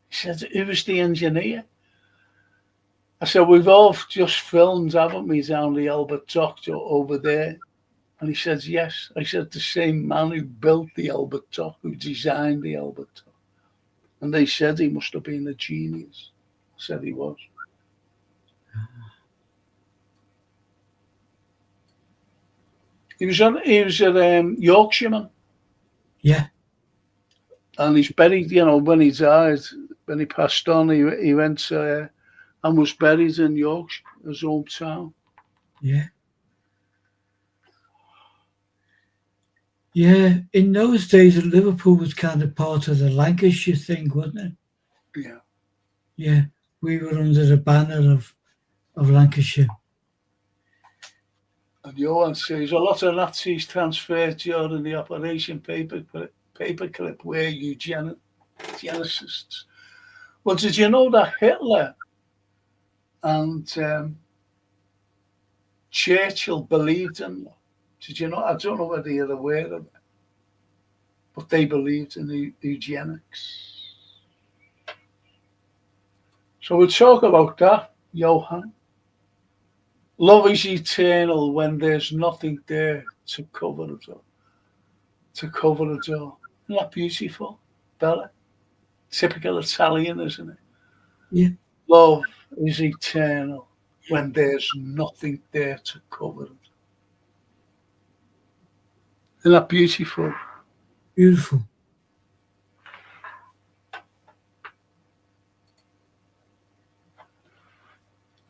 [SPEAKER 1] He said, who was the engineer? I said, we've all just filmed, haven't we, down the Albert Dock over there? And he said, yes. I said, the same man who built the Albert Dock, who designed the Albert Dock. And they said he must have been a genius. I said he was. He was a Yorkshireman.
[SPEAKER 2] Yeah.
[SPEAKER 1] And he's buried, when he died, when he passed on, he went and was buried in Yorkshire, his hometown.
[SPEAKER 2] Yeah. Yeah, in those days, Liverpool was kind of part of the Lancashire thing, wasn't it?
[SPEAKER 1] Yeah.
[SPEAKER 2] Yeah, we were under the banner of Lancashire.
[SPEAKER 1] And Johan says, a lot of Nazis transferred during the Operation Paperclip were eugenicists. Well, did you know that Hitler and Churchill believed in that? Did you know? I don't know whether you're aware of it, but they believed in eugenics. So we'll talk about that, Johan. Love is eternal when there's nothing there to cover it all. Isn't that beautiful, Bella? Typical Italian, isn't it?
[SPEAKER 2] Yeah.
[SPEAKER 1] Love is eternal when there's nothing there to cover it. Isn't that beautiful?
[SPEAKER 2] Beautiful.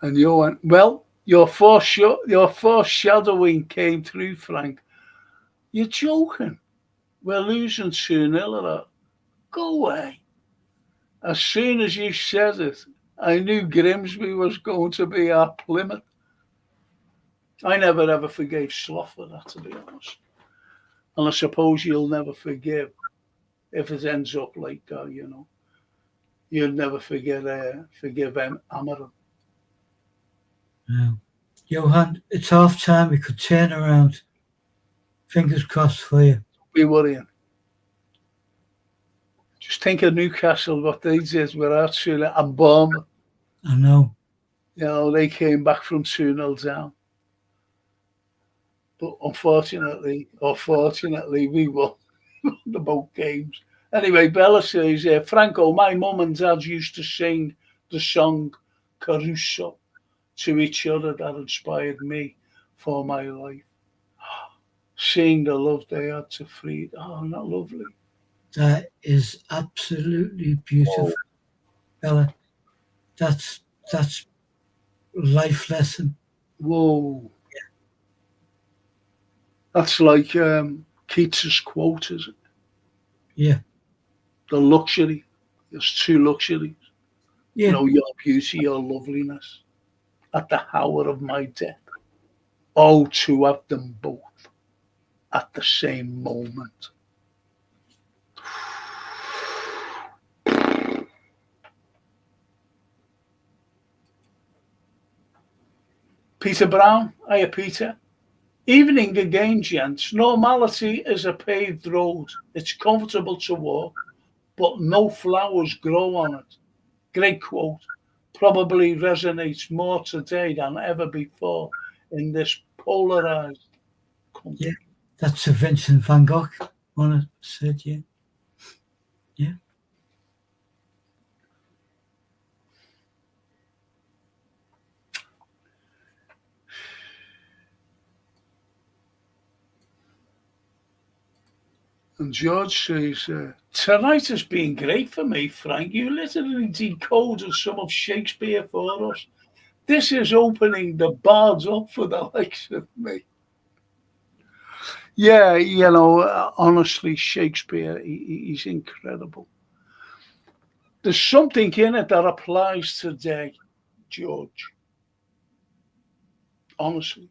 [SPEAKER 1] And Johan, well, Your foreshadowing came through, Frank. You're joking. We're losing 2-0 at that. Go away. As soon as you said it, I knew Grimsby was going to be our Plymouth. I never ever forgave Slough for that, to be honest. And I suppose you'll never forgive if it ends up like that, you know. You'll never forgive Amaran.
[SPEAKER 2] Yeah. Johan, it's half time. We could turn around. Fingers crossed for you.
[SPEAKER 1] Be worrying. Just think of Newcastle, what they did with Archula and Bournemouth.
[SPEAKER 2] I know.
[SPEAKER 1] You know, they came back from 2-0 down. But unfortunately, or fortunately, we won the both games. Anyway, Bella says, Franco, my mum and dad used to sing the song Caruso to each other that inspired me for my life. Seeing the love they had to free. Oh, not lovely.
[SPEAKER 2] That is absolutely beautiful,
[SPEAKER 1] Oh,
[SPEAKER 2] Bella. That's life lesson.
[SPEAKER 1] whoa. That's like Keats's quote, is it?
[SPEAKER 2] Yeah.
[SPEAKER 1] The luxury. There's two luxuries. You
[SPEAKER 2] Yeah.
[SPEAKER 1] know, your beauty, your loveliness. At the hour of my death. Oh, to have them both at the same moment. Peter Brown, hiya Peter. Evening again, gents. Normality is a paved road. It's comfortable to walk, but no flowers grow on it. Great quote. Probably resonates more today than ever before in this polarized country.
[SPEAKER 2] Yeah. That's a Vincent van Gogh one it said, yeah. Yeah.
[SPEAKER 1] And George says, tonight has been great for me, Frank. You literally decoded some of Shakespeare for us. This is opening the bards up for the likes of me. Yeah, you know, honestly, Shakespeare, he's incredible. There's something in it that applies today, George. Honestly.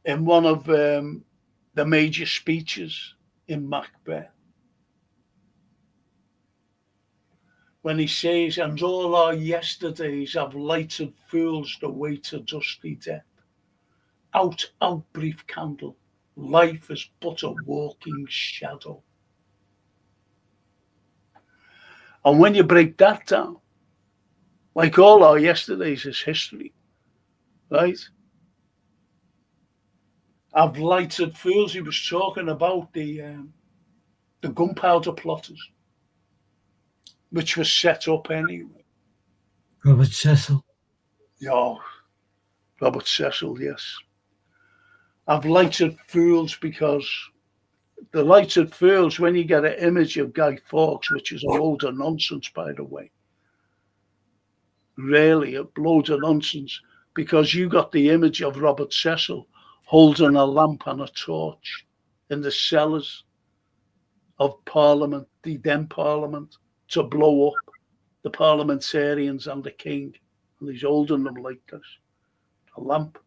[SPEAKER 1] In one of the major speeches in Macbeth, when he says, and all our yesterdays have lighted fools the way to dusty death. Out, out, brief candle, life is but a walking shadow. And when you break that down, like all our yesterdays is history, right? I've lighted fools. He was talking about the gunpowder plotters, which was set up anyway.
[SPEAKER 2] Robert Cecil.
[SPEAKER 1] Yeah, Robert Cecil, yes. I've lighted fools because the lighted fools, when you get an image of Guy Fawkes, which is a load of nonsense, by the way, really a load of nonsense, because you got the image of Robert Cecil holding a lamp and a torch in the cellars of Parliament, the then Parliament, to blow up the parliamentarians and the king. And he's holding them like this, a lamp,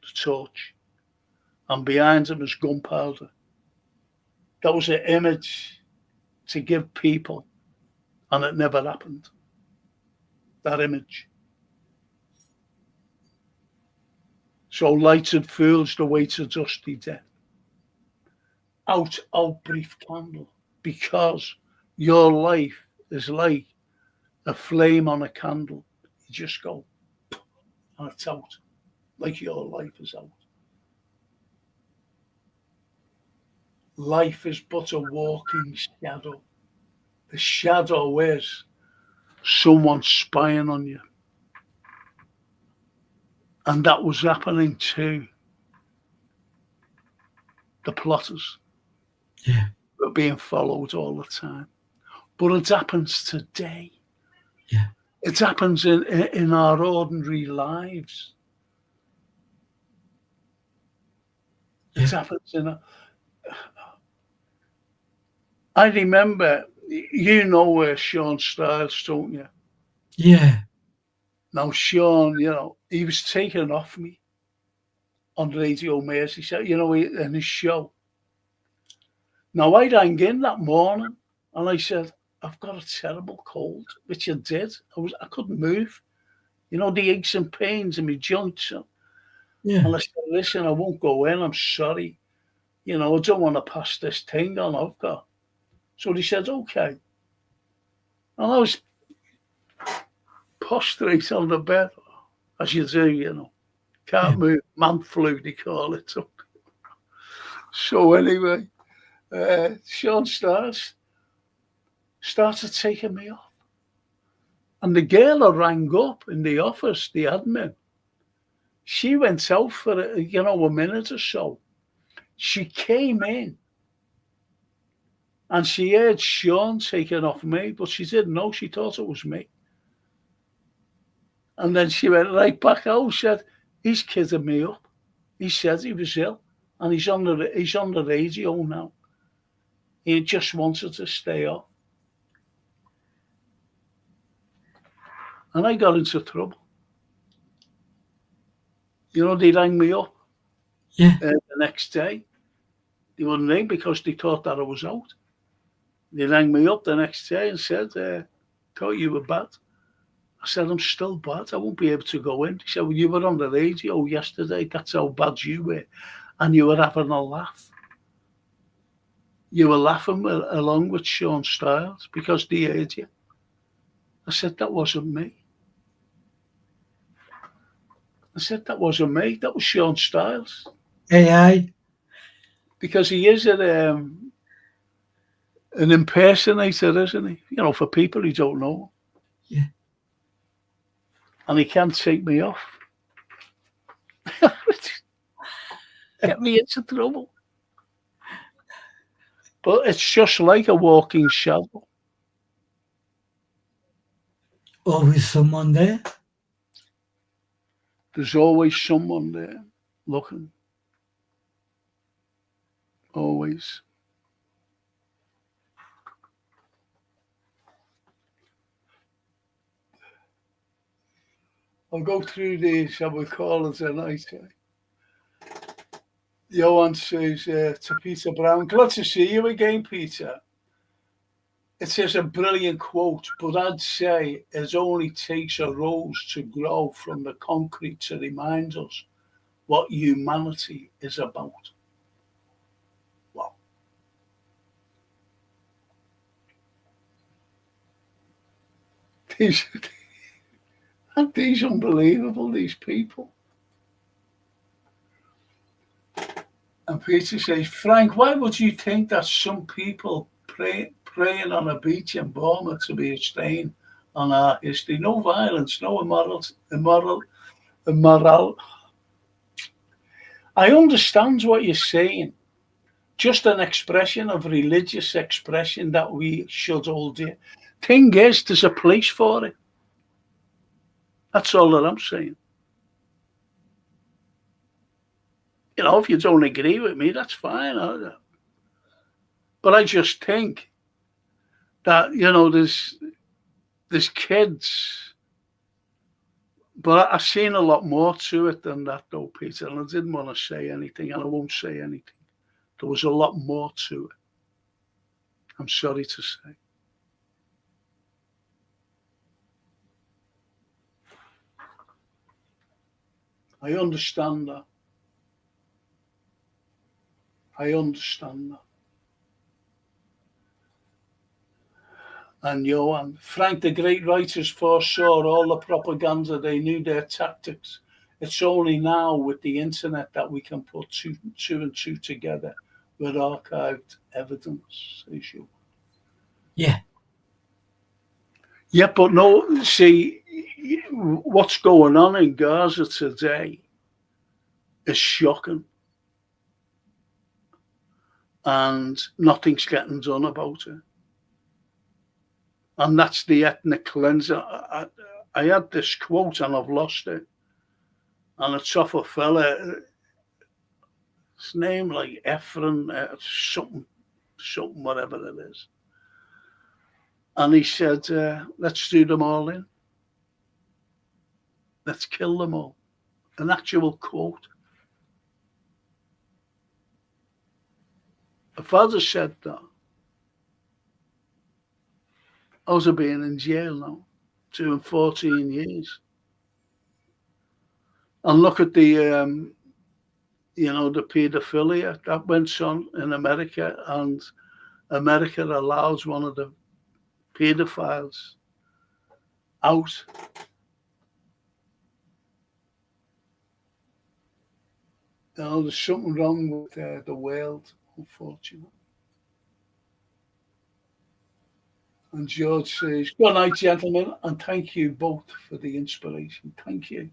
[SPEAKER 1] the torch, and behind him is gunpowder. That was an image to give people, and it never happened. That image. So lighted fools the way to dusty death. Out, out, brief candle, because your life is like a flame on a candle. You just go, and it's out, like your life is out. Life is but a walking shadow. The shadow is someone spying on you. And that was happening to the plotters.
[SPEAKER 2] Yeah.
[SPEAKER 1] Were being followed all the time. But it happens today.
[SPEAKER 2] Yeah.
[SPEAKER 1] It happens in our ordinary lives. It happens in a. I remember, you know where Sean Stiles, don't you?
[SPEAKER 2] Yeah.
[SPEAKER 1] Now, Sean, he was taken off me on Radio Merseyside, in his show. Now, I rang in that morning and I said, I've got a terrible cold, which I did. I couldn't move. The aches and pains in my joints.
[SPEAKER 2] Yeah.
[SPEAKER 1] And I said, listen, I won't go in. I'm sorry. I don't want to pass this thing on I've got. So he said, okay. And I was prostrate on the bed, as you do.
[SPEAKER 2] Yeah.
[SPEAKER 1] Can't move. Man flu, they call it. So anyway, Sean started taking me off. And the girl I rang up in the office, the admin, she went out for, a minute or so. She came in and she heard Sean taking off me, but she didn't know. She thought it was me. And then she went right back out, said, he's kidding me up. He said he was ill and he's on the radio now. He just wanted to stay off. And I got into trouble. They rang me up the next day. They wouldn't ring because they thought that I was out. They rang me up the next day and said, thought you were bad. I said, I'm still bad. I won't be able to go in. They said, well, you were on the radio yesterday. That's how bad you were. And you were having a laugh. You were laughing along with Sean Stiles because they heard you. I said, that wasn't me. I said, that wasn't me. That was Sean Stiles.
[SPEAKER 2] AI.
[SPEAKER 1] Because he is an impersonator, isn't he? For people who don't know.
[SPEAKER 2] Yeah.
[SPEAKER 1] And he can't take me off. Get me into trouble. But it's just like a walking shadow.
[SPEAKER 2] Always someone there.
[SPEAKER 1] There's always someone there looking. Always. I'll go through these, shall we call it tonight. Johan says to Peter Brown, glad to see you again, Peter. It says a brilliant quote, but I'd say it only takes a rose to grow from the concrete to remind us what humanity is about. Wow. These unbelievable, these people. And Peter says, Frank, why would you think that some people praying on a beach in Bournemouth to be a stain on our history? No violence, no immoral. I understand what you're saying. Just an expression of religious expression that we should all do. Thing is, there's a place for it. That's all that I'm saying. If you don't agree with me, that's fine. But I just think that, there's kids. But I've seen a lot more to it than that, though, Peter. And I didn't want to say anything, and I won't say anything. There was a lot more to it. I'm sorry to say. I understand that. I understand that. And Johan, Frank, the great writers foresaw all the propaganda. They knew their tactics. It's only now with the internet that we can put two and two together with archived evidence, says you.
[SPEAKER 2] Yeah.
[SPEAKER 1] Yeah, but no, see, what's going on in Gaza today is shocking. And nothing's getting done about it. And that's the ethnic cleanser. I had this quote and I've lost it, and it's off a fella. His name like Ephraim, something, whatever it is. And he said, "Let's do them all in. Let's kill them all." An actual quote. The father said that. I was being in jail now, doing 14 years. And look at the the paedophilia that went on in America, and America allows one of the paedophiles out. There's something wrong with the world, unfortunately. And George says, "Good night, gentlemen, and thank you both for the inspiration. Thank you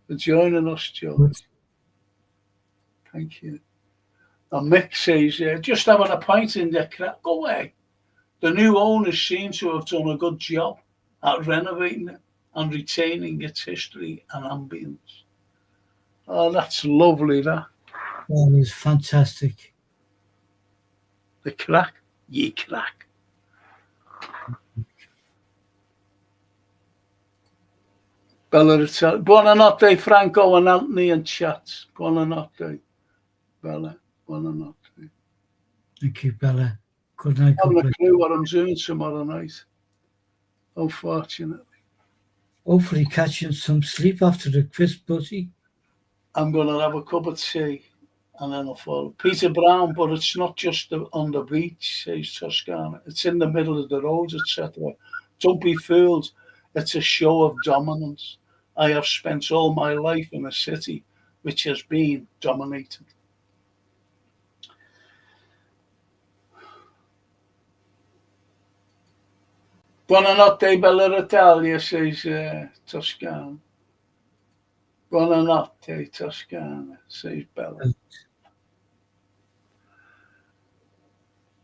[SPEAKER 1] for joining us, George. Thank you." And Mick says, "Just having a pint in the crack. Go away. The new owners seem to have done a good job at renovating it and retaining its history and ambience." Oh, that's lovely, that.
[SPEAKER 2] That is fantastic.
[SPEAKER 1] The crack. Ye crack. Bella, buonanotte, Franco and Anthony and chats. Buonanotte, Bella. Buonanotte.
[SPEAKER 2] Thank you, Bella. Good night.
[SPEAKER 1] I haven't a clue what I'm doing tomorrow night, unfortunately.
[SPEAKER 2] Hopefully catching some sleep after the crisp butty.
[SPEAKER 1] I'm going to have a cup of tea and then I'll fall. Peter Brown, but it's not just on the beach, says Toscana. It's in the middle of the roads, etc. Don't be fooled. It's a show of dominance. I have spent all my life in a city which has been dominated. Buonanotte, Bella Italia, says Toscana. Buonanotte, Toscana, says Bella.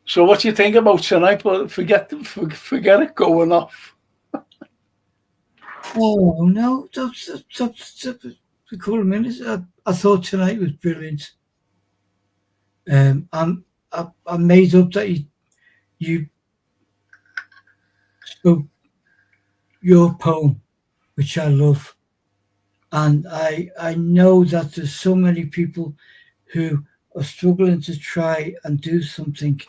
[SPEAKER 1] So what do you think about tonight? But forget it going off.
[SPEAKER 2] Oh no, that's a couple of minutes. I thought tonight was brilliant. I'm made up that you spoke your poem, which I love, and I know that there's so many people who are struggling to try and do something,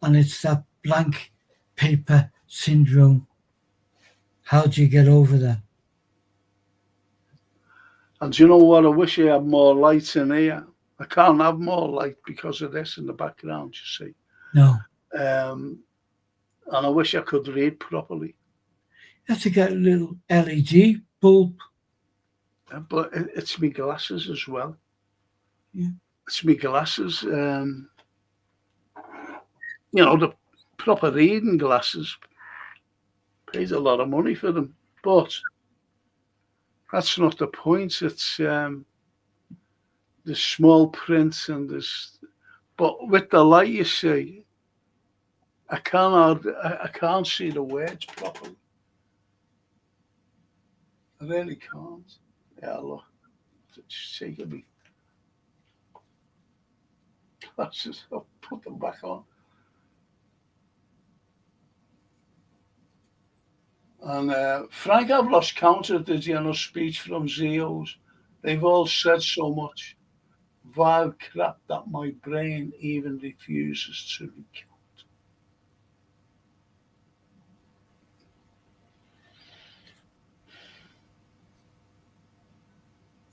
[SPEAKER 2] and it's that blank paper syndrome. How do you get over that?
[SPEAKER 1] And do you know what? I wish I had more light in here. I can't have more light because of this in the background, you see.
[SPEAKER 2] No.
[SPEAKER 1] And I wish I could read properly.
[SPEAKER 2] You have to get a little LED bulb.
[SPEAKER 1] But it's my glasses as well.
[SPEAKER 2] Yeah.
[SPEAKER 1] It's my glasses. The proper reading glasses. Pays a lot of money for them. But that's not the point. It's the small print and this. But with the light, you see, I can't see the words properly. I really can't. Yeah, look, it's taking me glasses. I'll put them back on. And Frank, I've lost count of the speech from Zeos. They've all said so much vile crap that my brain even refuses to recount.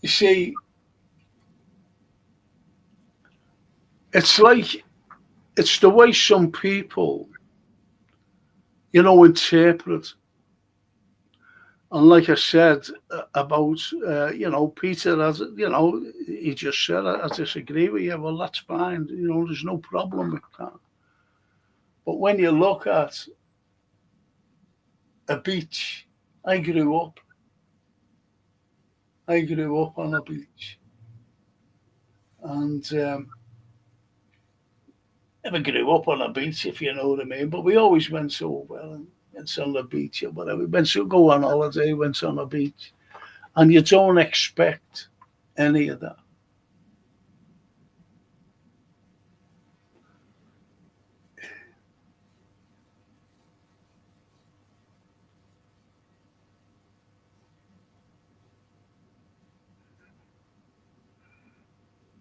[SPEAKER 1] You see, it's the way some people, interpret. And like I said about, Peter, he just said, I disagree with you. Well, that's fine. There's no problem with that. But when you look at a beach, I grew up on a beach. And never grew up on a beach, if you know what I mean. But we always went over. And went on the beach or whatever. Went to go on holiday, went on a beach, and you don't expect any of that.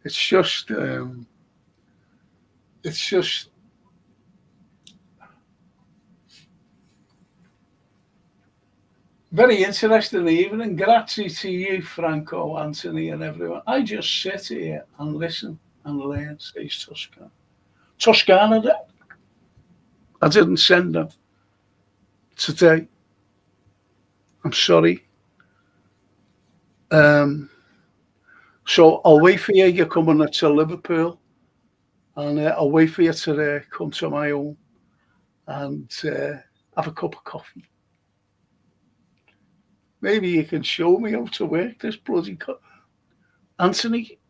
[SPEAKER 1] It's just very interesting evening. Grazie to you, Franco, Anthony, and everyone. I just sit here and listen and learn, says Toscana. Toscana, I didn't send them today. I'm sorry. So I'll wait for you. You're coming to Liverpool, and I'll wait for you to come to my home and have a cup of coffee. Maybe you can show me how to work this bloody Anthony,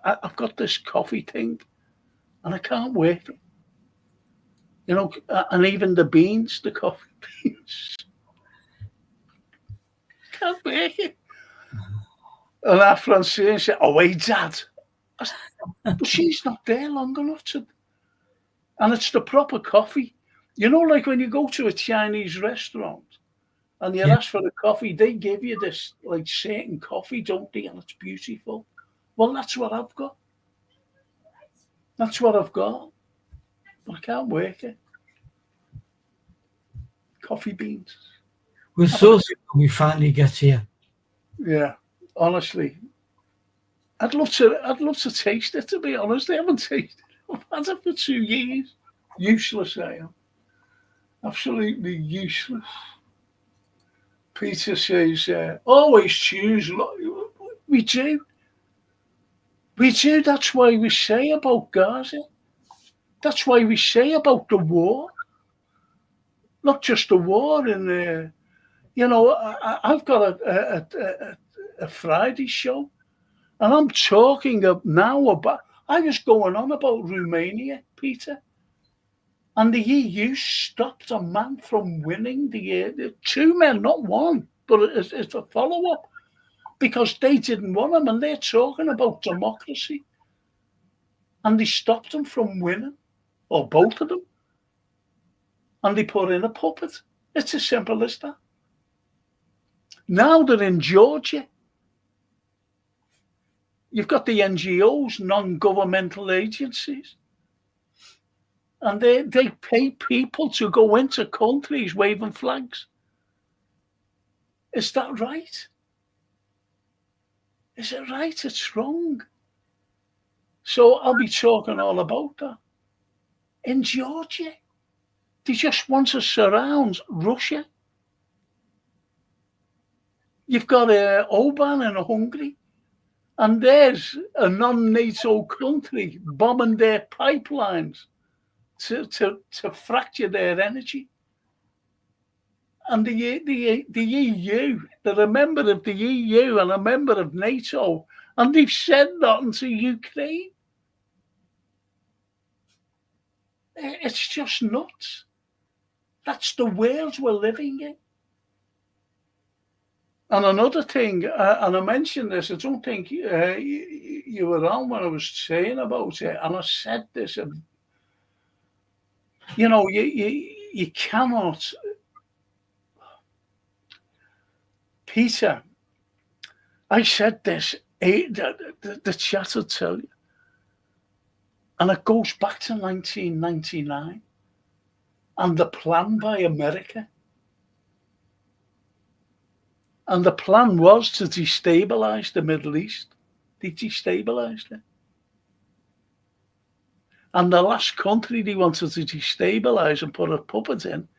[SPEAKER 1] I've got this coffee thing, and I can't work it. You know, and even the beans, the coffee beans, can't work it. And our Francine said, "Oh, wait, Dad." Said, but she's not there long enough to. And it's the proper coffee. You know, like when you go to a Chinese restaurant and you ask for a coffee, they give you this like certain coffee, don't they? And it's beautiful. Well, that's what I've got. That's what I've got. But I can't work it. Coffee beans.
[SPEAKER 2] We're so sick when we finally get here.
[SPEAKER 1] Yeah, honestly. I'd love to taste it, to be honest. I haven't tasted it. I've had it for 2 years. Useless, I am. Absolutely useless. Peter says, always choose. We do. We do. That's why we say about Gaza. That's why we say about the war. Not just the war in the. You know, I've got a Friday show, and I'm talking now about. I was going on about Romania, Peter, and the EU stopped a man from winning the 2 men, not one, but it's a follow-up, because they didn't want him, and they're talking about democracy, and they stopped him from winning, or both of them, and they put in a puppet. It's as simple as that. Now they're in Georgia. You've got the NGOs, non-governmental agencies, and they pay people to go into countries waving flags. Is that right? Is it right? It's wrong. So I'll be talking all about that. In Georgia, they just want to surround Russia. You've got Orban in Hungary, and there's a non-NATO country bombing their pipelines to fracture their energy. And the EU, they're a member of the EU and a member of NATO, and they've said nothing to Ukraine. It's just nuts. That's the world we're living in. And another thing, and I mentioned this, I don't think you were on when I was saying about it, and I said this, you know, you cannot, Peter, I said this, the chat will tell you, and it goes back to 1999, and the plan by America. And the plan was to destabilize the Middle East. They destabilized it. And the last country they wanted to destabilize and put a puppet in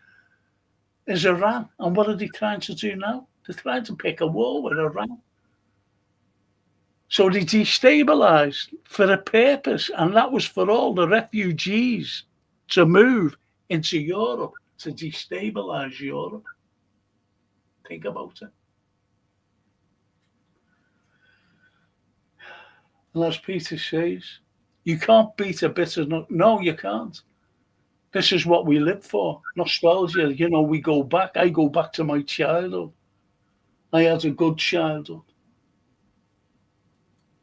[SPEAKER 1] is Iran. And what are they trying to do now? They're trying to pick a war with Iran. So they destabilized for a purpose, and that was for all the refugees to move into Europe, to destabilize Europe. Think about it. And as Peter says, you can't beat a bitter nut. No, you can't. This is what we live for. Nostalgia. We go back. I go back to my childhood. I had a good childhood.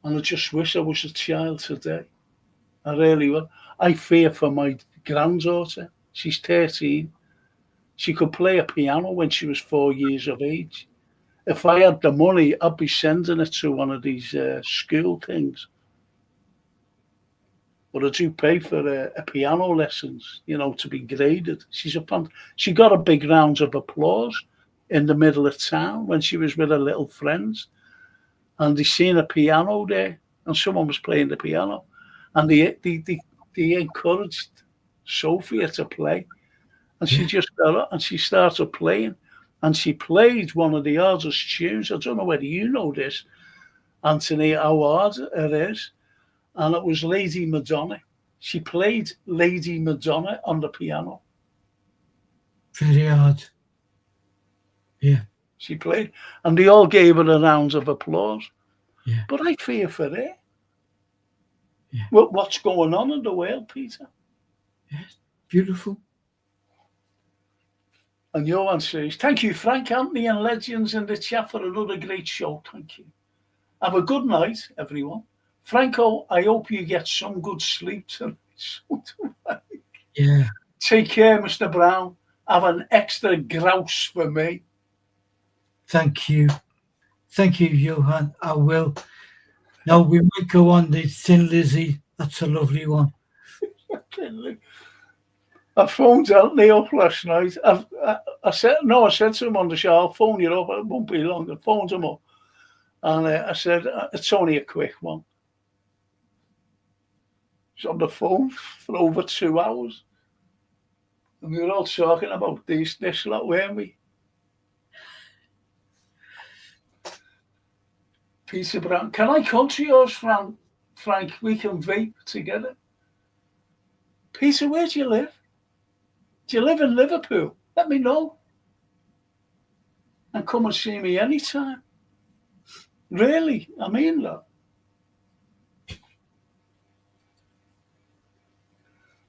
[SPEAKER 1] And I just wish I was a child today. I really will. I fear for my granddaughter. She's 13. She could play a piano when she was 4 years of age. If I had the money, I'd be sending it to one of these school things. But I do pay for a piano lessons, to be graded. She got a big round of applause in the middle of town when she was with her little friends, and they seen a piano there, and someone was playing the piano, and they encouraged Sophia to play, and she just got up and she started playing, and she played one of the hardest tunes. I don't know whether you know this, Anthony, how hard it is. And it was Lady Madonna. She played Lady Madonna on the piano.
[SPEAKER 2] Very hard. Yeah.
[SPEAKER 1] She played, and they all gave her a round of applause.
[SPEAKER 2] Yeah.
[SPEAKER 1] But I fear for her.
[SPEAKER 2] Yeah.
[SPEAKER 1] What's going on in the world, Peter?
[SPEAKER 2] Yes. Beautiful.
[SPEAKER 1] And Johan says, thank you, Frank, Anthony, and Legends in the chat for another great show. Thank you. Have a good night, everyone. Franco, I hope you get some good sleep tonight.
[SPEAKER 2] Yeah.
[SPEAKER 1] Take care, Mr. Brown. Have an extra grouse for me.
[SPEAKER 2] Thank you. Thank you, Johan. I will. Now we might go on the Thin Lizzy. That's a lovely one.
[SPEAKER 1] I phoned Anthony up last night. I said to him on the show, I'll phone you up. It won't be long. I phoned him up. And I said, it's only a quick one. He's on the phone for over 2 hours. And we were all talking about this lot, weren't we? Peter Brown. Can I come to yours, Frank? We can vape together. Peter, where do you live? Do you live in Liverpool? Let me know. And come and see me anytime. Really? I mean that.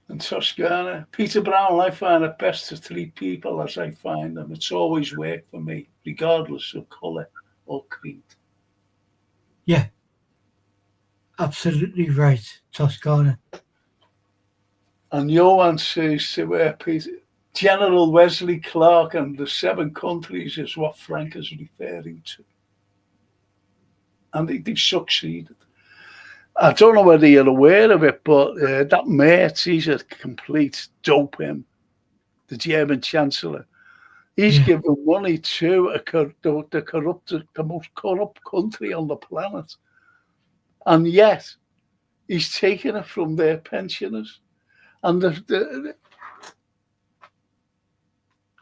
[SPEAKER 1] In Toscana, Peter Brown, I find it best to treat people as I find them. It's always worked for me, regardless of colour or creed.
[SPEAKER 2] Yeah. Absolutely right, Toscana.
[SPEAKER 1] And Johan says to Peter, General Wesley Clark and the 7 countries is what Frank is referring to. And they succeeded. I don't know whether you're aware of it, but that Merz, he's a complete dope, him. The German Chancellor. He's given money to the most corrupt country on the planet. And yet, he's taken it from their pensioners. And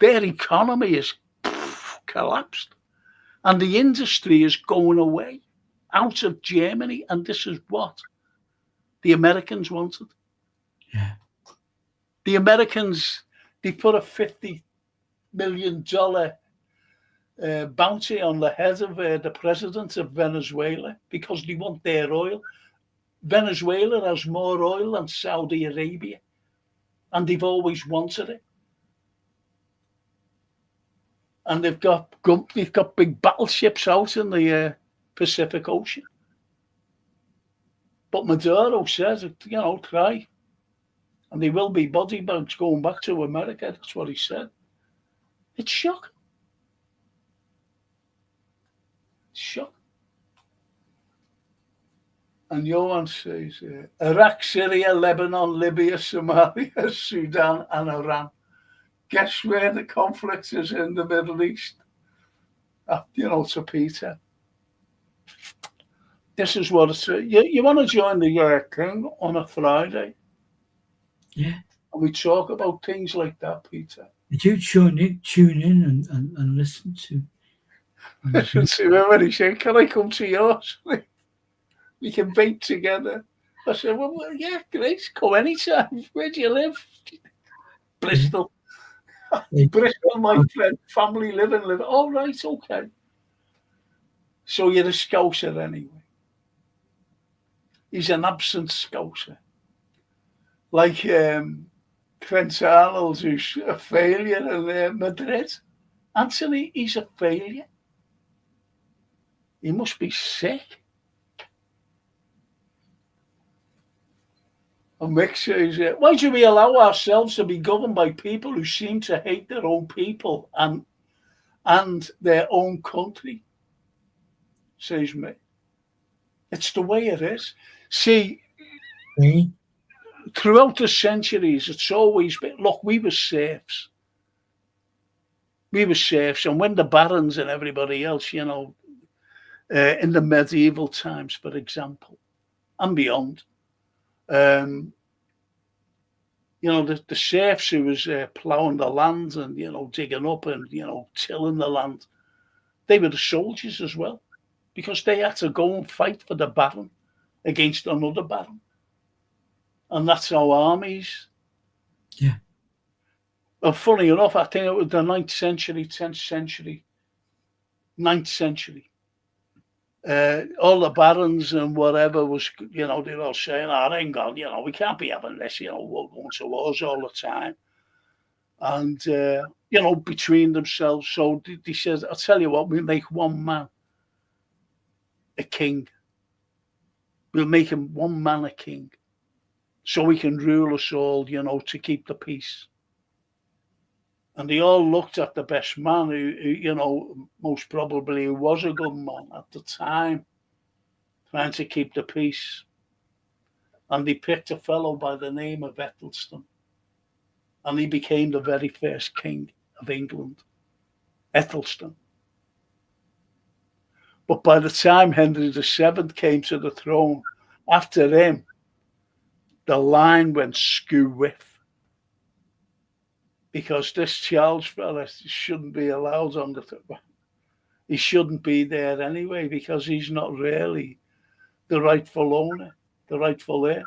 [SPEAKER 1] their economy is collapsed. And the industry is going away out of Germany. And this is what the Americans wanted.
[SPEAKER 2] Yeah.
[SPEAKER 1] The Americans, they put a $50 million bounty on the head of the president of Venezuela because they want their oil. Venezuela has more oil than Saudi Arabia, and they've always wanted it. And they've got big battleships out in the Pacific Ocean. But Maduro says, try. And there will be body bags going back to America. That's what he said. It's shocking. It's shocking. And Johan says, Iraq, Syria, Lebanon, Libya, Somalia, Sudan, and Iran. Guess where the conflict is in the Middle East? To Peter. This is what it's. You want to join the thing on a Friday?
[SPEAKER 2] Yeah.
[SPEAKER 1] And we talk about things like that, Peter.
[SPEAKER 2] Did you tune in and listen to?
[SPEAKER 1] Listen to him when he said, can I come to yours? We can vape together. I said, well, yeah, great. Come anytime. Where do you live? Bristol. Bristol, my friend, family live in Liverpool. Oh, right, okay. So you're a Scouser anyway. He's an absent Scouser. Like Prince Arnold, who's a failure in Madrid. Anthony, he's a failure. He must be sick. And Mick says, why do we allow ourselves to be governed by people who seem to hate their own people and their own country? Says Mick. It's the way it is. See, throughout the centuries, it's always been, look, we were serfs. We were serfs. And when the barons and everybody else, in the medieval times, for example, and beyond, the serfs who was ploughing the land and, digging up and, tilling the land, they were the soldiers as well, because they had to go and fight for the baron against another baron. And that's how armies.
[SPEAKER 2] Yeah.
[SPEAKER 1] Well, funny enough, I think it was the 9th century, 10th century, 9th century. All the barons and whatever was, they're all saying, hang on, we can't be having this, we're going to wars all the time. And, between themselves. So they said, I'll tell you what, we'll make one man a king. We'll make him one man a king. So he can rule us all, to keep the peace. And they all looked at the best man who most probably was a good man at the time, trying to keep the peace. And they picked a fellow by the name of Ethelstan. And he became the very first king of England, Ethelstan. But by the time Henry VII came to the throne, after him, the line went skew-whiff. Because this Charles fella shouldn't be allowed on the throne. He shouldn't be there anyway, because he's not really the rightful owner, the rightful heir.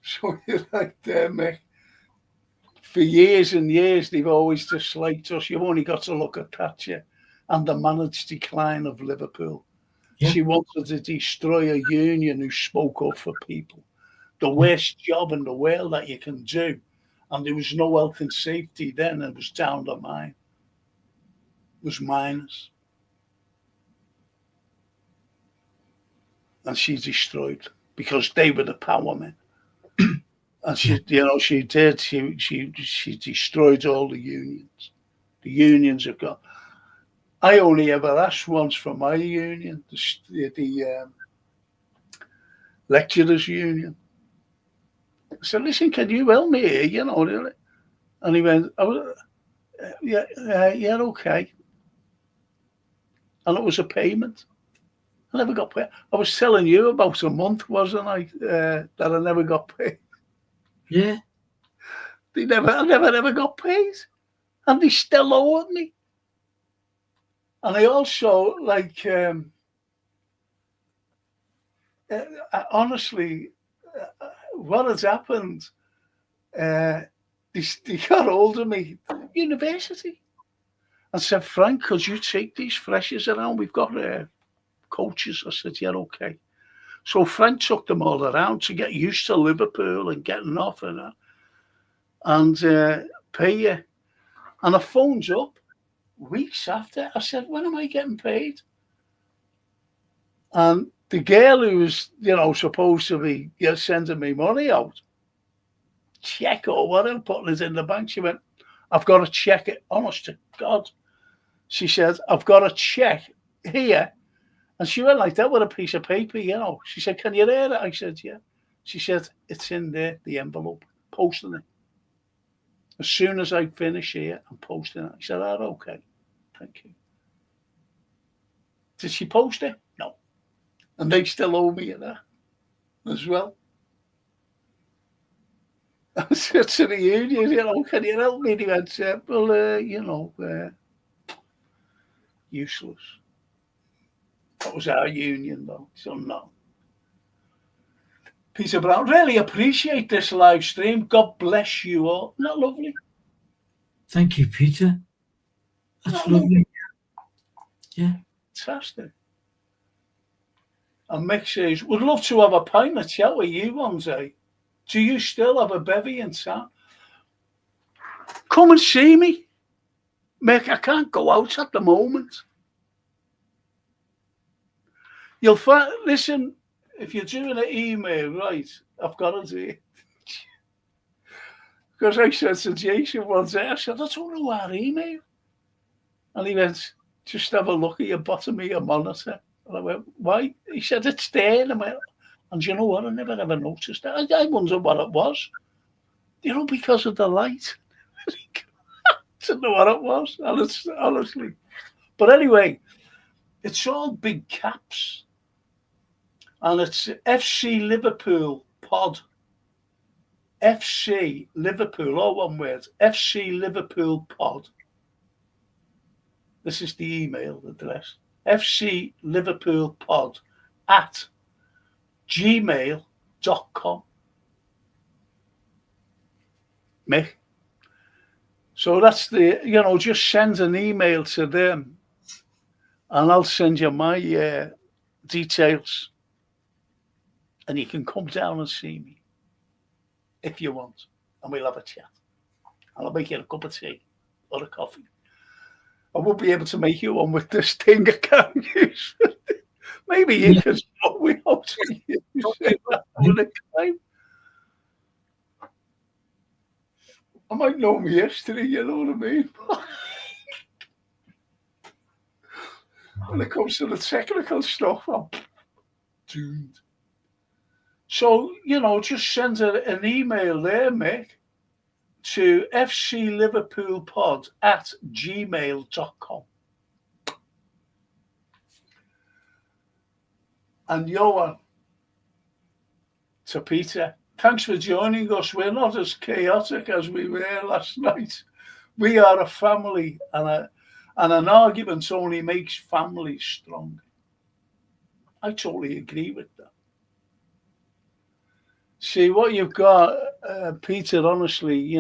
[SPEAKER 1] So you're right there, Mick. For years and years, they've always disliked us. You've only got to look at Thatcher and the managed decline of Liverpool. Yeah. She wanted to destroy a union who spoke up for people. The worst job in the world that you can do. And there was no health and safety then. It was down the mine. It was miners. And she destroyed them because they were the power men. And she destroyed all the unions. The unions have got. I only ever asked once for my union, the lecturers' union. I said, "Listen, can you help me here?" And he went, "Yeah, okay." And it was a payment. I never got paid. I was telling you about a month, wasn't I? That I never got paid.
[SPEAKER 2] Yeah.
[SPEAKER 1] I never got paid. And they still owed me. And I also, honestly, what has happened, they got hold of me, university, and said, "Frank, could you take these freshers around? We've got coaches." I said, "Yeah, okay." So Frank took them all around to get used to Liverpool and getting off and pay you. And I phoned up weeks after. I said, "When am I getting paid?" And the girl who was, supposed to be sending me money out, check or whatever, putting it in the bank, she went, "I've got to check it, honest to God." She said, "I've got to check here." And she went like that with a piece of paper, She said, "Can you hear it?" I said, "Yeah." She said, "It's in there, the envelope, posting it. As soon as I finish here, I'm posting it." I said, "Okay, thank you." Did she post it? No. And they still owe me that as well. I said to the union, "Can you help me?" They went, "Well, useless." That was our union, though. So no. Peter Brown, really appreciate this live stream. God bless you all. Isn't that lovely?
[SPEAKER 2] Thank you, Peter. That's lovely. Yeah.
[SPEAKER 1] Fantastic. And Mick says, would love to have a pint of chat with you one day. Do you still have a bevy in town? Come and see me. Mick, I can't go out at the moment. You'll find, listen, if you're doing an email, right, I've got to do it. Because I said to Jason one day, I said, I don't know our email. And he went, just have a look at your bottom of your monitor. And I went, why? He said, it's there. And I went, and you know what? I never ever noticed that. I wonder what it was. You know, because of the light. I didn't know what it was, honestly. But anyway, it's all big caps. And it's FC Liverpool pod. FC Liverpool, all one word. FC Liverpool pod. This is the email address. FC Liverpool pod at gmail.com. Mick. So that's the, just send an email to them and I'll send you my details and you can come down and see me if you want and we'll have a chat. And I'll make you a cup of tea or a coffee. I won't be able to make you one with this thing I can't use. Maybe you can show me how to use it all the time. I might know my history, you know what I mean? When it comes to the technical stuff, I'm doomed. So, just send an email there, Mick, to fcliverpoolpod at gmail.com. And Johan, to Peter, thanks for joining us. We're not as chaotic as we were last night. We are a family, and an argument only makes families strong. I totally agree with that. See, what you've got, Peter, honestly,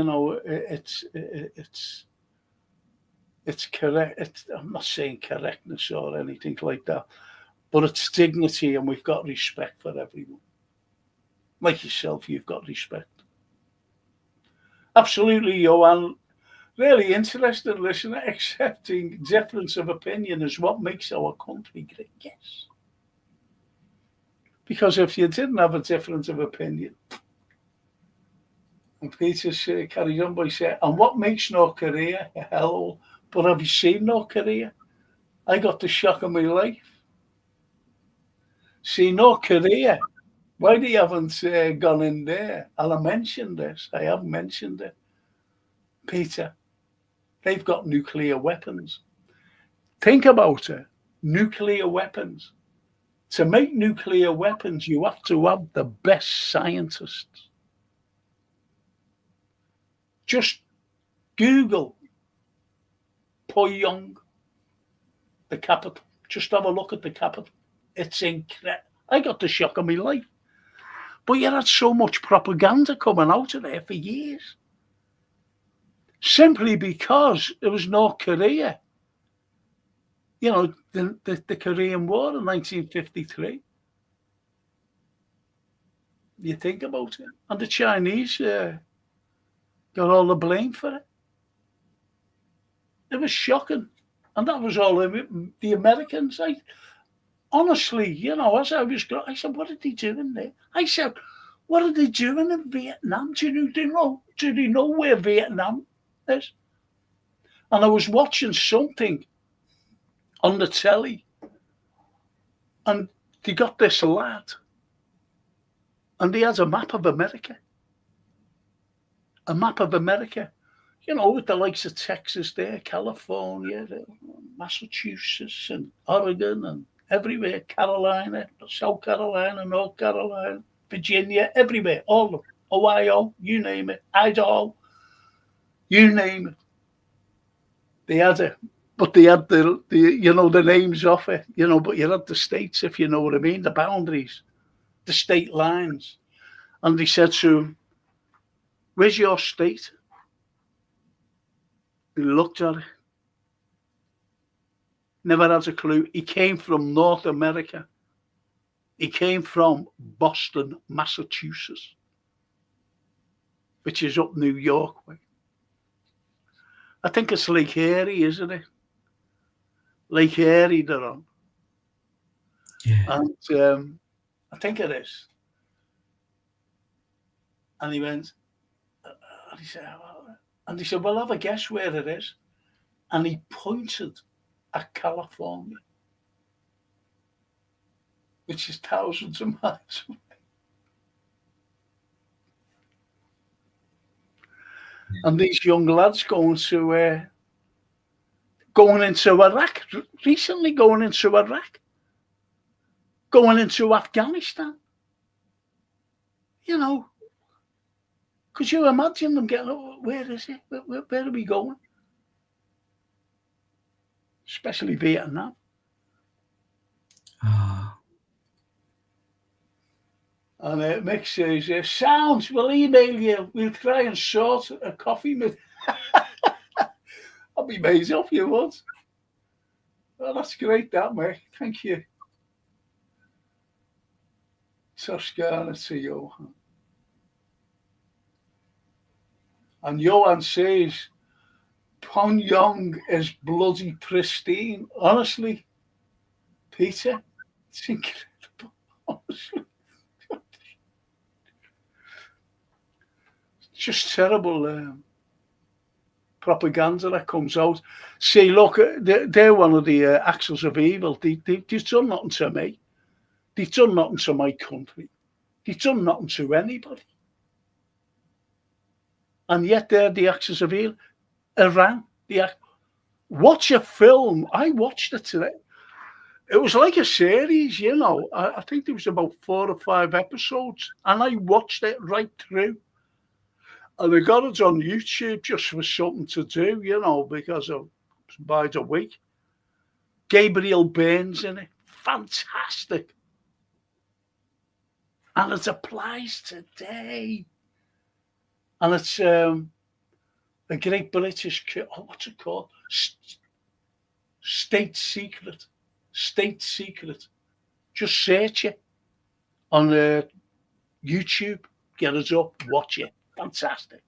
[SPEAKER 1] it's correct. I'm not saying correctness or anything like that, but it's dignity, and we've got respect for everyone. Like yourself, you've got respect. Absolutely, Johan. Really interested listener. Accepting difference of opinion is what makes our country great. Yes. Because if you didn't have a difference of opinion, and Peter carries on by saying, and what makes North Korea a hellhole? But have you seen North Korea? I got the shock of my life. See, North Korea, why they haven't gone in there? And I mentioned this. I have mentioned it. Peter, they've got nuclear weapons. Think about it. Nuclear weapons. To make nuclear weapons, you have to have the best scientists. Just Google Pyongyang, the capital. Just have a look at the capital. It's incredible. I got the shock of my life. But you had so much propaganda coming out of there for years. Simply because it was North Korea. The Korean War in 1953. You think about it. And the Chinese got all the blame for it. It was shocking. And that was all the Americans. Honestly, as I was growing, I said, what are they doing there? I said, what are they doing in Vietnam? Do they know where Vietnam is? And I was watching something on the telly, and they got this lad, and he has a map of America. A map of America, with the likes of Texas there, California, Massachusetts, and Oregon, and everywhere, Carolina, South Carolina, North Carolina, Virginia, everywhere, all of them, Ohio, you name it, Idaho, you name it. They had it. But they had the names off it, but you had the states, if you know what I mean, the boundaries, the state lines. And they said to him, where's your state? He looked at it. Never had a clue. He came from North America. He came from Boston, Massachusetts, which is up New York way. I think it's Lake Erie, isn't it? Lake Erie they're on.
[SPEAKER 2] Yeah.
[SPEAKER 1] And I think it is. And he went, and he said, well, have a guess where it is. And he pointed at California, which is thousands of miles away. And these young lads going into Iraq, recently going into Iraq, going into Afghanistan. You know, could you imagine them getting, where is it? Where are we going? Especially Vietnam.
[SPEAKER 2] Ah.
[SPEAKER 1] And Mick says, sounds, we'll email you. We'll try and sort a coffee with. I'll be made up, you would. Well, that's great, that, Mick. Thank you. Toscana to Johan. And Johan says, Pyongyang is bloody pristine. Honestly, Peter, it's incredible. Honestly. Just terrible propaganda that comes out. See, look, they're one of the axles of evil. They've done nothing to me. They've done nothing to my country. They've done nothing to anybody. And yet they're the axles of evil. Iran. Watch a film. I watched it today. It was like a series, you know. I think there was about 4 or 5 episodes. And I watched it right through. And I got it on YouTube just for something to do, you know, because of by the week. Gabriel Byrne's in it. Fantastic. And it applies today. And it's a great British, what's it called? State Secret. State Secret. Just search it on YouTube. Get it up, watch it. Fantastic.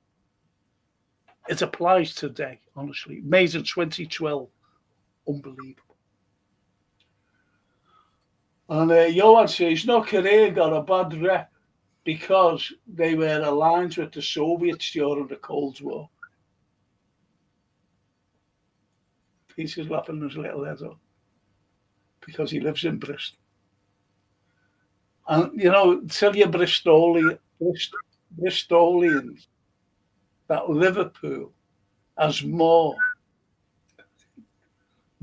[SPEAKER 1] It applies today, honestly. Made in 2012. Unbelievable. And Johan says, North Korea got a bad rep because they were aligned with the Soviets during the Cold War. Peter's laughing his little head up because he lives in Bristol. And, you know, tell your Bristolians that Liverpool has more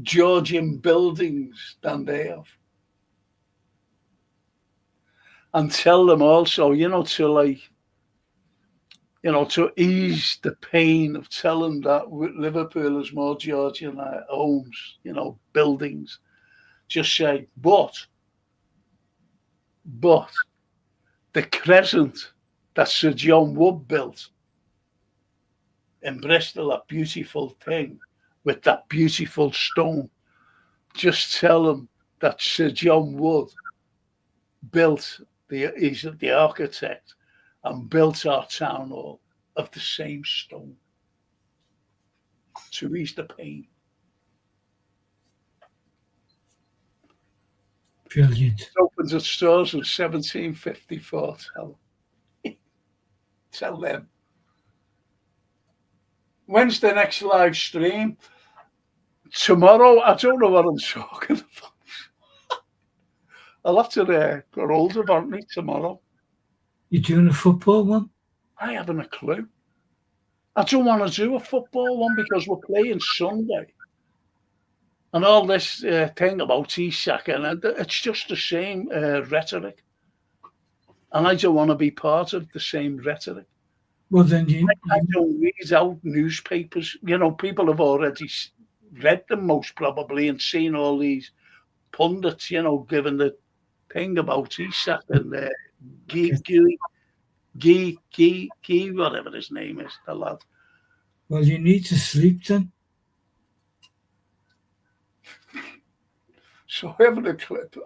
[SPEAKER 1] Georgian buildings than they have. And tell them also, you know, to ease the pain of telling that Liverpool has more Georgian homes, you know, buildings. Just say, but the crescent that Sir John Wood built in Bristol, that beautiful thing with that beautiful stone, just tell them that Sir John Wood built, he's the architect, and built our town hall of the same stone to ease the pain.
[SPEAKER 2] Brilliant.
[SPEAKER 1] It opens its stores in 1754. Tell them. When's the next live stream? Tomorrow. I don't know what I'm talking about. I'll have to get hold of me tomorrow.
[SPEAKER 2] You doing a football one?
[SPEAKER 1] I haven't a clue. I don't want to do a football one because we're playing Sunday. And all this thing about Isak, and it's just the same rhetoric. And I don't want to be part of the same rhetoric.
[SPEAKER 2] Well, then
[SPEAKER 1] I don't read out newspapers. You know, people have already read them most probably and seen all these pundits, you know, giving the thing about Isak and Guy, whatever his name is, the lad.
[SPEAKER 2] Well, you need to sleep then.
[SPEAKER 1] So having a clip,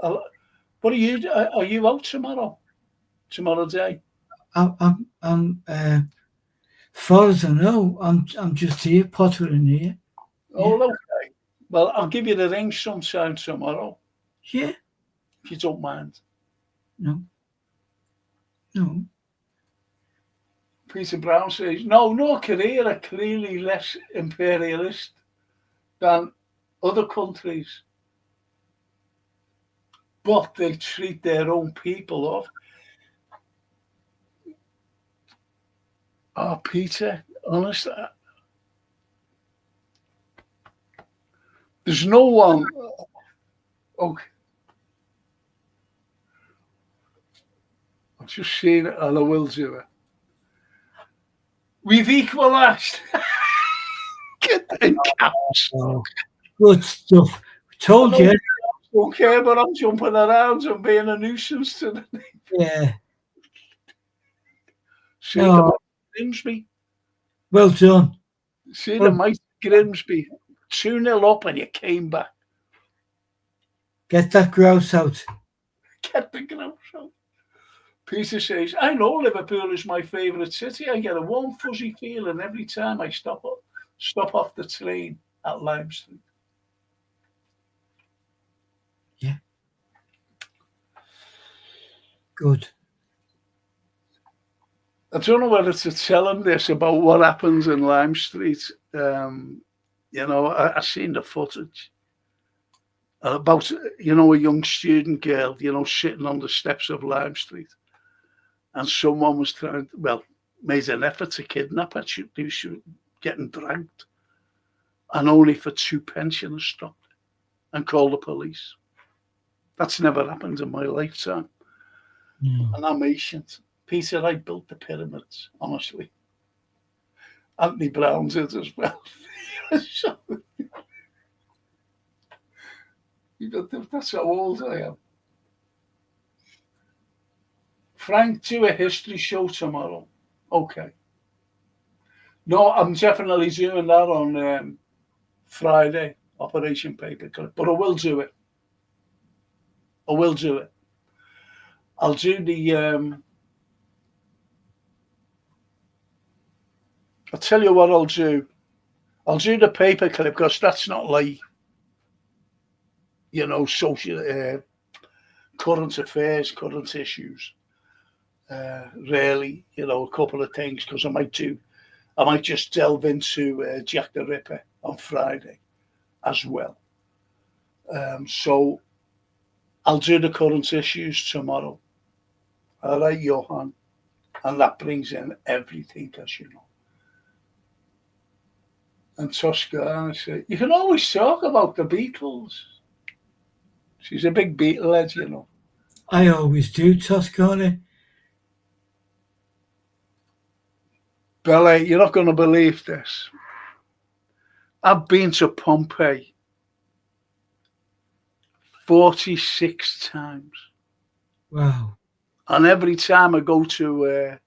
[SPEAKER 1] What are you out tomorrow? Tomorrow day?
[SPEAKER 2] I'm far as I know, I'm just here, pottering here.
[SPEAKER 1] Oh, okay. Well, I'll give you the ring sometime tomorrow,
[SPEAKER 2] Yeah,
[SPEAKER 1] if you don't mind.
[SPEAKER 2] no, no.
[SPEAKER 1] Peter Brown says, no, North Korea are clearly less imperialist than other countries, but they treat their own people off. Oh, Peter, honestly, there's no one. Okay, I've just seen it and I will do it. We've equalised. Get in caps.
[SPEAKER 2] Oh, good stuff.
[SPEAKER 1] I
[SPEAKER 2] Told
[SPEAKER 1] know
[SPEAKER 2] you.
[SPEAKER 1] you don't care, but I'm jumping around and being a nuisance to them.
[SPEAKER 2] Yeah.
[SPEAKER 1] See
[SPEAKER 2] No,
[SPEAKER 1] the Mike Grimsby.
[SPEAKER 2] well done.
[SPEAKER 1] See the
[SPEAKER 2] Well,
[SPEAKER 1] Mike Grimsby. 2-0 up and you came back.
[SPEAKER 2] get that grouse out.
[SPEAKER 1] Get the grouse out. Peter says, I know Liverpool is my favourite city. I get a warm, fuzzy feeling every time I stop off the train at Lime Street.
[SPEAKER 2] Yeah. Good.
[SPEAKER 1] I don't know whether to tell him this about what happens in Lime Street. I seen the footage about, a young student girl, sitting on the steps of Lime Street. And someone was made an effort to kidnap her. She was getting dragged. And only for 2 pensioners stopped and called the police. That's never happened in my lifetime.
[SPEAKER 2] No.
[SPEAKER 1] And I'm ancient. Peter, I built the pyramids, honestly. Anthony Brown did as well. That's how old I am. Frank, do a history show tomorrow. Okay. No, I'm definitely doing that on Friday, Operation Paperclip, but I will do it. I will do it. I'll do the. I'll tell you what I'll do. I'll do the paperclip because that's not like, social current affairs, current issues. Really, a couple of things because I might just delve into Jack the Ripper on Friday as well. So I'll do the current issues tomorrow. All right, Johan. And that brings in everything, as you know. And Toscana said, you can always talk about the Beatles. She's a big Beatlehead.
[SPEAKER 2] I always do, Toscana.
[SPEAKER 1] Bella, you're not going to believe this. I've been to Pompeii 46 times.
[SPEAKER 2] Wow.
[SPEAKER 1] And every time I go to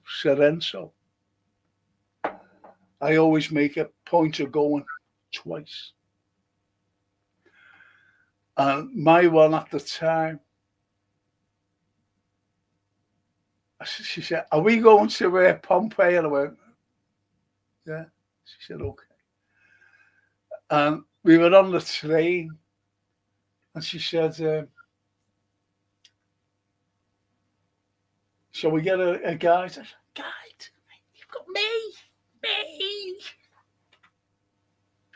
[SPEAKER 1] Sorrento, I always make a point of going twice. And my one at the time, she said, are we going to Pompeii? And I went, yeah. She said, okay. And we were on the train, and she said, shall we get a guide? I said, guide? You've got me.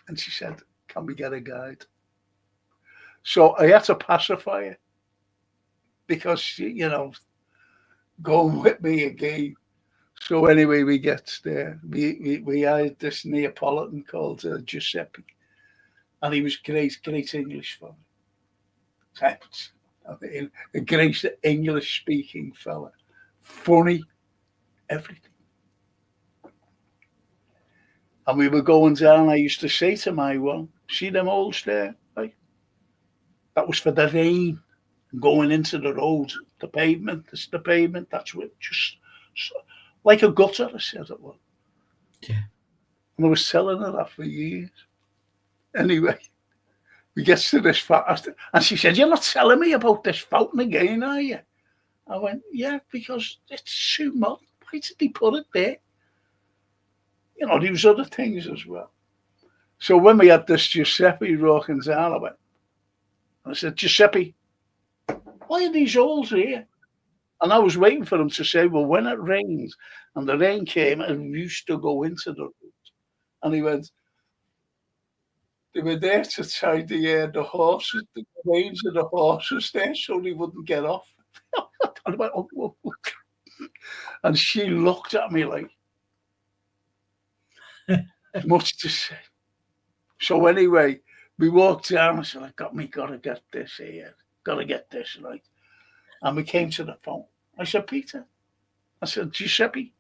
[SPEAKER 1] And she said, can we get a guide? So I had to pacify her because she, going with me again. So anyway, we get there. We hired this Neapolitan called Giuseppe, and he was great English for me. A great English speaking fella, funny, everything. And we were going down. I used to say to my one, see them holes there, right? That was for the rain going into the road, the pavement. This is the pavement. That's what just like a gutter. I said it was.
[SPEAKER 2] Yeah.
[SPEAKER 1] And I was telling her that for years. Anyway, we get to this fountain, and she said, "You're not telling me about this fountain again, are you?" I went, "Yeah, because it's too modern. Why did they put it there?" There was other things as well. So when we had this Giuseppe walking down, I said, "Giuseppe, why are these holes here?" And I was waiting for him to say, "Well, when it rains," and the rain came, and used to go into the road. And he went, "They were there to tie the horses, the reins of the horses there, so they wouldn't get off." And I went, "Oh, whoa, whoa." And she looked at me like, much to say. So anyway, we walked down. I said, gotta get this here. Gotta get this right. And we came to the phone. I said, "Peter," I said, "Giuseppe,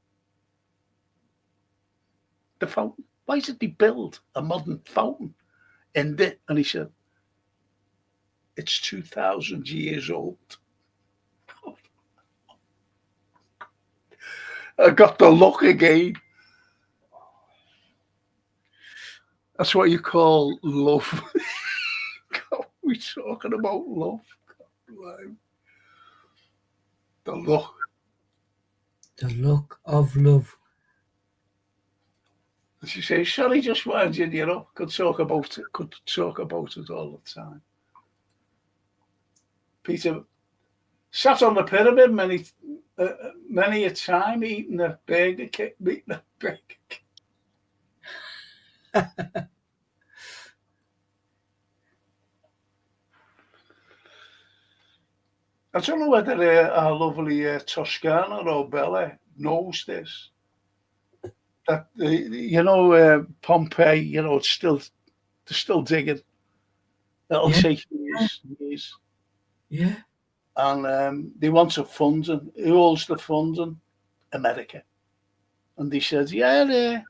[SPEAKER 1] the fountain. Why did they build a modern fountain in it?" And he said, "It's 2,000 years old." I got the look again. That's what you call love. We're talking about love. The look.
[SPEAKER 2] The look of love.
[SPEAKER 1] And she says, "Sorry, just winding you up. Could talk about it all the time." Peter sat on the pyramid many a time eating a burger cake. I don't know whether our lovely Toscana or Bella knows this. That Pompeii, they're still digging. It'll
[SPEAKER 2] Yeah.
[SPEAKER 1] take years.
[SPEAKER 2] Yeah.
[SPEAKER 1] And they want a funding. Who holds the funding? America. And they said, "Yeah,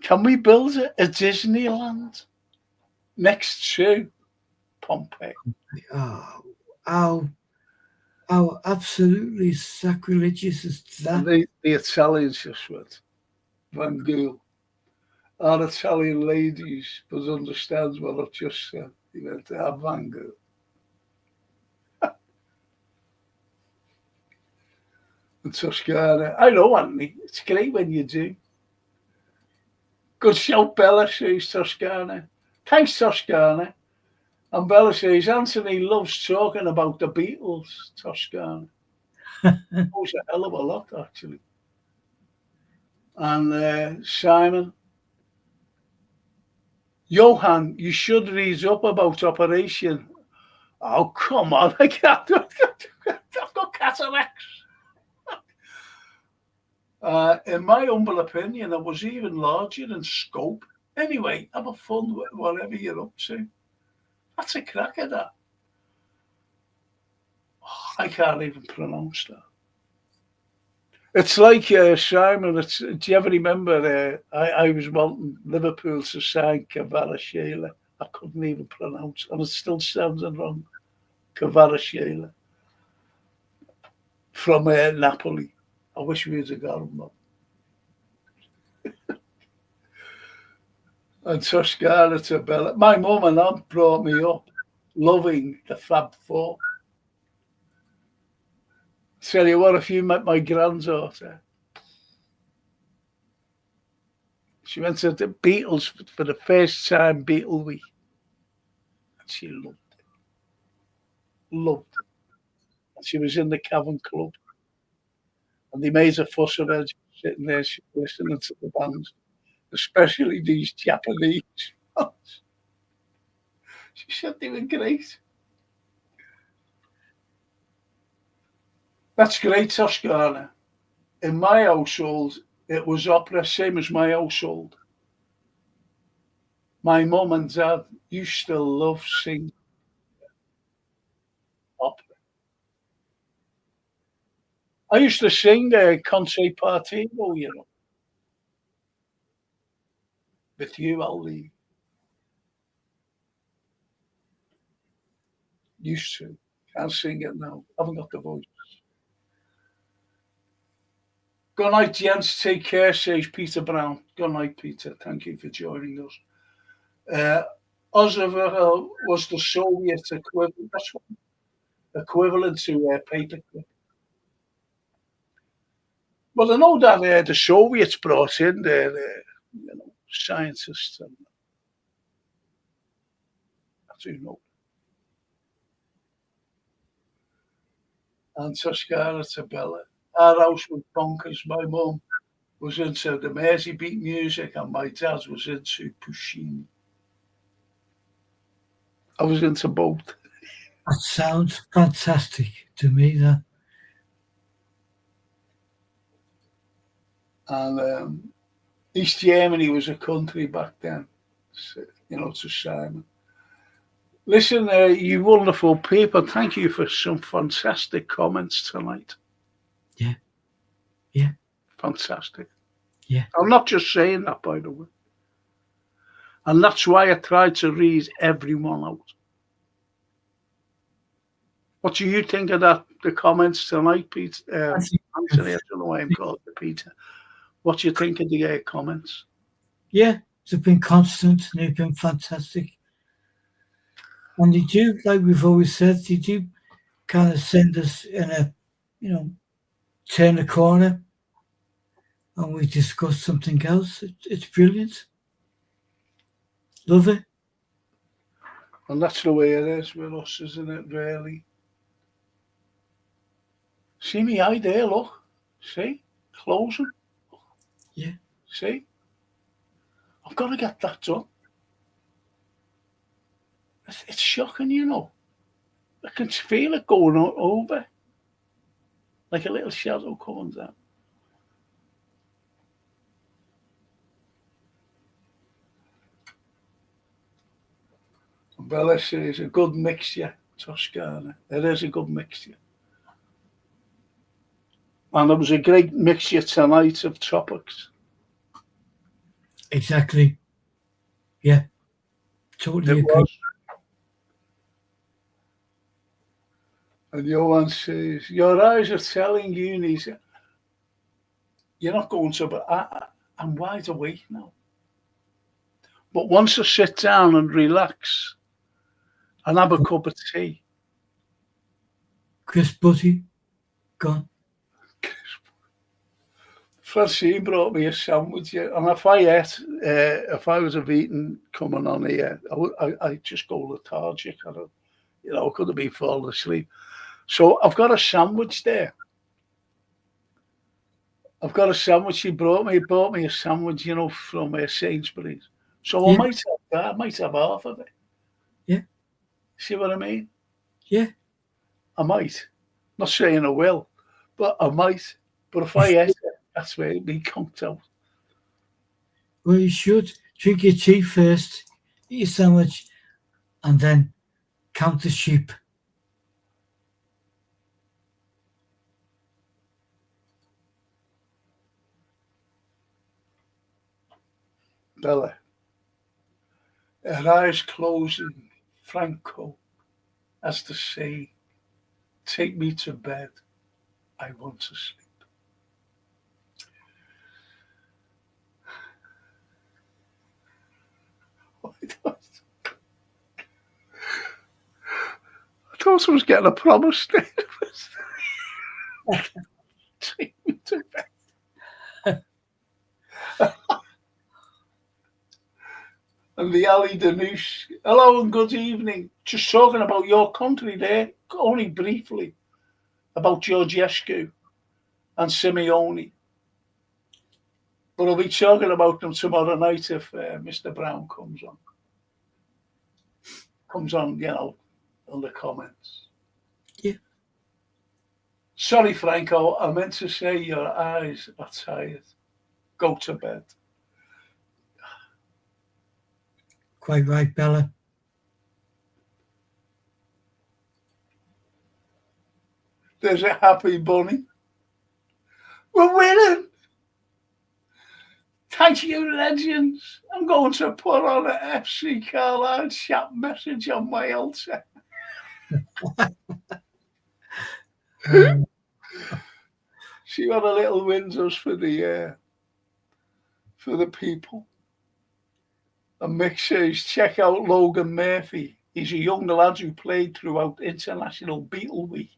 [SPEAKER 1] can we build a Disneyland next to Pompeii?"
[SPEAKER 2] Oh, how absolutely sacrilegious is
[SPEAKER 1] And
[SPEAKER 2] that?
[SPEAKER 1] the Italians just went, "Van Gogh." Our Italian ladies but understands what I've just said. He went to have Van Gogh. And Toscana. I know, Anthony. It's great when you do. Good shout, Bella, says Toscana. Thanks, Toscana. And Bella says, "Anthony loves talking about the Beatles, Toscana." Knows a hell of a lot, actually. And Simon, "Johan, you should read up about Operation." Oh, come on. I've got cataracts. In my humble opinion, it was even larger in scope. Anyway, have a fun with whatever you're up to. That's a cracker, that. Oh, I can't even pronounce that. It's like Simon. Do you ever remember? I was wanting Liverpool to sign Kvaratskhelia. I couldn't even pronounce, and it still sounds wrong. Kvaratskhelia from Napoli. I wish we had got him though. And Toscana to Bella. My mum and aunt brought me up loving the Fab Four. Tell you what, if you met my granddaughter, she went to the Beatles for the first time, Beatle Week, and she loved it. Loved it. And she was in the Cavern Club, and they made a fuss of her sitting there listening to the bands, especially these Japanese ones. She said they were great. That's great, Toscana. In my household, it was opera, same as my household. My mum and dad used to love singing opera. I used to sing Conte Partivo, with you, Ali. Used to. Can't sing it now. Haven't got the voice. Good night, gents. Take care, says Peter Brown. Good night, Peter. Thank you for joining us. Ozover was the Soviet equivalent. That's what, equivalent to paperclip. Well, I know that the Soviets brought in their scientists, and I do know. And Toscana to Bella. Our house was bonkers. My mum was into the Merseybeat music, and my dad was into Puccini. I was into both.
[SPEAKER 2] That sounds fantastic to me. That
[SPEAKER 1] And East Germany was a country back then, so, to Simon. Listen, you wonderful people, thank you for some fantastic comments tonight.
[SPEAKER 2] yeah, yeah,
[SPEAKER 1] Fantastic.
[SPEAKER 2] yeah.
[SPEAKER 1] I'm not just saying that, by the way. And that's why I try to read everyone out. What do you think of that? The comments tonight, Pete?
[SPEAKER 2] I think
[SPEAKER 1] Anthony, I don't know why I'm called Peter. What do you think of the comments?
[SPEAKER 2] yeah, they've been constant and they've been fantastic. And they do, like we've always said, they do kind of send us in a, turn a corner and we discuss something else. It's brilliant. Love it.
[SPEAKER 1] And that's the way it is with us, isn't it, really? See me eye there, look. See? Closing.
[SPEAKER 2] Yeah.
[SPEAKER 1] See? I've got to get that done. It's shocking, I can feel it going over. Like a little shadow coming down. Bella says a good mixture, Toscana. It is a good mixture. And it was a great mixture tonight of topics.
[SPEAKER 2] Exactly. Yeah. Totally
[SPEAKER 1] It
[SPEAKER 2] agree.
[SPEAKER 1] was. And Johan says, your eyes are telling you, Nisa, you're not going to, but I'm wide awake now. But once I sit down and relax and have a cup of tea.
[SPEAKER 2] Chris Butty, gone.
[SPEAKER 1] Francine brought me a sandwich, and if I would have eaten coming on here, I'd just go lethargic. I could have been falling asleep. So I've got a sandwich there. I've got a sandwich he brought me. He bought me a sandwich, from Sainsbury's. So I
[SPEAKER 2] Yeah.
[SPEAKER 1] might have that. I might have half of it.
[SPEAKER 2] Yeah.
[SPEAKER 1] See what I mean?
[SPEAKER 2] Yeah.
[SPEAKER 1] I might. Not saying I will, but I might. But if I ate it, that's where it'd be conked out.
[SPEAKER 2] Well, you should drink your tea first, eat your sandwich, and then count the sheep.
[SPEAKER 1] Bella. Her eyes closing, Franco, as to say, take me to bed. I want to sleep. I thought I was getting a promise. Take me to bed. And the Ali Danush, hello and good evening. Just talking about your country there, only briefly, about Georgescu and Simeone. But I'll be talking about them tomorrow night if Mr. Brown comes on. On the comments.
[SPEAKER 2] Yeah.
[SPEAKER 1] Sorry, Franco, I meant to say your eyes are tired. Go to bed.
[SPEAKER 2] Quite right, Bella.
[SPEAKER 1] There's a happy bunny. We're winning. Thank you, legends. I'm going to put on an FC Carlyle chat message on my altar. See what a little win does for the people. And Mick says, check out Logan Murphy. He's a young lad who played throughout International Beatle Week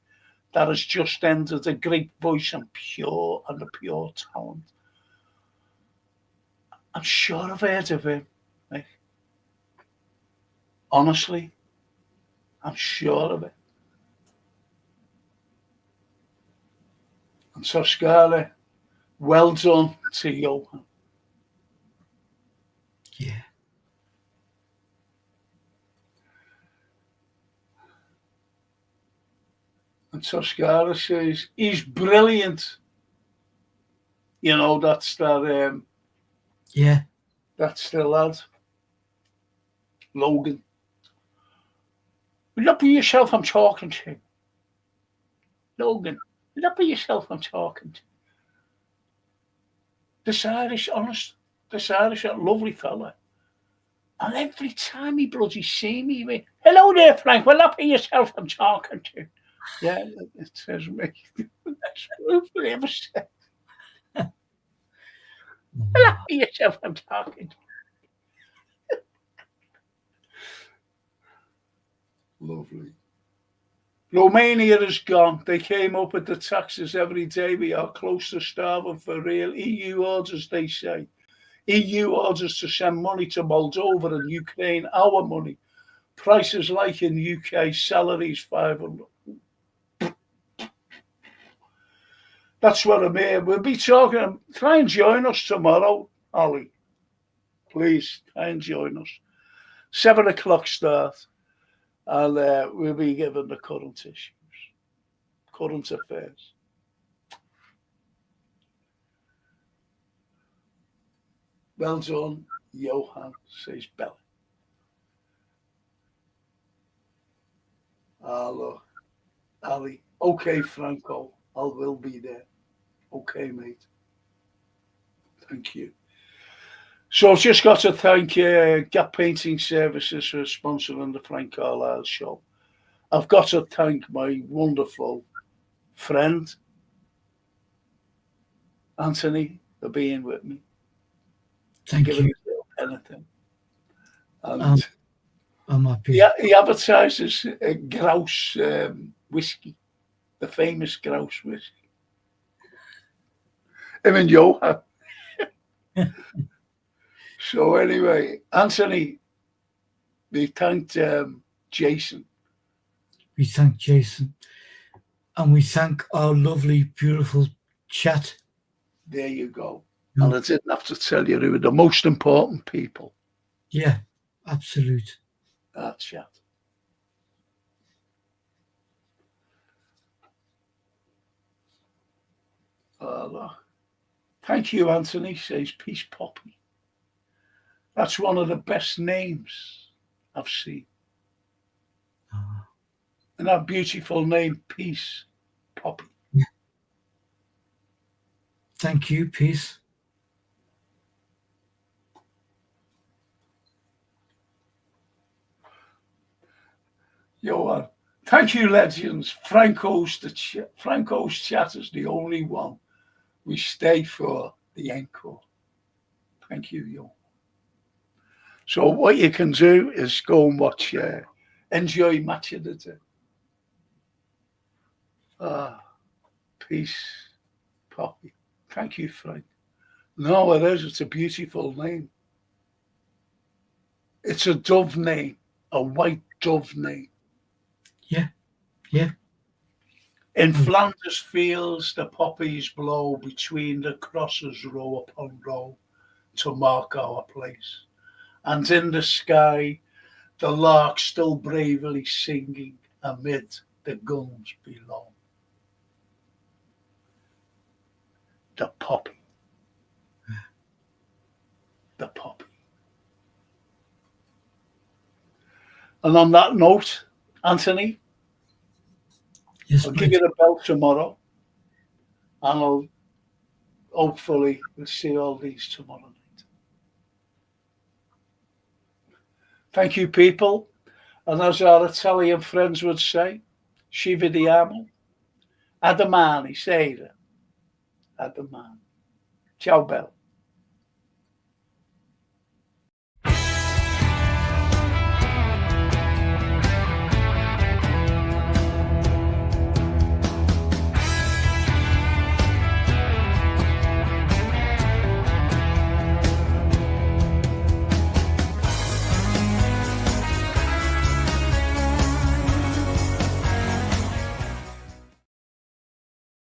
[SPEAKER 1] that has just entered a great voice and a pure talent. I'm sure I've heard of him, Mick. Honestly, I'm sure of it. And so, Scarlett, well done to Johan.
[SPEAKER 2] Yeah.
[SPEAKER 1] And Toscara says, he's brilliant. You know, that's that,
[SPEAKER 2] Yeah.
[SPEAKER 1] that's the lad. Logan. Will that be yourself I'm talking to? Logan, will that be yourself I'm talking to? This Irish, honest, this Irish, that lovely fella. And every time he bloody see me, he went, hello there, Frank, will that be yourself I'm talking to? Yeah, it says me. That's what I ever said. Will that be yourself I'm talking to? Lovely. Romania is gone. They came up with the taxes every day. We are close to starving for real. EU orders, they say. EU orders to send money to Moldova and Ukraine, our money. Prices like in UK, salaries 500. That's what I'm here. We'll be talking. Try and join us tomorrow, Ollie. Please, try and join us. 7 o'clock start. And we'll be given the current issues, current affairs. Well done, Johan, says Bella. Look, Ali. Okay, Franco, I will be there. Okay, mate. Thank you. So I've just got to thank Gap Painting Services for sponsoring the Frank Carlyle show. I've got to thank my wonderful friend, Anthony, for being with me.
[SPEAKER 2] Thank
[SPEAKER 1] Giving
[SPEAKER 2] you.
[SPEAKER 1] anything. And
[SPEAKER 2] I'm happy.
[SPEAKER 1] yeah, he advertises grouse whiskey, the famous grouse whiskey. Him and Johan. So anyway, Anthony, we thanked Jason.
[SPEAKER 2] We thank Jason. And we thank our lovely, beautiful chat.
[SPEAKER 1] There you go. And I didn't have to tell you, they were the most important people.
[SPEAKER 2] Yeah, absolute.
[SPEAKER 1] That chat. Thank you, Anthony, says Peace Poppy. That's one of the best names I've seen. And that beautiful name, Peace Poppy.
[SPEAKER 2] Yeah. Thank you, Peace.
[SPEAKER 1] Johan. Thank you, legends. Franco's chat is the only one we stay for the encore. Thank you, Johan. So what you can do is go and watch, enjoy Match of the Day. Peace, Poppy. Thank you, Frank. No, it is. It's a beautiful name. It's a dove name, a white dove name.
[SPEAKER 2] Yeah, yeah.
[SPEAKER 1] In Flanders fields, the poppies blow between the crosses row upon row to mark our place. And in the sky, the lark still bravely singing amid the guns below. The poppy. The poppy. And on that note, Anthony,
[SPEAKER 2] Yes,
[SPEAKER 1] I'll give you the bell tomorrow, and I'll hopefully we'll see all these tomorrow night. Thank you, people. And as our Italian friends would say, ci vediamo a domani sera. A domani. Ciao, Bella.